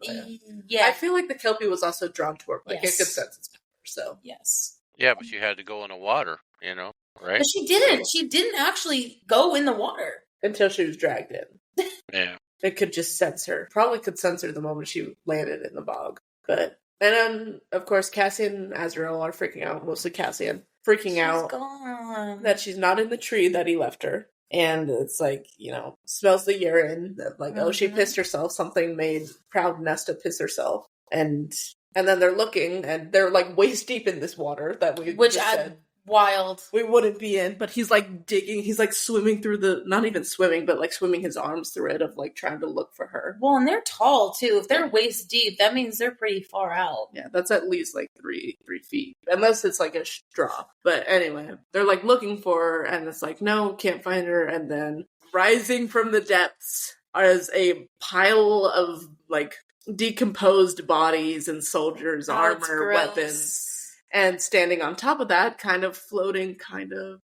[SPEAKER 2] Yeah.
[SPEAKER 3] I feel like the Kelpie was also drawn to her. Like,
[SPEAKER 2] Yes.
[SPEAKER 3] it could sense its power, so.
[SPEAKER 2] Yes.
[SPEAKER 4] Yeah, but you had to go in the water, you know, right?
[SPEAKER 2] But she didn't. She didn't actually go in the water.
[SPEAKER 3] Until she was dragged in.
[SPEAKER 4] Yeah.
[SPEAKER 3] It could just sense her. Probably could sense her the moment she landed in the bog. But, and then, of course, Cassian and Azrael are freaking out. Mostly Cassian. Freaking out
[SPEAKER 2] Gone.
[SPEAKER 3] that she's not in the tree that he left her. And it's like, you know, smells the urine. That like, oh, she pissed herself. Something made proud Nesta piss herself. And then they're looking, and they're like waist deep in this water that we
[SPEAKER 2] Which
[SPEAKER 3] just said
[SPEAKER 2] wild.
[SPEAKER 3] we wouldn't be in. But he's like digging. He's like swimming through the, not even swimming, but like swimming his arms through it of like trying to look for her.
[SPEAKER 2] Well, and they're tall too. If they're waist deep, that means they're pretty far out.
[SPEAKER 3] Yeah, that's at least like 3 feet, unless it's like a straw. But anyway, they're like looking for her, and it's like, no, can't find her. And then rising from the depths is a pile of like decomposed bodies and soldiers' armor, weapons, and standing on top of that, kind of floating,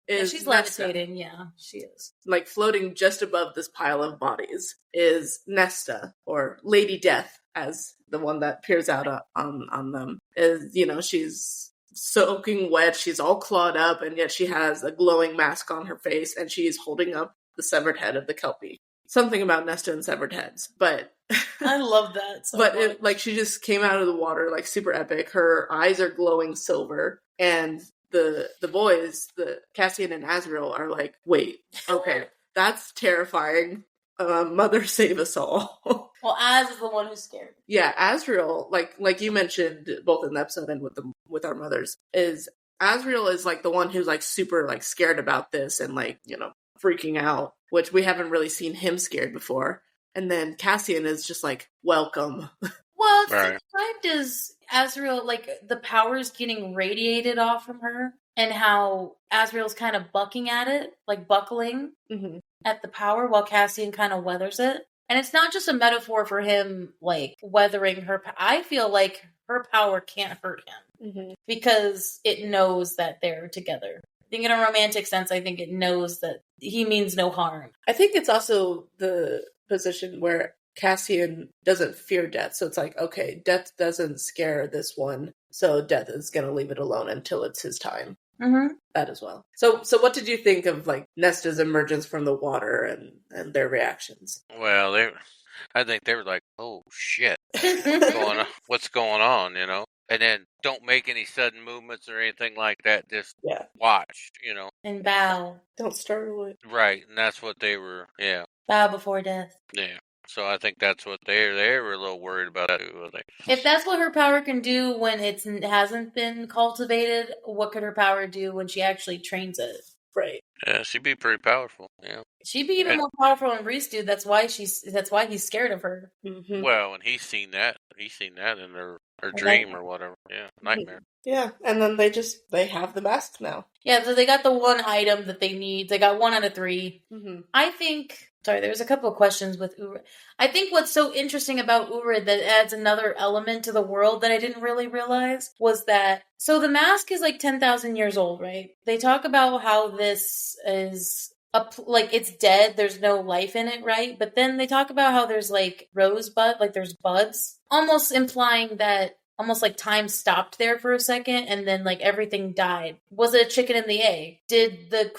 [SPEAKER 3] is
[SPEAKER 2] she's
[SPEAKER 3] Nesta.
[SPEAKER 2] levitating. Yeah, she is.
[SPEAKER 3] Like floating just above this pile of bodies is Nesta, or Lady Death, as the one that peers out on them. Is, you know, she's soaking wet, she's all clawed up, and yet she has a glowing mask on her face, and she is holding up the severed head of the Kelpie. Something about Nesta and severed heads, but
[SPEAKER 2] I love that so
[SPEAKER 3] but
[SPEAKER 2] much.
[SPEAKER 3] it, like, she just came out of the water, like, super epic. Her eyes are glowing silver, and the boys, the Cassian and Azrael, are like, wait, okay, that's terrifying. Mother save us all.
[SPEAKER 2] Well, Az is the one who's scared.
[SPEAKER 3] Yeah, Azrael, like you mentioned both in the episode and with our mothers, is Azrael is like the one who's like super like scared about this and like, you know, freaking out, which we haven't really seen him scared before. And then Cassian is just like, welcome.
[SPEAKER 2] Well, it's
[SPEAKER 4] Right.
[SPEAKER 2] described as Azrael, like the power's getting radiated off from her, and how Azrael's kind of bucking at it, like buckling at the power, while Cassian kind of weathers it. And it's not just a metaphor for him, like, weathering her. I feel like her power can't hurt him because it knows that they're together. I think in a romantic sense, I think it knows that he means no harm.
[SPEAKER 3] I think it's also the position where Cassian doesn't fear death. So it's like, okay, death doesn't scare this one, so death is going to leave it alone until it's his time. That as well. So what did you think of like Nesta's emergence from the water and their reactions?
[SPEAKER 4] Well, I think they were like, oh shit, what's going on, you know? And then don't make any sudden movements or anything like that. Just watch, you know.
[SPEAKER 2] And bow.
[SPEAKER 3] Don't startle it.
[SPEAKER 4] Right, and that's what they were,
[SPEAKER 2] Bow before death.
[SPEAKER 4] Yeah. So I think that's what they were a little worried about that too, I think.
[SPEAKER 2] If that's what her power can do when it hasn't been cultivated, what could her power do when she actually trains it?
[SPEAKER 3] Right.
[SPEAKER 4] Yeah, she'd be pretty powerful. Yeah.
[SPEAKER 2] She'd be even more powerful than Reese, dude. That's why he's scared of her.
[SPEAKER 4] Well, and he's seen that in her dream or whatever. Yeah, nightmare.
[SPEAKER 3] Yeah, and then they have the mask now.
[SPEAKER 2] Yeah, so they got the one item that they need. They got 1 out of 3. I think. Sorry, there's a couple of questions with Urid. I think what's so interesting about Urid that adds another element to the world that I didn't really realize was that, so the mask is like 10,000 years old, right? They talk about how this is, like it's dead, there's no life in it, right? But then they talk about how there's like rosebud, like there's buds, almost implying that almost like time stopped there for a second and then like everything died. Was it a chicken and the egg? Did the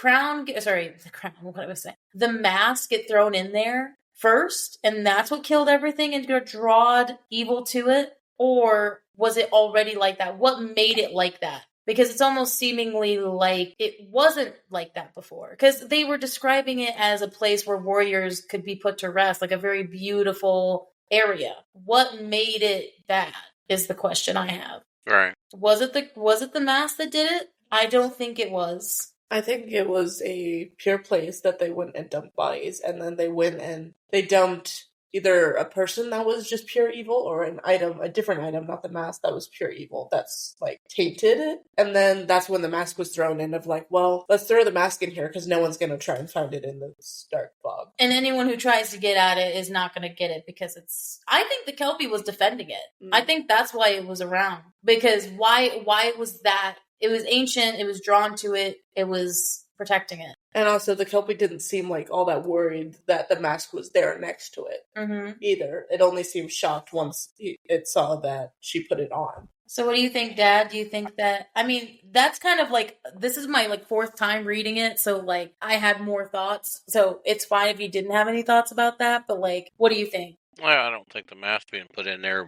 [SPEAKER 2] the mask get thrown in there first and that's what killed everything and drawed evil to it? Or was it already like that? What made it like that? Because it's almost seemingly like it wasn't like that before. Because they were describing it as a place where warriors could be put to rest, like a very beautiful area. What made it that? is the question I have.
[SPEAKER 4] Right.
[SPEAKER 2] Was it the mask that did it? I don't think it was.
[SPEAKER 3] I think it was a pure place that they went and dumped bodies, and then they went and they dumped either a person that was just pure evil or an item, a different item, not the mask, that was pure evil, that's like tainted it. And then that's when the mask was thrown in of like, well, let's throw the mask in here because no one's going to try and find it in this dark fog.
[SPEAKER 2] And anyone who tries to get at it is not going to get it because I think the Kelpie was defending it. I think that's why it was around. Because why was that? It was ancient, it was drawn to it, it was protecting it.
[SPEAKER 3] And also, the Kelpie didn't seem like all that worried that the mask was there next to it either. It only seemed shocked once it saw that she put it on.
[SPEAKER 2] So what do you think, Dad? Do you think that... I mean, that's kind of like... This is my, like, 4th time reading it, so, like, I had more thoughts. So it's fine if you didn't have any thoughts about that, but, like, what do you think?
[SPEAKER 4] Well, I don't think the mask being put in there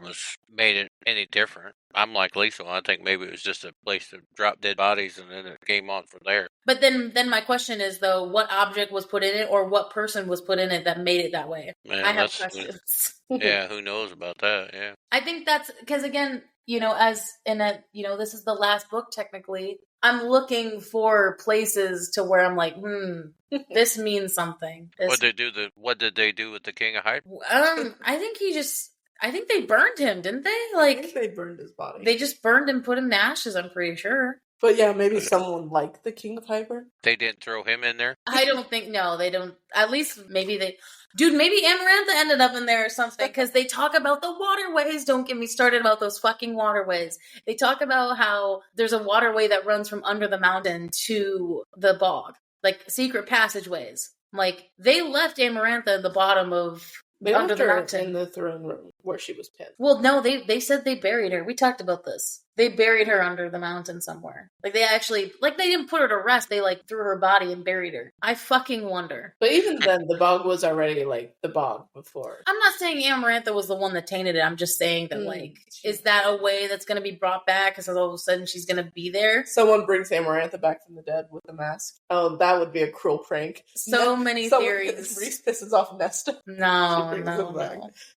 [SPEAKER 4] made it any different. I'm like Liesl. I think maybe it was just a place to drop dead bodies and then it came on from there.
[SPEAKER 2] But then my question is, though, what object was put in it or what person was put in it that made it that way?
[SPEAKER 4] Man,
[SPEAKER 2] I have questions.
[SPEAKER 4] Yeah, who knows about that, yeah.
[SPEAKER 2] I think that's... Because, again, you know, as in a... You know, this is the last book, technically. I'm looking for places to where I'm like, this means something. What did
[SPEAKER 4] they do with the King of Hydra?
[SPEAKER 2] I think they burned him, didn't they? Like,
[SPEAKER 3] I think they burned his body.
[SPEAKER 2] They just burned him, put him in ashes, I'm pretty sure.
[SPEAKER 3] But yeah, maybe someone like the King of Hydra.
[SPEAKER 4] They didn't throw him in there?
[SPEAKER 2] I don't think, no, they don't. At least maybe they... Dude, maybe Amarantha ended up in there or something, because they talk about the waterways. Don't get me started about those fucking waterways. They talk about how there's a waterway that runs from under the mountain to the bog. Like, secret passageways. Like, they left Amarantha in the bottom of...
[SPEAKER 3] They
[SPEAKER 2] under
[SPEAKER 3] left
[SPEAKER 2] the
[SPEAKER 3] her
[SPEAKER 2] mountain.
[SPEAKER 3] in the throne room where she was pinned.
[SPEAKER 2] Well, no, they said they buried her. We talked about this. They buried her under the mountain somewhere. Like, they actually... Like, they didn't put her to rest. They, like, threw her body and buried her. I fucking wonder.
[SPEAKER 3] But even then, the bog was already, like, the bog before.
[SPEAKER 2] I'm not saying Amarantha was the one that tainted it. I'm just saying that, like, is that a way that's going to be brought back? Because all of a sudden she's going to be there?
[SPEAKER 3] Someone brings Amarantha back from the dead with a mask. Oh, that would be a cruel prank.
[SPEAKER 2] Many theories.
[SPEAKER 3] Reese pisses off Nesta.
[SPEAKER 2] No.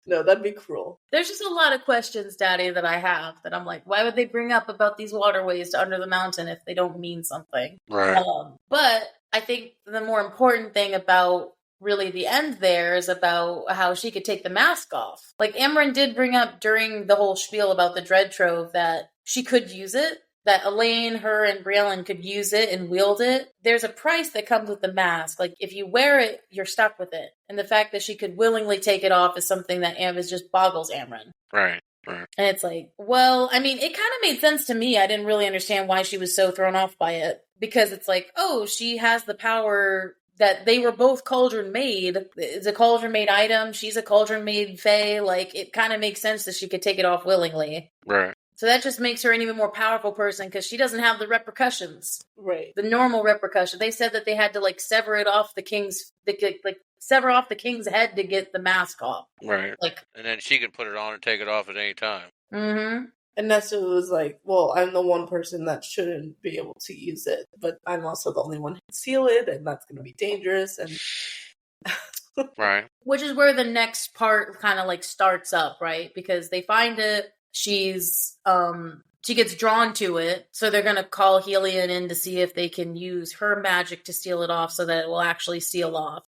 [SPEAKER 3] No, that'd be cruel.
[SPEAKER 2] There's just a lot of questions, Daddy, that I have that I'm like, why would they bring up about these waterways to under the mountain if they don't mean something?
[SPEAKER 4] Right.
[SPEAKER 2] But I think the more important thing about really the end there is about how she could take the mask off. Like, Amaran did bring up during the whole spiel about the Dread Trove that she could use it, that Elaine, her, and Briellen could use it and wield it. There's a price that comes with the mask. Like, if you wear it, you're stuck with it. And the fact that she could willingly take it off is something that just boggles Amaran.
[SPEAKER 4] Right.
[SPEAKER 2] And it's like, well, I mean, it kind of made sense to me. I didn't really understand why she was so thrown off by it. Because it's like, oh, she has the power that they were both cauldron made. It's a cauldron made item. She's a cauldron made fae. Like, it kind of makes sense that she could take it off willingly.
[SPEAKER 4] Right.
[SPEAKER 2] So that just makes her an even more powerful person because she doesn't have the repercussions.
[SPEAKER 3] Right.
[SPEAKER 2] The normal repercussion. They said that they had to, like, sever off the king's head to get the mask off.
[SPEAKER 4] Right.
[SPEAKER 2] Like,
[SPEAKER 4] and then she can put it on and take it off at any time.
[SPEAKER 2] Mm-hmm.
[SPEAKER 3] And Nesta was like, well, I'm the one person that shouldn't be able to use it, but I'm also the only one who can seal it, and that's going to be dangerous. And
[SPEAKER 4] Right.
[SPEAKER 2] Which is where the next part kind of, like, starts up, right? Because they find it. She gets drawn to it, so they're going to call Helion in to see if they can use her magic to seal it off so that it will actually seal off.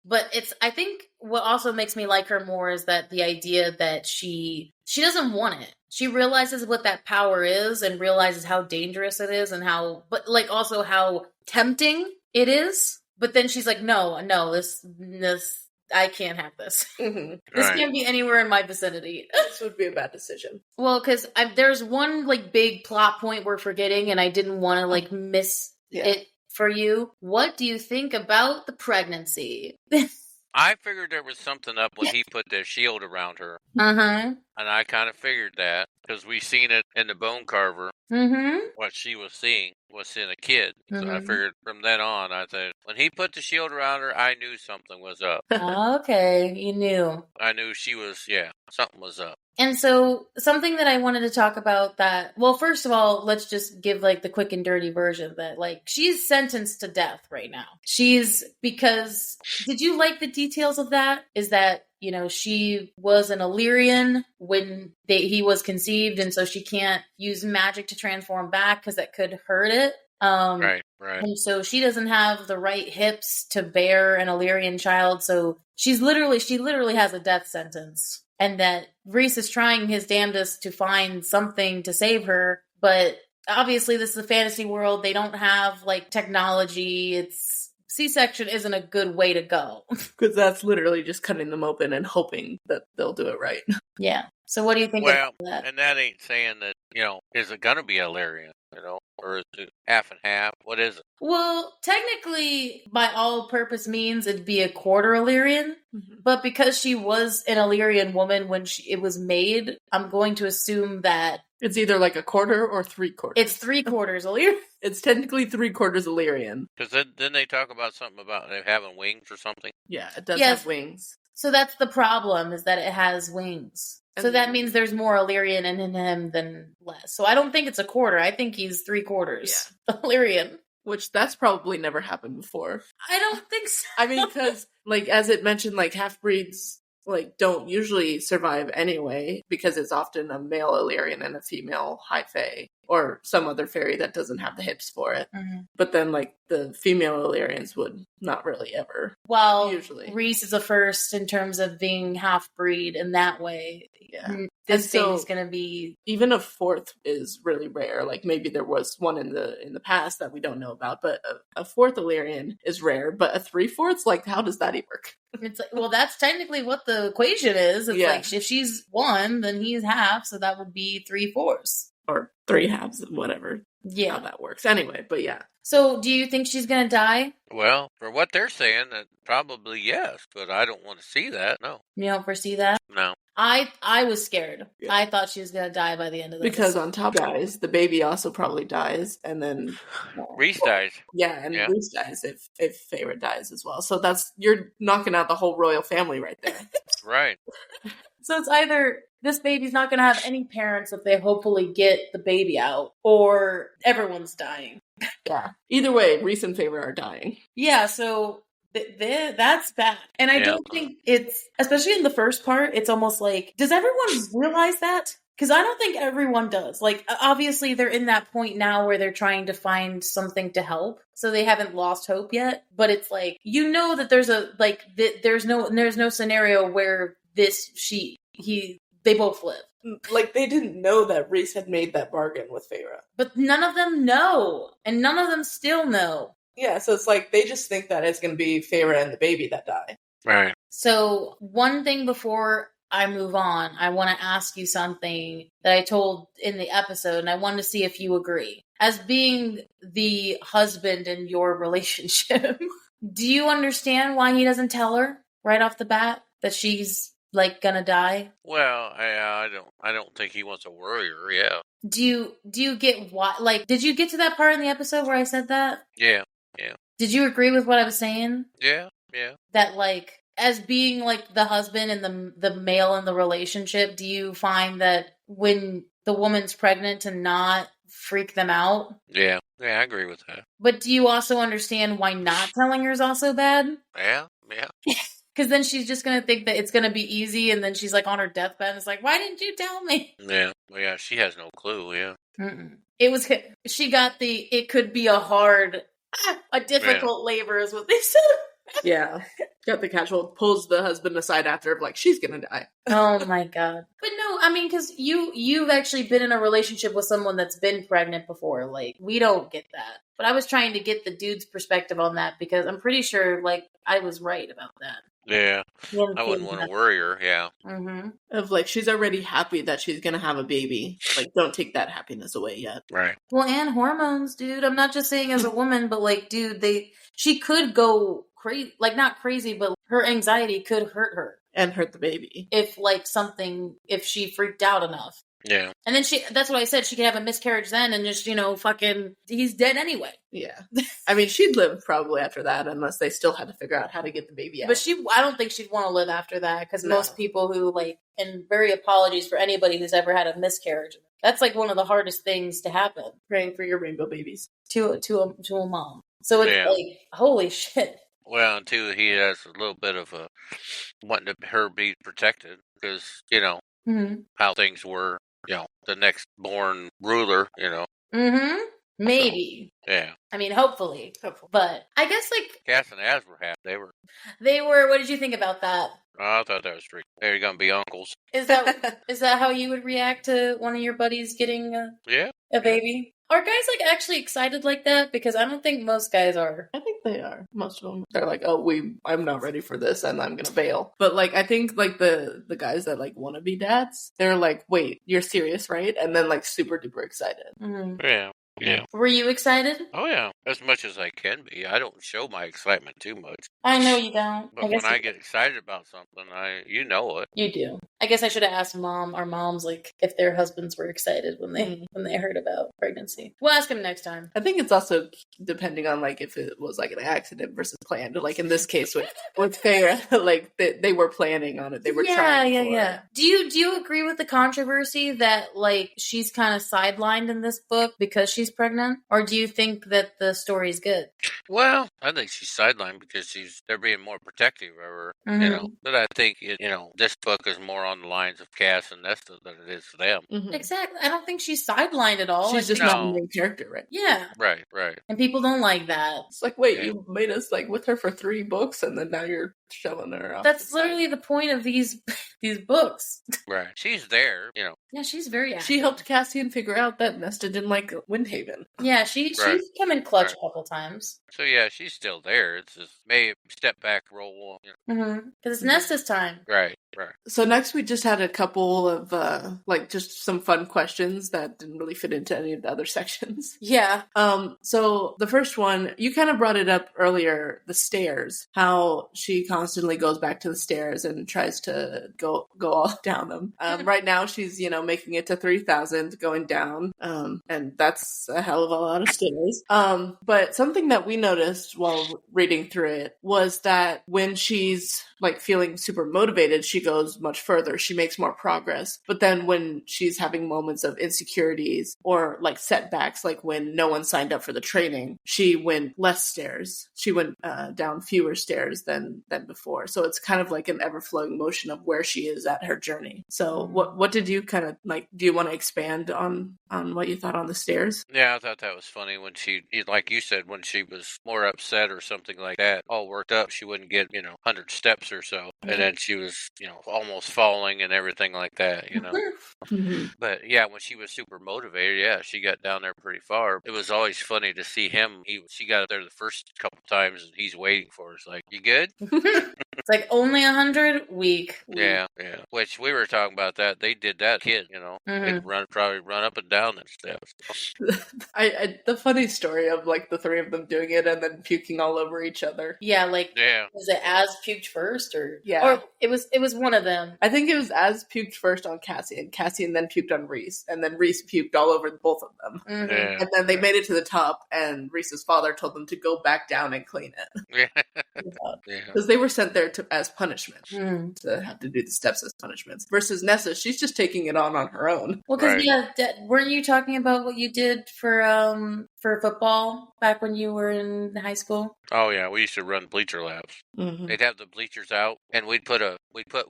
[SPEAKER 2] But I think what also makes me like her more is that the idea that she doesn't want it. She realizes what that power is and realizes how dangerous it is and but like also how tempting it is. But then she's like, no, this I can't have this.
[SPEAKER 3] Mm-hmm.
[SPEAKER 2] This can't be anywhere in my vicinity.
[SPEAKER 3] This would be a bad decision.
[SPEAKER 2] Well, because there's one, like, big plot point we're forgetting, and I didn't want to, like, miss it for you. What do you think about the pregnancy?
[SPEAKER 4] I figured there was something up when he put the shield around her.
[SPEAKER 2] Uh-huh.
[SPEAKER 4] And I kind of figured that, because we seen it in the Bone Carver.
[SPEAKER 2] Mm-hmm.
[SPEAKER 4] What she was seeing was seeing a kid. So I figured from then on, I said, when he put the shield around her, I knew something was up.
[SPEAKER 2] Okay, you knew.
[SPEAKER 4] I knew she was, something was up.
[SPEAKER 2] And so, something that I wanted to talk about that, well, first of all, let's just give, like, the quick and dirty version that, like, she's sentenced to death right now. Because, did you like the details of that? Is that she was an Illyrian when he was conceived, and so she can't use magic to transform back because that could hurt it.
[SPEAKER 4] Right.
[SPEAKER 2] And so she doesn't have the right hips to bear an Illyrian child, so she literally has a death sentence. And that Rhys is trying his damnedest to find something to save her, but obviously this is a fantasy world. They don't have technology. C-section isn't a good way to go.
[SPEAKER 3] Because that's literally just cutting them open and hoping that they'll do it right.
[SPEAKER 2] Yeah. So what do you think about that?
[SPEAKER 4] And that ain't saying that, is it going to be Illyrian, or is it half and half? What is it?
[SPEAKER 2] Well, technically, by all purpose means, it'd be a quarter Illyrian. Mm-hmm. But because she was an Illyrian woman when it was made, I'm going to assume that
[SPEAKER 3] it's either a quarter or 3/4.
[SPEAKER 2] It's 3/4 Illyrian.
[SPEAKER 3] It's technically 3/4 Illyrian.
[SPEAKER 4] Because then they talk about something about it having wings or something.
[SPEAKER 3] Yeah, it does have wings.
[SPEAKER 2] So that's the problem, is that it has wings. So that means there's more Illyrian in him than less. So I don't think it's a quarter. I think he's 3/4 Illyrian.
[SPEAKER 3] Which that's probably never happened before.
[SPEAKER 2] I don't think so.
[SPEAKER 3] I mean, because as it mentioned, half-breeds don't usually survive anyway, because it's often a male Illyrian and a female high fae, or some other fairy that doesn't have the hips for it. Mm-hmm. But then the female Illyrians would not really ever.
[SPEAKER 2] Well,
[SPEAKER 3] usually
[SPEAKER 2] Rhys is a first in terms of being half-breed in that way.
[SPEAKER 3] Yeah.
[SPEAKER 2] This thing is going to be...
[SPEAKER 3] Even a fourth is really rare. Maybe there was one in the past that we don't know about, but a fourth Illyrian is rare, but a 3/4, how does that even work?
[SPEAKER 2] It's that's technically what the equation is. It's if she's 1, then he's half, so that would be 3/4.
[SPEAKER 3] Or 3 halves, whatever.
[SPEAKER 2] Yeah.
[SPEAKER 3] How that works. Anyway, but yeah.
[SPEAKER 2] So, do you think she's going to die?
[SPEAKER 4] Well, for what they're saying, probably yes, but I don't want to see that, no.
[SPEAKER 2] You don't foresee that?
[SPEAKER 4] No.
[SPEAKER 2] I was scared. Yeah. I thought she was going to die by the end of this.
[SPEAKER 3] Because on top dies, the baby also probably dies, and then...
[SPEAKER 4] Rhys dies.
[SPEAKER 3] Yeah, and Rhys dies if Feyre dies as well. So you're knocking out the whole royal family right there.
[SPEAKER 4] Right.
[SPEAKER 2] So it's either this baby's not going to have any parents if they hopefully get the baby out, or everyone's dying.
[SPEAKER 3] Yeah. Either way, Rhys and Feyre are dying.
[SPEAKER 2] Yeah, so... that's bad. And I don't think it's, especially in the first part, it's almost does everyone realize that? Because I don't think everyone does. Obviously they're in that point now where they're trying to find something to help. So they haven't lost hope yet. But it's that there's no scenario where they both live.
[SPEAKER 3] They didn't know that Rhys had made that bargain with Feyre.
[SPEAKER 2] But none of them know. And none of them still know.
[SPEAKER 3] Yeah, so it's they just think that it's going to be Feyre and the baby that die.
[SPEAKER 4] Right.
[SPEAKER 2] So one thing before I move on, I want to ask you something that I told in the episode, and I want to see if you agree. As being the husband in your relationship, do you understand why he doesn't tell her right off the bat that she's gonna die?
[SPEAKER 4] Well, I don't think he wants to worry her. Yeah.
[SPEAKER 2] Do you get why? Did you get to that part in the episode where I said that?
[SPEAKER 4] Yeah. Yeah.
[SPEAKER 2] Did you agree with what I was saying?
[SPEAKER 4] Yeah. Yeah.
[SPEAKER 2] That as being the husband and the male in the relationship, do you find that when the woman's pregnant to not freak them out?
[SPEAKER 4] Yeah. Yeah, I agree with that.
[SPEAKER 2] But do you also understand why not telling her is also bad?
[SPEAKER 4] Yeah. Yeah.
[SPEAKER 2] Because then she's just going to think that it's going to be easy, and then she's on her deathbed and it's why didn't you tell me?
[SPEAKER 4] Yeah. Well, yeah, she has no clue, yeah.
[SPEAKER 2] Mm-mm. She got it could be a difficult labor is what they said.
[SPEAKER 3] Yeah. Got the casual, pulls the husband aside after she's gonna die.
[SPEAKER 2] Oh my god. But no, I mean, because you've actually been in a relationship with someone that's been pregnant before. We don't get that. But I was trying to get the dude's perspective on that, because I'm pretty sure I was right about that.
[SPEAKER 4] Yeah. I wouldn't want to worry her, yeah.
[SPEAKER 2] Mm-hmm.
[SPEAKER 3] Of she's already happy that she's gonna have a baby. Don't take that happiness away yet.
[SPEAKER 4] Right.
[SPEAKER 2] Well, and hormones, dude. I'm not just saying as a woman, but dude, she could go crazy, not crazy, but her anxiety could hurt her.
[SPEAKER 3] And hurt the baby.
[SPEAKER 2] If if she freaked out enough.
[SPEAKER 4] Yeah.
[SPEAKER 2] And then that's what I said, she could have a miscarriage then and just, he's dead anyway.
[SPEAKER 3] Yeah. I mean, she'd live probably after that, unless they still had to figure out how to get the baby out.
[SPEAKER 2] But I don't think she'd want to live after that, because most people who and very apologies for anybody who's ever had a miscarriage. That's one of the hardest things to happen.
[SPEAKER 3] Praying for your rainbow babies.
[SPEAKER 2] To a mom. So it's holy shit.
[SPEAKER 4] Well, and two, he has a little bit of a wanting her be protected because, how things were, the next born ruler,
[SPEAKER 2] Maybe.
[SPEAKER 4] So, yeah.
[SPEAKER 2] I mean, hopefully. But I guess,
[SPEAKER 4] Cass and Az were happy.
[SPEAKER 2] They were. What did you think about that?
[SPEAKER 4] Oh, I thought that was pretty. They're going to be uncles.
[SPEAKER 2] Is that how you would react to one of your buddies getting a baby? Are guys actually excited like that? Because I don't think most guys are.
[SPEAKER 3] I think they are. Most of them. They're like, I'm not ready for this and I'm gonna bail. But I think the guys that want to be dads, they're like, wait, you're serious, right? And then super duper excited.
[SPEAKER 2] Mm-hmm.
[SPEAKER 4] Yeah. Yeah.
[SPEAKER 2] Were you excited?
[SPEAKER 4] Oh, yeah. As much as I can be. I don't show my excitement too much.
[SPEAKER 2] I know you don't.
[SPEAKER 4] But when I get excited about something, you know it.
[SPEAKER 2] You do. I guess I should have asked our moms if their husbands were excited when they heard about pregnancy. We'll ask them next time.
[SPEAKER 3] I think it's also depending on if it was an accident versus planned. In this case with Faye, they were planning on it. They were trying. Yeah.
[SPEAKER 2] Do you agree with the controversy that she's kind of sidelined in this book because she's pregnant, or do you think that the story's good?
[SPEAKER 4] Well, I think she's sidelined because they're being more protective of her, But I think this book is more on the lines of Cass and Nesta than it is for them.
[SPEAKER 2] Mm-hmm. Exactly. I don't think she's sidelined at all.
[SPEAKER 3] She's just not the main character, right?
[SPEAKER 2] Yeah.
[SPEAKER 4] Right.
[SPEAKER 2] And people don't like that.
[SPEAKER 3] It's wait, you made us with her for 3 books, and then now you're shoving her off.
[SPEAKER 2] That's literally the point of these books.
[SPEAKER 4] Right. She's there,
[SPEAKER 2] Yeah, she's very active.
[SPEAKER 3] She helped Cassian figure out that Nesta didn't like Windhaven.
[SPEAKER 2] Yeah, she's come in clutch a couple times.
[SPEAKER 4] So yeah, she's still there. It's just maybe step back role.
[SPEAKER 2] Because it's Nesta's time.
[SPEAKER 4] Right.
[SPEAKER 3] So next we just had a couple of just some fun questions that didn't really fit into any of the other sections.
[SPEAKER 2] Yeah.
[SPEAKER 3] So the first one, you kind of brought it up earlier, the stairs, how she constantly goes back to the stairs and tries to go all down them. Right now she's, making it to 3,000 going down. And that's a hell of a lot of stairs. But something that we noticed while reading through it was that when she's feeling super motivated, she goes much further. She makes more progress. But then when she's having moments of insecurities or setbacks, when no one signed up for the training, she went less stairs. She went down fewer stairs than before. So it's kind of an ever-flowing motion of where she is at her journey. So what did you kind of do you want to expand on what you thought on the stairs?
[SPEAKER 4] Yeah, I thought that was funny when she, like you said, when she was more upset or something like that, all worked up, she wouldn't get, 100 steps or so. And then she was, almost falling and everything like that, But yeah, when she was super motivated, she got down there pretty far. It was always funny to see him. She got there the first couple times and he's waiting for her. It's like, you good?
[SPEAKER 2] It's only 100 week.
[SPEAKER 4] Yeah. Which we were talking about that. They did that kid, They'd probably run up and down them steps.
[SPEAKER 3] The funny story of the 3 of them doing it and then puking all over each other.
[SPEAKER 2] Yeah, was it Az puked first or?
[SPEAKER 3] Yeah.
[SPEAKER 2] Or it was one of them.
[SPEAKER 3] I think it was Az puked first on Cassian then puked on Reese, and then Reese puked all over both of them.
[SPEAKER 2] Mm-hmm.
[SPEAKER 4] Yeah.
[SPEAKER 3] And then they made it to the top, and Reese's father told them to go back down and clean it. Because they were sent there as punishment, to have to do the steps as punishments. Versus Nessa, she's just taking it on her own.
[SPEAKER 2] Well, because weren't you talking about what you did for football back when you were in high school?
[SPEAKER 4] Oh yeah, we used to run bleacher laps.
[SPEAKER 3] Mm-hmm.
[SPEAKER 4] They'd have the bleachers out, and we'd put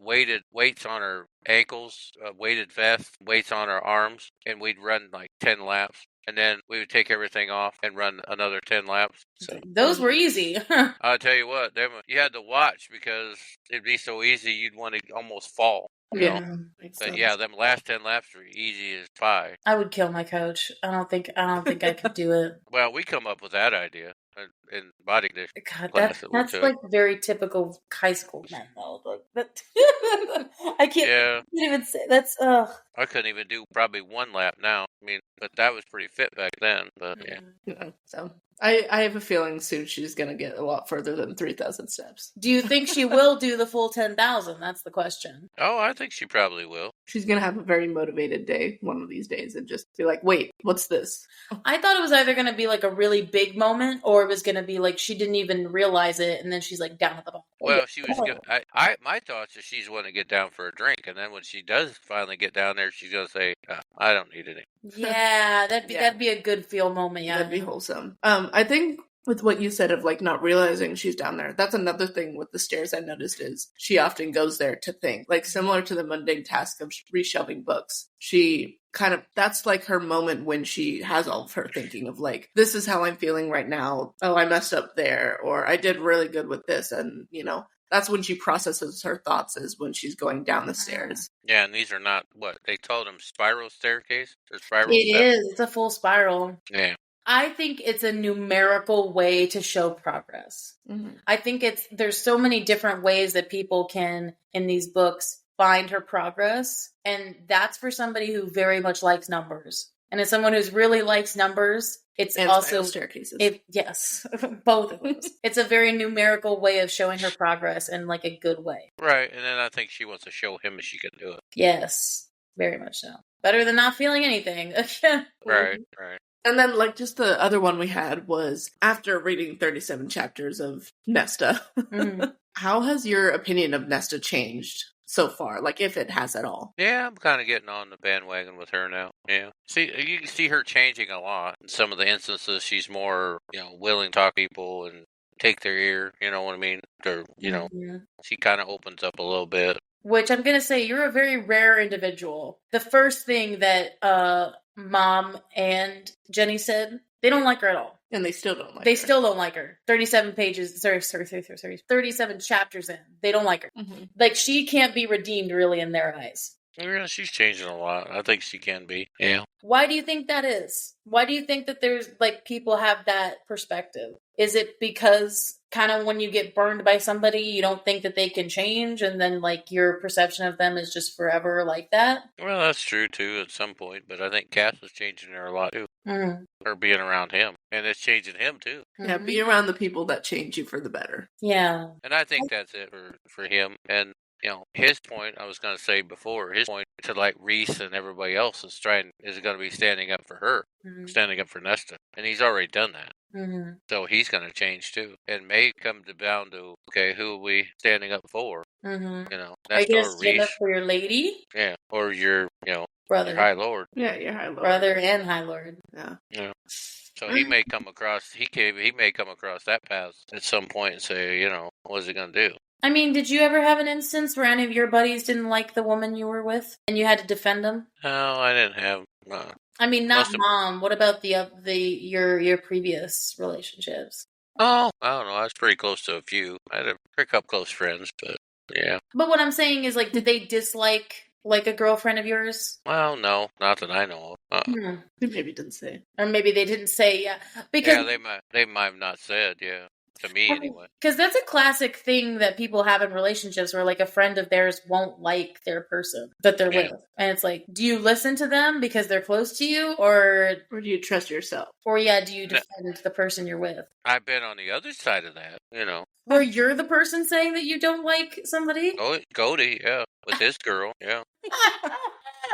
[SPEAKER 4] weighted weights on our ankles, weighted vest, weights on our arms, and we'd run 10 laps. And then we would take everything off and run another 10 laps. So
[SPEAKER 2] those were easy.
[SPEAKER 4] I'll tell you what, you had to watch because it'd be so easy you'd want to almost fall.
[SPEAKER 3] Yeah.
[SPEAKER 4] But yeah, them last 10 laps were easy as pie.
[SPEAKER 2] I would kill my coach. I don't think I could do it.
[SPEAKER 4] Well, we come up with that idea in body conditioning.
[SPEAKER 2] God, that's very typical high school men though. I can't even say that's.
[SPEAKER 4] I couldn't even do probably 1 lap now. I mean, but that was pretty fit back then. But yeah.
[SPEAKER 3] So I have a feeling soon she's going to get a lot further than 3,000 steps.
[SPEAKER 2] Do you think she will do the full 10,000? That's the question.
[SPEAKER 4] Oh, I think she probably will.
[SPEAKER 3] She's going to have a very motivated day one of these days and just be like, wait, what's this?
[SPEAKER 2] I thought it was either going to be a really big moment or it was going to be she didn't even realize it and then she's down at the bottom.
[SPEAKER 4] Well, she was good. My thoughts is she's going to get down for a drink, and then when she does finally get down there, she's going to say, I don't need any.
[SPEAKER 2] Yeah, that'd be a good feel moment. Yeah,
[SPEAKER 3] that'd be wholesome. I think with what you said of like not realizing she's down there. That's another thing with the stairs I noticed is she often goes there to think, like similar to the mundane task of reshelving books. She kind of, that's like her moment when she has all of her thinking of like, this is how I'm feeling right now. Oh, I messed up there, or I did really good with this. And, you know, that's when she processes her thoughts, is when she's going down the stairs.
[SPEAKER 4] Yeah, and these are not, what, they told them spiral staircase? Or spiral
[SPEAKER 2] It
[SPEAKER 4] steps?
[SPEAKER 2] is. It's a full spiral.
[SPEAKER 4] Yeah.
[SPEAKER 2] I think it's a numerical way to show progress.
[SPEAKER 3] Mm-hmm.
[SPEAKER 2] I think there's so many different ways that people can, in these books, find her progress. And that's for somebody who very much likes numbers. And as someone who really likes numbers, it's
[SPEAKER 3] and
[SPEAKER 2] also
[SPEAKER 3] staircases.
[SPEAKER 2] Yes, both of those. It's a very numerical way of showing her progress in like a good way.
[SPEAKER 4] Right, and then I think she wants to show him if she can do it.
[SPEAKER 2] Yes, very much so. Better than not feeling anything.
[SPEAKER 4] Right.
[SPEAKER 3] And then, like, just the other one we had was after reading 37 chapters of Nesta.
[SPEAKER 2] Mm-hmm.
[SPEAKER 3] How has your opinion of Nesta changed so far? Like, if it has at all?
[SPEAKER 4] Yeah, I'm kind of getting on the bandwagon with her now. Yeah. See, you can see her changing a lot. In some of the instances, she's more, willing to talk to people and take their ear. You know what I mean? Or, she kind of opens up a little bit.
[SPEAKER 2] Which I'm going to say, you're a very rare individual. The first thing that Mom and Jenny said, they don't like her at all.
[SPEAKER 3] And they still don't like her.
[SPEAKER 2] They still don't like her. 37 pages, 37 chapters in. They don't like her.
[SPEAKER 3] Mm-hmm.
[SPEAKER 2] Like, she can't be redeemed, really, in their eyes.
[SPEAKER 4] Yeah, she's changing a lot. I think she can be. Yeah.
[SPEAKER 2] Why do you think that is? Why do you think that there's, like, people have that perspective? Is it because kind of when you get burned by somebody, you don't think that they can change, and then, like, your perception of them is just forever like that?
[SPEAKER 4] Well, that's true, too, at some point. But I think Cass is changing her a lot, too.
[SPEAKER 2] Mm-hmm.
[SPEAKER 4] Or being around him. And it's changing him, too.
[SPEAKER 3] Yeah, be around the people that change you for the better.
[SPEAKER 2] Yeah.
[SPEAKER 4] And I think that's it for him. And, his point, I was going to say before, his point to, like, Reese and everybody else is going to be standing up for her.
[SPEAKER 2] Mm-hmm.
[SPEAKER 4] Standing up for Nesta. And he's already done that.
[SPEAKER 2] Mm-hmm.
[SPEAKER 4] So he's going to change too. And may come down to, okay, who are we standing up for?
[SPEAKER 2] Mm-hmm.
[SPEAKER 4] Nesta
[SPEAKER 2] I guess
[SPEAKER 4] or
[SPEAKER 2] stand
[SPEAKER 4] Reese.
[SPEAKER 2] up for your lady?
[SPEAKER 4] Yeah, or your,
[SPEAKER 2] Brother.
[SPEAKER 4] High Lord.
[SPEAKER 3] Yeah, your High Lord.
[SPEAKER 2] Brother and High Lord.
[SPEAKER 3] Yeah.
[SPEAKER 4] So he may come across, he may come across that path at some point and say, what is he going to do?
[SPEAKER 2] I mean, did you ever have an instance where any of your buddies didn't like the woman you were with and you had to defend them?
[SPEAKER 4] No, I didn't have.
[SPEAKER 2] I mean, not Mom. What about your previous relationships?
[SPEAKER 4] Oh, I don't know. I was pretty close to a few. I had a couple close friends, but yeah.
[SPEAKER 2] But what I'm saying is, like, did they dislike like a girlfriend of yours?
[SPEAKER 4] Well, no, not that I know of.
[SPEAKER 3] They maybe didn't say,
[SPEAKER 2] or maybe they didn't say. Yeah, because
[SPEAKER 4] they might have not said. Yeah. To me, anyway.
[SPEAKER 2] Because that's a classic thing that people have in relationships where, like, a friend of theirs won't like their person that they're with. And it's like, do you listen to them because they're close to you? Or
[SPEAKER 3] do you trust yourself?
[SPEAKER 2] Or, do you defend the person you're with?
[SPEAKER 4] I've been on the other side of that,
[SPEAKER 2] Where you're the person saying that you don't like somebody?
[SPEAKER 4] Oh, Cody, yeah. With this girl, yeah.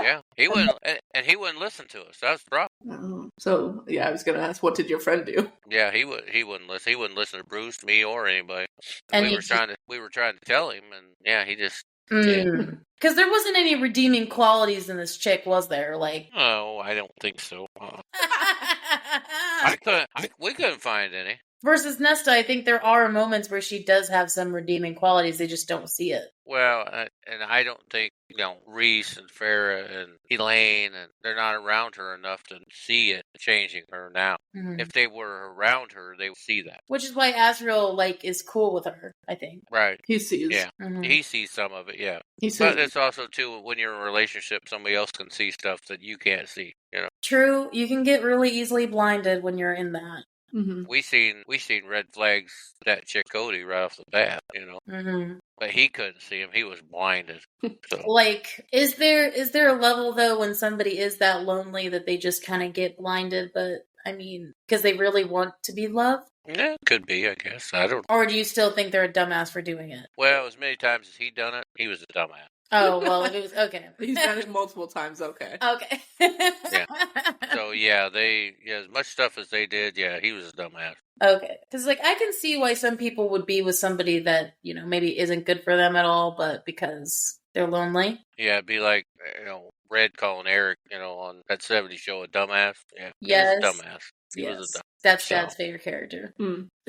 [SPEAKER 4] Yeah, he wouldn't, and he wouldn't listen to us. That's the problem.
[SPEAKER 3] So, I was going to ask, what did your friend do?
[SPEAKER 4] Yeah, he wouldn't listen. He wouldn't listen to Bruce, me, or anybody.
[SPEAKER 2] And
[SPEAKER 4] we were trying to tell him, and he just.
[SPEAKER 2] Because there wasn't any redeeming qualities in this chick, was there? Like,
[SPEAKER 4] oh, I don't think so. We couldn't find any.
[SPEAKER 2] Versus Nesta, I think there are moments where she does have some redeeming qualities. They just don't see it.
[SPEAKER 4] Well, and I don't think, Reese and Farrah and Elaine, and they're not around her enough to see it changing her now.
[SPEAKER 2] Mm-hmm.
[SPEAKER 4] If they were around her, they would see that.
[SPEAKER 2] Which is why Asriel, like, is cool with her, I think.
[SPEAKER 4] Right.
[SPEAKER 3] He sees.
[SPEAKER 4] Yeah.
[SPEAKER 2] Mm-hmm.
[SPEAKER 4] He sees some of it, yeah.
[SPEAKER 3] But
[SPEAKER 4] it's also, too, when you're in a relationship, somebody else can see stuff that you can't see,
[SPEAKER 2] True. You can get really easily blinded when you're in that.
[SPEAKER 3] Mm-hmm.
[SPEAKER 4] We seen red flags that chick Cody right off the bat,
[SPEAKER 2] Mm-hmm.
[SPEAKER 4] But he couldn't see him; he was blinded. So.
[SPEAKER 2] Like, is there a level though when somebody is that lonely that they just kind of get blinded? But I mean, because they really want to be loved.
[SPEAKER 4] Yeah, it could be. I guess I don't.
[SPEAKER 2] Or do you still think they're a dumbass for doing it?
[SPEAKER 4] Well, as many times as he done it, he was a dumbass.
[SPEAKER 2] Oh, well, it was okay.
[SPEAKER 3] He's done it multiple times. Okay.
[SPEAKER 2] Okay.
[SPEAKER 4] Yeah. So as much stuff as they did, he was a dumbass.
[SPEAKER 2] Okay. Because, like, I can see why some people would be with somebody that, maybe isn't good for them at all, but because they're lonely.
[SPEAKER 4] Yeah, it'd be like, Red calling Eric, on that 70s show a dumbass. Yeah.
[SPEAKER 2] Yes.
[SPEAKER 4] He was a dumbass. He was a dumb.
[SPEAKER 2] That's Dad's favorite character.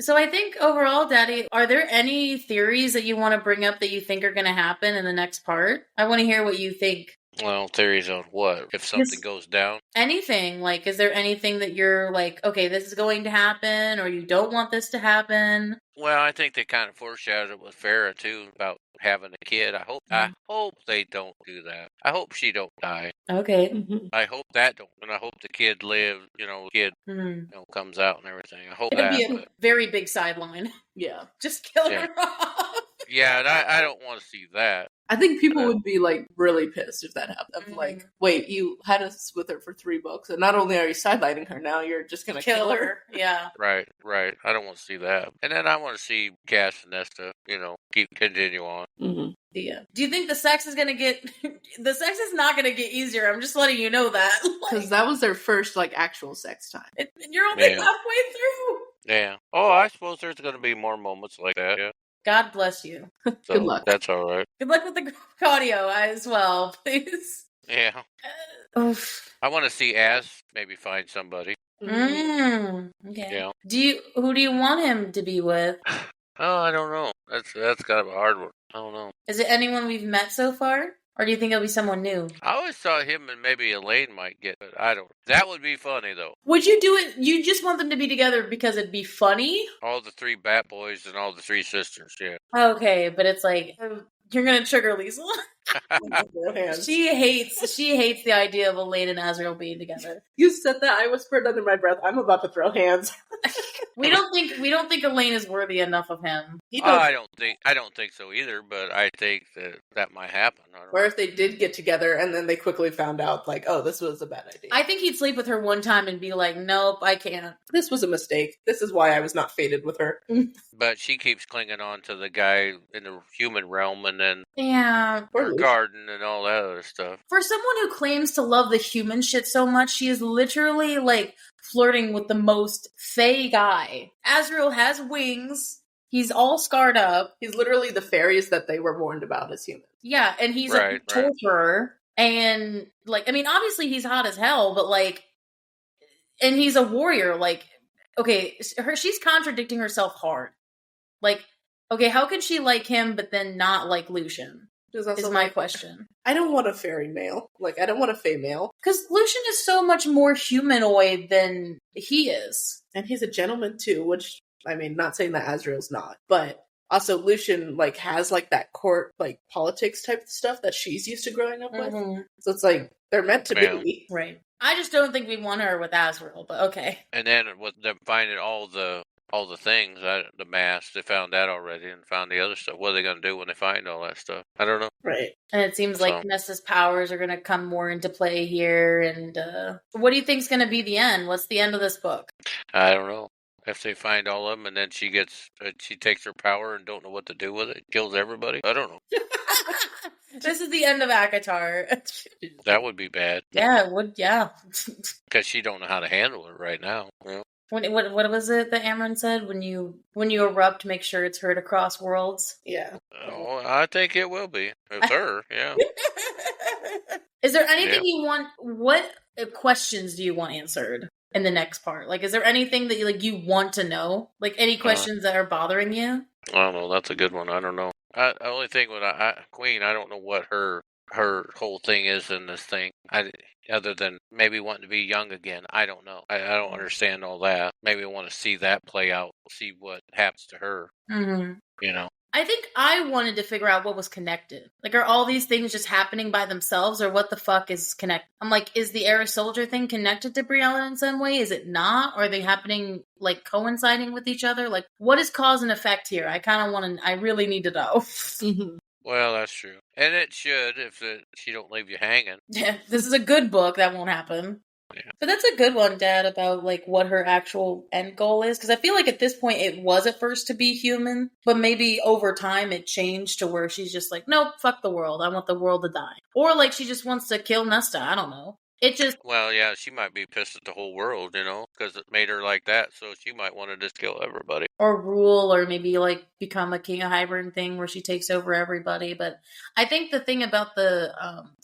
[SPEAKER 2] So I think overall, Daddy, are there any theories that you want to bring up that you think are going to happen in the next part? I want to hear what you think.
[SPEAKER 4] Well, theories on what? If something goes down?
[SPEAKER 2] Anything. Like, is there anything that you're like, okay, this is going to happen, or you don't want this to happen?
[SPEAKER 4] Well, I think they kind of foreshadowed it with Farrah, too, about having a kid. I hope they don't do that. I hope she don't die.
[SPEAKER 2] Okay.
[SPEAKER 4] I hope that don't. And I hope the kid lives, comes out and everything. I hope
[SPEAKER 2] It'd
[SPEAKER 4] that.
[SPEAKER 2] be a very big sideline.
[SPEAKER 3] Yeah.
[SPEAKER 2] Just kill her off.
[SPEAKER 4] Yeah, and I don't want to see that.
[SPEAKER 3] I think people would be like really pissed if that happened. Like, wait, you had us with her for 3 books, and not only are you sidelining her, now you're just gonna kill her.
[SPEAKER 2] Yeah.
[SPEAKER 4] Right. I don't want to see that. And then I want to see Cass and Nesta, continue on.
[SPEAKER 3] Mm-hmm.
[SPEAKER 2] Yeah. Do you think the sex is gonna get? The sex is not gonna get easier. I'm just letting you know that
[SPEAKER 3] because that was their first actual sex time.
[SPEAKER 2] And you're only halfway through.
[SPEAKER 4] Yeah. Oh, I suppose there's going to be more moments like that. Yeah.
[SPEAKER 2] God bless you.
[SPEAKER 4] So
[SPEAKER 3] Good luck.
[SPEAKER 4] That's all right.
[SPEAKER 2] Good luck with the audio as well, please.
[SPEAKER 4] Yeah. I want to see Az maybe find somebody.
[SPEAKER 2] Okay.
[SPEAKER 4] Yeah.
[SPEAKER 2] Who do you want him to be with?
[SPEAKER 4] Oh, I don't know. That's kind of a hard one. I don't know.
[SPEAKER 2] Is it anyone we've met so far? Or do you think it'll be someone new?
[SPEAKER 4] I always thought him and maybe Elaine might get, but I don't. That would be funny, though.
[SPEAKER 2] Would you do it? You just want them to be together because it'd be funny?
[SPEAKER 4] All the 3 Bat Boys and all the 3 sisters, yeah.
[SPEAKER 2] Okay, but it's like, you're going to trigger Liesl? She hates the idea of Elaine and Azrael being together.
[SPEAKER 3] You said that, I whispered under my breath, I'm about to throw hands.
[SPEAKER 2] We don't think Elaine is worthy enough of him.
[SPEAKER 4] I don't think so either, but I think that might happen.
[SPEAKER 3] Or if they did get together and then they quickly found out, oh, this was a bad idea.
[SPEAKER 2] I think he'd sleep with her one time and be like, nope, I can't.
[SPEAKER 3] This was a mistake. This is why I was not fated with her.
[SPEAKER 4] But she keeps clinging on to the guy in the human realm and then
[SPEAKER 2] her
[SPEAKER 4] garden and all that other stuff.
[SPEAKER 2] For someone who claims to love the human shit so much, she is literally flirting with the most fey guy. Azrael has wings. He's all scarred up.
[SPEAKER 3] He's literally the fairies that they were warned about as humans.
[SPEAKER 2] Yeah, and he's a torturer. And, obviously he's hot as hell, but, and he's a warrior. She's contradicting herself hard. Okay, how can she like him but then not like Lucian? Is my question.
[SPEAKER 3] I don't want a fairy male. I don't want a fey male.
[SPEAKER 2] Because Lucian is so much more humanoid than he is.
[SPEAKER 3] And he's a gentleman, too, which... not saying that Azrael's not, but also Lucian, has, that court, politics type of stuff that she's used to growing up with. So it's they're meant to be.
[SPEAKER 2] Right. I just don't think we want her with Azrael, but okay.
[SPEAKER 4] And then with them finding all the things, the mask, they found that already and found the other stuff. What are they going to do when they find all that stuff? I don't know.
[SPEAKER 3] Right.
[SPEAKER 2] And it seems like Nesta's powers are going to come more into play here. And what do you think's going to be the end? What's the end of this book?
[SPEAKER 4] I don't know. If they find all of them and then she takes her power and don't know what to do with it, kills everybody. I don't know.
[SPEAKER 2] This is the end of ACOTAR.
[SPEAKER 4] That would be bad.
[SPEAKER 2] Yeah, it would. Yeah,
[SPEAKER 4] because she don't know how to handle it right now. Yeah.
[SPEAKER 2] What was it that Amron said? When you erupt, make sure it's heard across worlds.
[SPEAKER 3] Yeah.
[SPEAKER 4] Oh, I think it will be. It's her. Yeah.
[SPEAKER 2] Is there anything you want? What questions do you want answered in the next part? Is there anything that you want to know? Any questions that are bothering you?
[SPEAKER 4] I don't know. That's a good one. I don't know. The only thing with Queen, I don't know what her whole thing is in this thing. Other than maybe wanting to be young again. I don't know. I don't understand all that. Maybe I want to see that play out, see what happens to her. Mm-hmm.
[SPEAKER 2] I think I wanted to figure out what was connected. Are all these things just happening by themselves, or what the fuck is connected? I'm is the Era Soldier thing connected to Briella in some way? Is it not? Or are they happening, coinciding with each other? What is cause and effect here? I really need to know.
[SPEAKER 4] Well, that's true. And it should, if she don't leave you hanging.
[SPEAKER 2] Yeah, this is a good book. That won't happen.
[SPEAKER 4] Yeah.
[SPEAKER 2] But that's a good one, Dad, about what her actual end goal is. Because I feel at this point it was at first to be human, but maybe over time it changed to where she's just nope, fuck the world. I want the world to die. Or she just wants to kill Nesta. I don't know. It just...
[SPEAKER 4] Well, yeah, she might be pissed at the whole world, because it made her like that, so she might want to just kill everybody.
[SPEAKER 2] Or rule, or maybe, become a King of Hybern thing where she takes over everybody. But I think the thing about the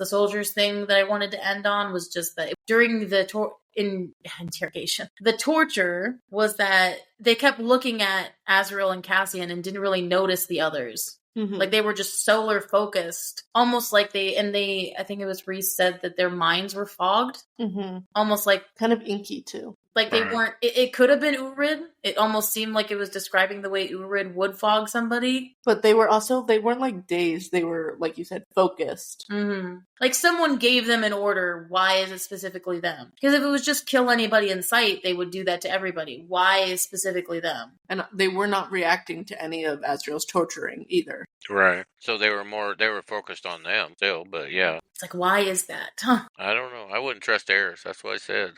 [SPEAKER 2] soldiers thing that I wanted to end on was just that during the interrogation. The torture was that they kept looking at Azrael and Cassian and didn't really notice the others. Mm-hmm. Like they were just solar focused, almost like I think it was Reese said that their minds were fogged. Mm-hmm. Almost like
[SPEAKER 3] kind of inky too.
[SPEAKER 2] Like they weren't, it could have been Urid. It almost seemed like it was describing the way Urid would fog somebody.
[SPEAKER 3] But they weren't like dazed. They were, like you said, focused.
[SPEAKER 2] Mm-hmm. Like someone gave them an order. Why is it specifically them? Because if it was just kill anybody in sight, they would do that to everybody. Why is specifically them?
[SPEAKER 3] And they were not reacting to any of Azrael's torturing either.
[SPEAKER 4] Right. So they were focused on them still, but yeah.
[SPEAKER 2] It's like, why is that? Huh.
[SPEAKER 4] I don't know. I wouldn't trust Eris. That's what I said.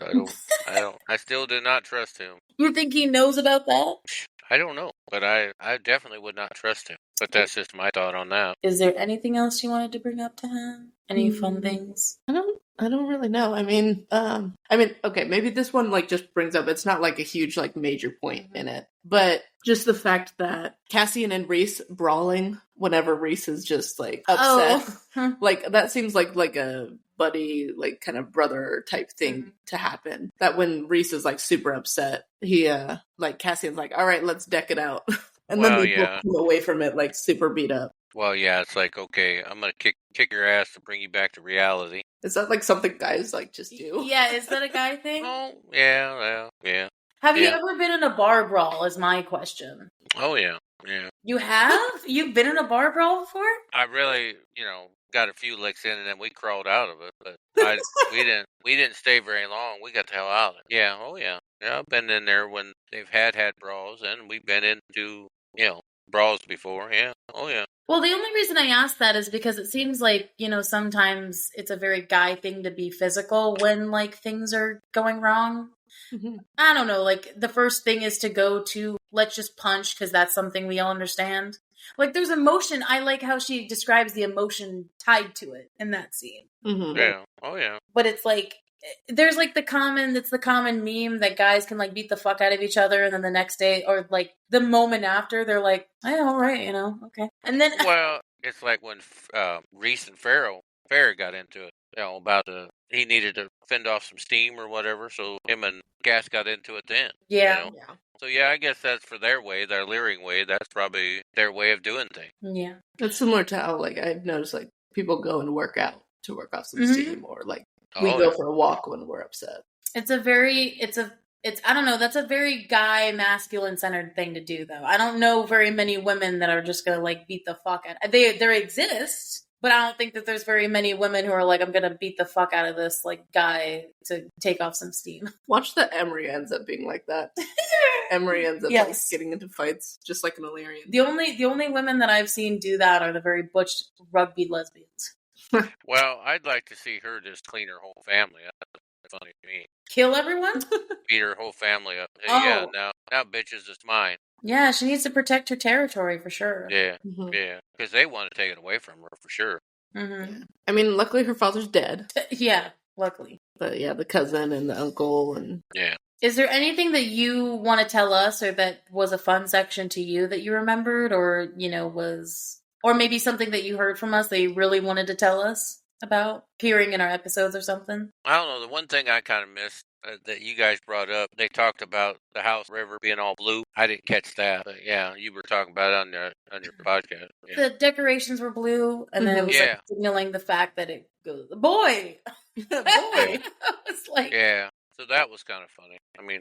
[SPEAKER 4] I still did not trust him.
[SPEAKER 2] You think he knows about that?
[SPEAKER 4] I don't know, but I definitely would not trust him. But that's just my thought on that.
[SPEAKER 2] Is there anything else you wanted to bring up to him? Any fun things?
[SPEAKER 3] I don't really know. I mean, okay, maybe this one like just brings up, it's not like a huge like major point in it, but just the fact that Cassian and Reese brawling whenever Reese is just like upset, like that seems like a buddy, like kind of brother type thing to happen. That when Reese is like super upset, he like Cassian's like, all right, let's deck it out. And then they both come away from it like super beat up.
[SPEAKER 4] Well, yeah, it's like, okay, I'm going to kick your ass to bring you back to reality.
[SPEAKER 3] Is that like something guys like just do?
[SPEAKER 2] Yeah, is that a guy thing?
[SPEAKER 4] Oh, yeah.
[SPEAKER 2] Have you ever been in a bar brawl is my question.
[SPEAKER 4] Oh, yeah.
[SPEAKER 2] You have? You've been in a bar brawl before?
[SPEAKER 4] I really, got a few licks in and then we crawled out of it, but we didn't stay very long. We got the hell out of it. Yeah, oh yeah. Yeah, I've been in there when they've had brawls, and we've been into, brawls before. Yeah, oh yeah.
[SPEAKER 2] Well, the only reason I ask that is because it seems like, sometimes it's a very guy thing to be physical when, like, things are going wrong. Mm-hmm. I don't know, like, the first thing is to go to, let's just punch, because that's something we all understand. Like, there's emotion. I like how she describes the emotion tied to it in that scene.
[SPEAKER 4] Mm-hmm. Yeah, oh yeah.
[SPEAKER 2] But it's like, there's like the common meme that guys can like beat the fuck out of each other, and then the next day or like the moment after they're like, oh, all right, okay. And then
[SPEAKER 4] well, it's like when Reese and Farrah got into it, about he needed to fend off some steam or whatever, so him and Cass got into it then.
[SPEAKER 2] Yeah.
[SPEAKER 4] So yeah, I guess that's for their leering way. That's probably their way of doing things.
[SPEAKER 2] Yeah.
[SPEAKER 3] That's similar to how like I've noticed like people go and work out to work off some steam, or like we go for a walk when we're upset.
[SPEAKER 2] I don't know, that's a very guy masculine centered thing to do though. I don't know very many women that are just gonna like beat the fuck out. There exist, but I don't think that there's very many women who are like, I'm gonna beat the fuck out of this like guy to take off some steam.
[SPEAKER 3] Watch that Emery ends up being like that. Emery ends up like getting into fights just like an Illyrian.
[SPEAKER 2] The only women that I've seen do that are the very butch rugby lesbians.
[SPEAKER 4] Well, I'd like to see her just clean her whole family up. That's funny to me.
[SPEAKER 2] Kill everyone?
[SPEAKER 4] Beat her whole family up.
[SPEAKER 2] Oh.
[SPEAKER 4] Yeah, now bitches is mine.
[SPEAKER 2] Yeah, she needs to protect her territory for sure.
[SPEAKER 4] Yeah, yeah. Because they want to take it away from her for sure.
[SPEAKER 2] Mm-hmm.
[SPEAKER 3] I mean, luckily her father's dead.
[SPEAKER 2] Yeah, luckily.
[SPEAKER 3] But yeah, the cousin and the uncle and...
[SPEAKER 4] Yeah.
[SPEAKER 2] Is there anything that you want to tell us or that was a fun section to you that you remembered or, was... Or maybe something that you heard from us that you really wanted to tell us about appearing in our episodes or something?
[SPEAKER 4] I don't know. The one thing I kind of missed that you guys brought up, they talked about the house river being all blue. I didn't catch that. But yeah, you were talking about it on your podcast. Yeah.
[SPEAKER 2] The decorations were blue, and then it was like signaling the fact that it goes, boy! Boy! It's like...
[SPEAKER 4] Yeah. So that was kind of funny. I mean,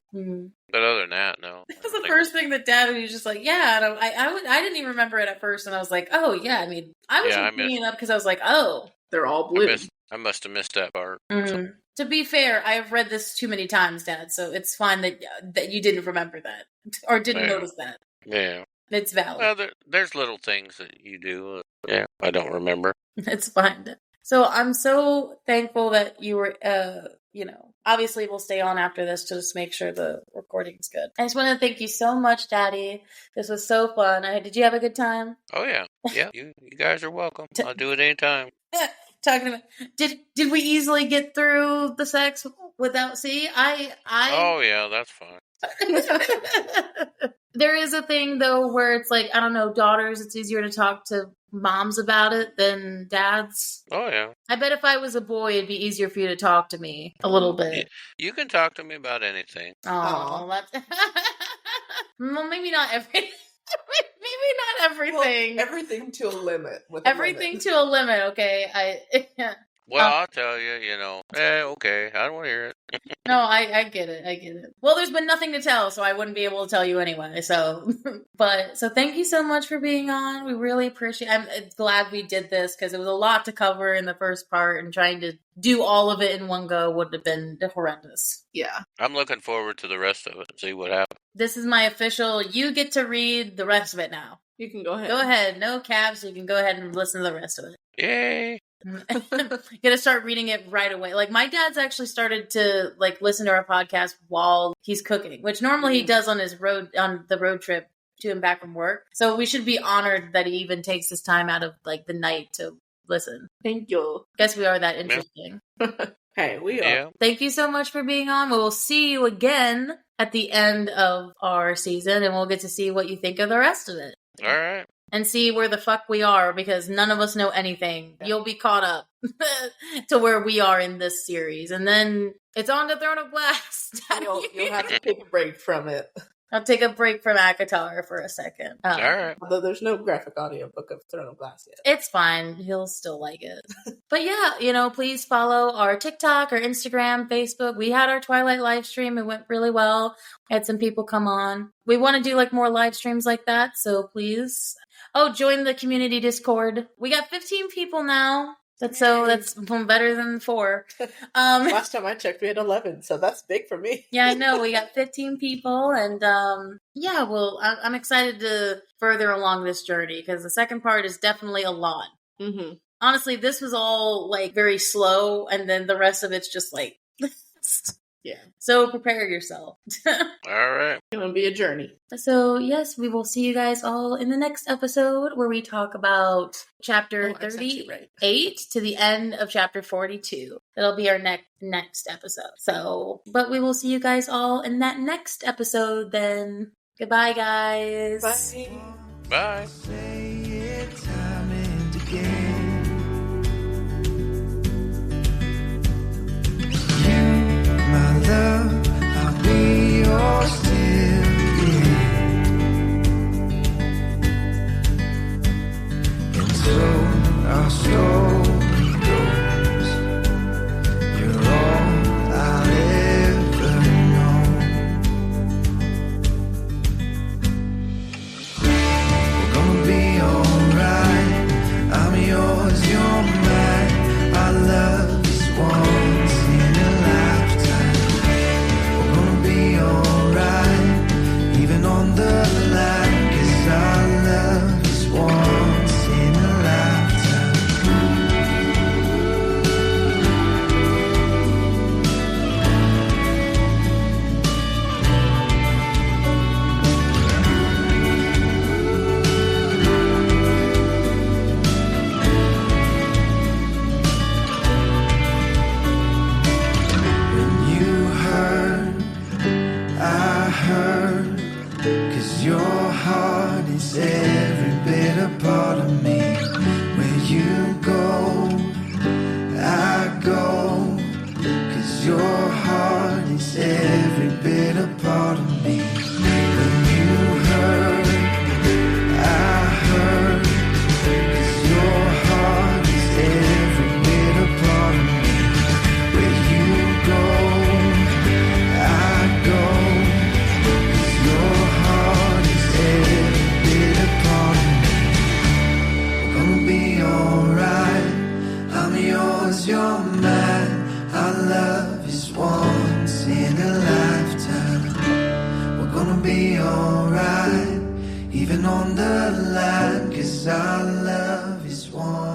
[SPEAKER 4] but other than that, no.
[SPEAKER 2] That was the first thing that Dad was just like, yeah. And I didn't even remember it at first, and I was like, oh yeah. I mean, I was bringing it up because I was like, oh,
[SPEAKER 3] they're all blue.
[SPEAKER 4] I must have missed that part.
[SPEAKER 2] Mm-hmm. To be fair, I have read this too many times, Dad. So it's fine that you didn't remember that or didn't notice that.
[SPEAKER 4] Yeah,
[SPEAKER 2] it's valid.
[SPEAKER 4] Well, there's little things that you do. I don't remember.
[SPEAKER 2] It's fine. So I'm so thankful that you were, obviously we'll stay on after this to just make sure the recording's good. I just want to thank you so much, Daddy. This was so fun. Did you have a good time?
[SPEAKER 4] Oh, yeah. Yeah, you guys are welcome. I'll do it anytime.
[SPEAKER 2] Talking about, did we easily get through the sex without, see,
[SPEAKER 4] Oh, yeah, that's fine.
[SPEAKER 2] There is a thing, though, where it's like, I don't know, daughters, it's easier to talk to moms about it than dads.
[SPEAKER 4] Oh, yeah.
[SPEAKER 2] I bet if I was a boy, it'd be easier for you to talk to me a little bit.
[SPEAKER 4] You can talk to me about anything.
[SPEAKER 2] Oh, that's... Well, maybe not everything. Maybe not everything.
[SPEAKER 3] Well, everything to a limit.
[SPEAKER 2] Everything to a limit, okay?
[SPEAKER 4] Well, I'll tell you, okay, I don't want to hear it.
[SPEAKER 2] No, I get it. Well, there's been nothing to tell, so I wouldn't be able to tell you anyway, so. So thank you so much for being on. We really appreciate I'm glad we did this, because it was a lot to cover in the first part, and trying to do all of it in one go would have been horrendous.
[SPEAKER 3] Yeah.
[SPEAKER 4] I'm looking forward to the rest of it and see what happens.
[SPEAKER 2] This is my official, you get to read the rest of it now.
[SPEAKER 3] You can go ahead.
[SPEAKER 2] Go ahead. No caps, you can go ahead and listen to the rest of it.
[SPEAKER 4] Yay!
[SPEAKER 2] Gonna start reading it right away. Like, my dad's actually started to listen to our podcast while he's cooking, which normally he does on the road trip to and back from work. So we should be honored that he even takes this time out of the night to listen.
[SPEAKER 3] Thank you.
[SPEAKER 2] Guess we are that interesting.
[SPEAKER 3] Hey, we are.
[SPEAKER 4] Yeah.
[SPEAKER 2] Thank you so much for being on. We will see you again at the end of our season, and we'll get to see what you think of the rest of it.
[SPEAKER 4] All right.
[SPEAKER 2] And see where the fuck we are, because none of us know anything. You'll be caught up to where we are in this series. And then it's on to Throne of Glass.
[SPEAKER 3] You'll have to take a break from it.
[SPEAKER 2] I'll take a break from ACOSF for a second.
[SPEAKER 4] All right.
[SPEAKER 3] Although there's no graphic audio book of Throne of Glass yet.
[SPEAKER 2] It's fine. He'll still like it. But yeah, please follow our TikTok, our Instagram, Facebook. We had our Twilight live stream. It went really well. Had some people come on. We want to do more live streams like that. So please. Oh, join the community Discord. We got 15 people now. That's better than 4.
[SPEAKER 3] Last time I checked, we had 11, so that's big for me.
[SPEAKER 2] Yeah, I know. We got 15 people, and I'm excited to further along this journey, because the second part is definitely a lot.
[SPEAKER 3] Mm-hmm.
[SPEAKER 2] Honestly, this was all very slow, and then the rest of it's just
[SPEAKER 3] yeah.
[SPEAKER 2] So prepare yourself.
[SPEAKER 4] All right.
[SPEAKER 3] It's going to be a journey.
[SPEAKER 2] So, yes, we will see you guys all in the next episode, where we talk about chapter 38 to the end of chapter 42. That'll be our next episode. So, but we will see you guys all in that next episode then. Goodbye, guys.
[SPEAKER 3] Bye.
[SPEAKER 4] Bye.
[SPEAKER 1] Say it time and again. My love, I'll be yours till the end. And so our story goes. You're all I'll ever know. We're gonna be alright. I'm yours, you're mine. Our love is once in a lifetime. We're gonna be alright, even on the line, 'cause our love is once in a lifetime. When you heard, I heard, 'cause your heart is every bit a part of me. Where you go, I go, 'cause your heart is every bit a part of me. When you heard, I heard, 'cause your heart is every bit a part of me. Where you go, I go, 'cause your heart is every bit a part of me. We're gonna be alright. I'm yours, you're mine. Our love is once in a lifetime. We're gonna be alright, even on the line, 'cause our love is one.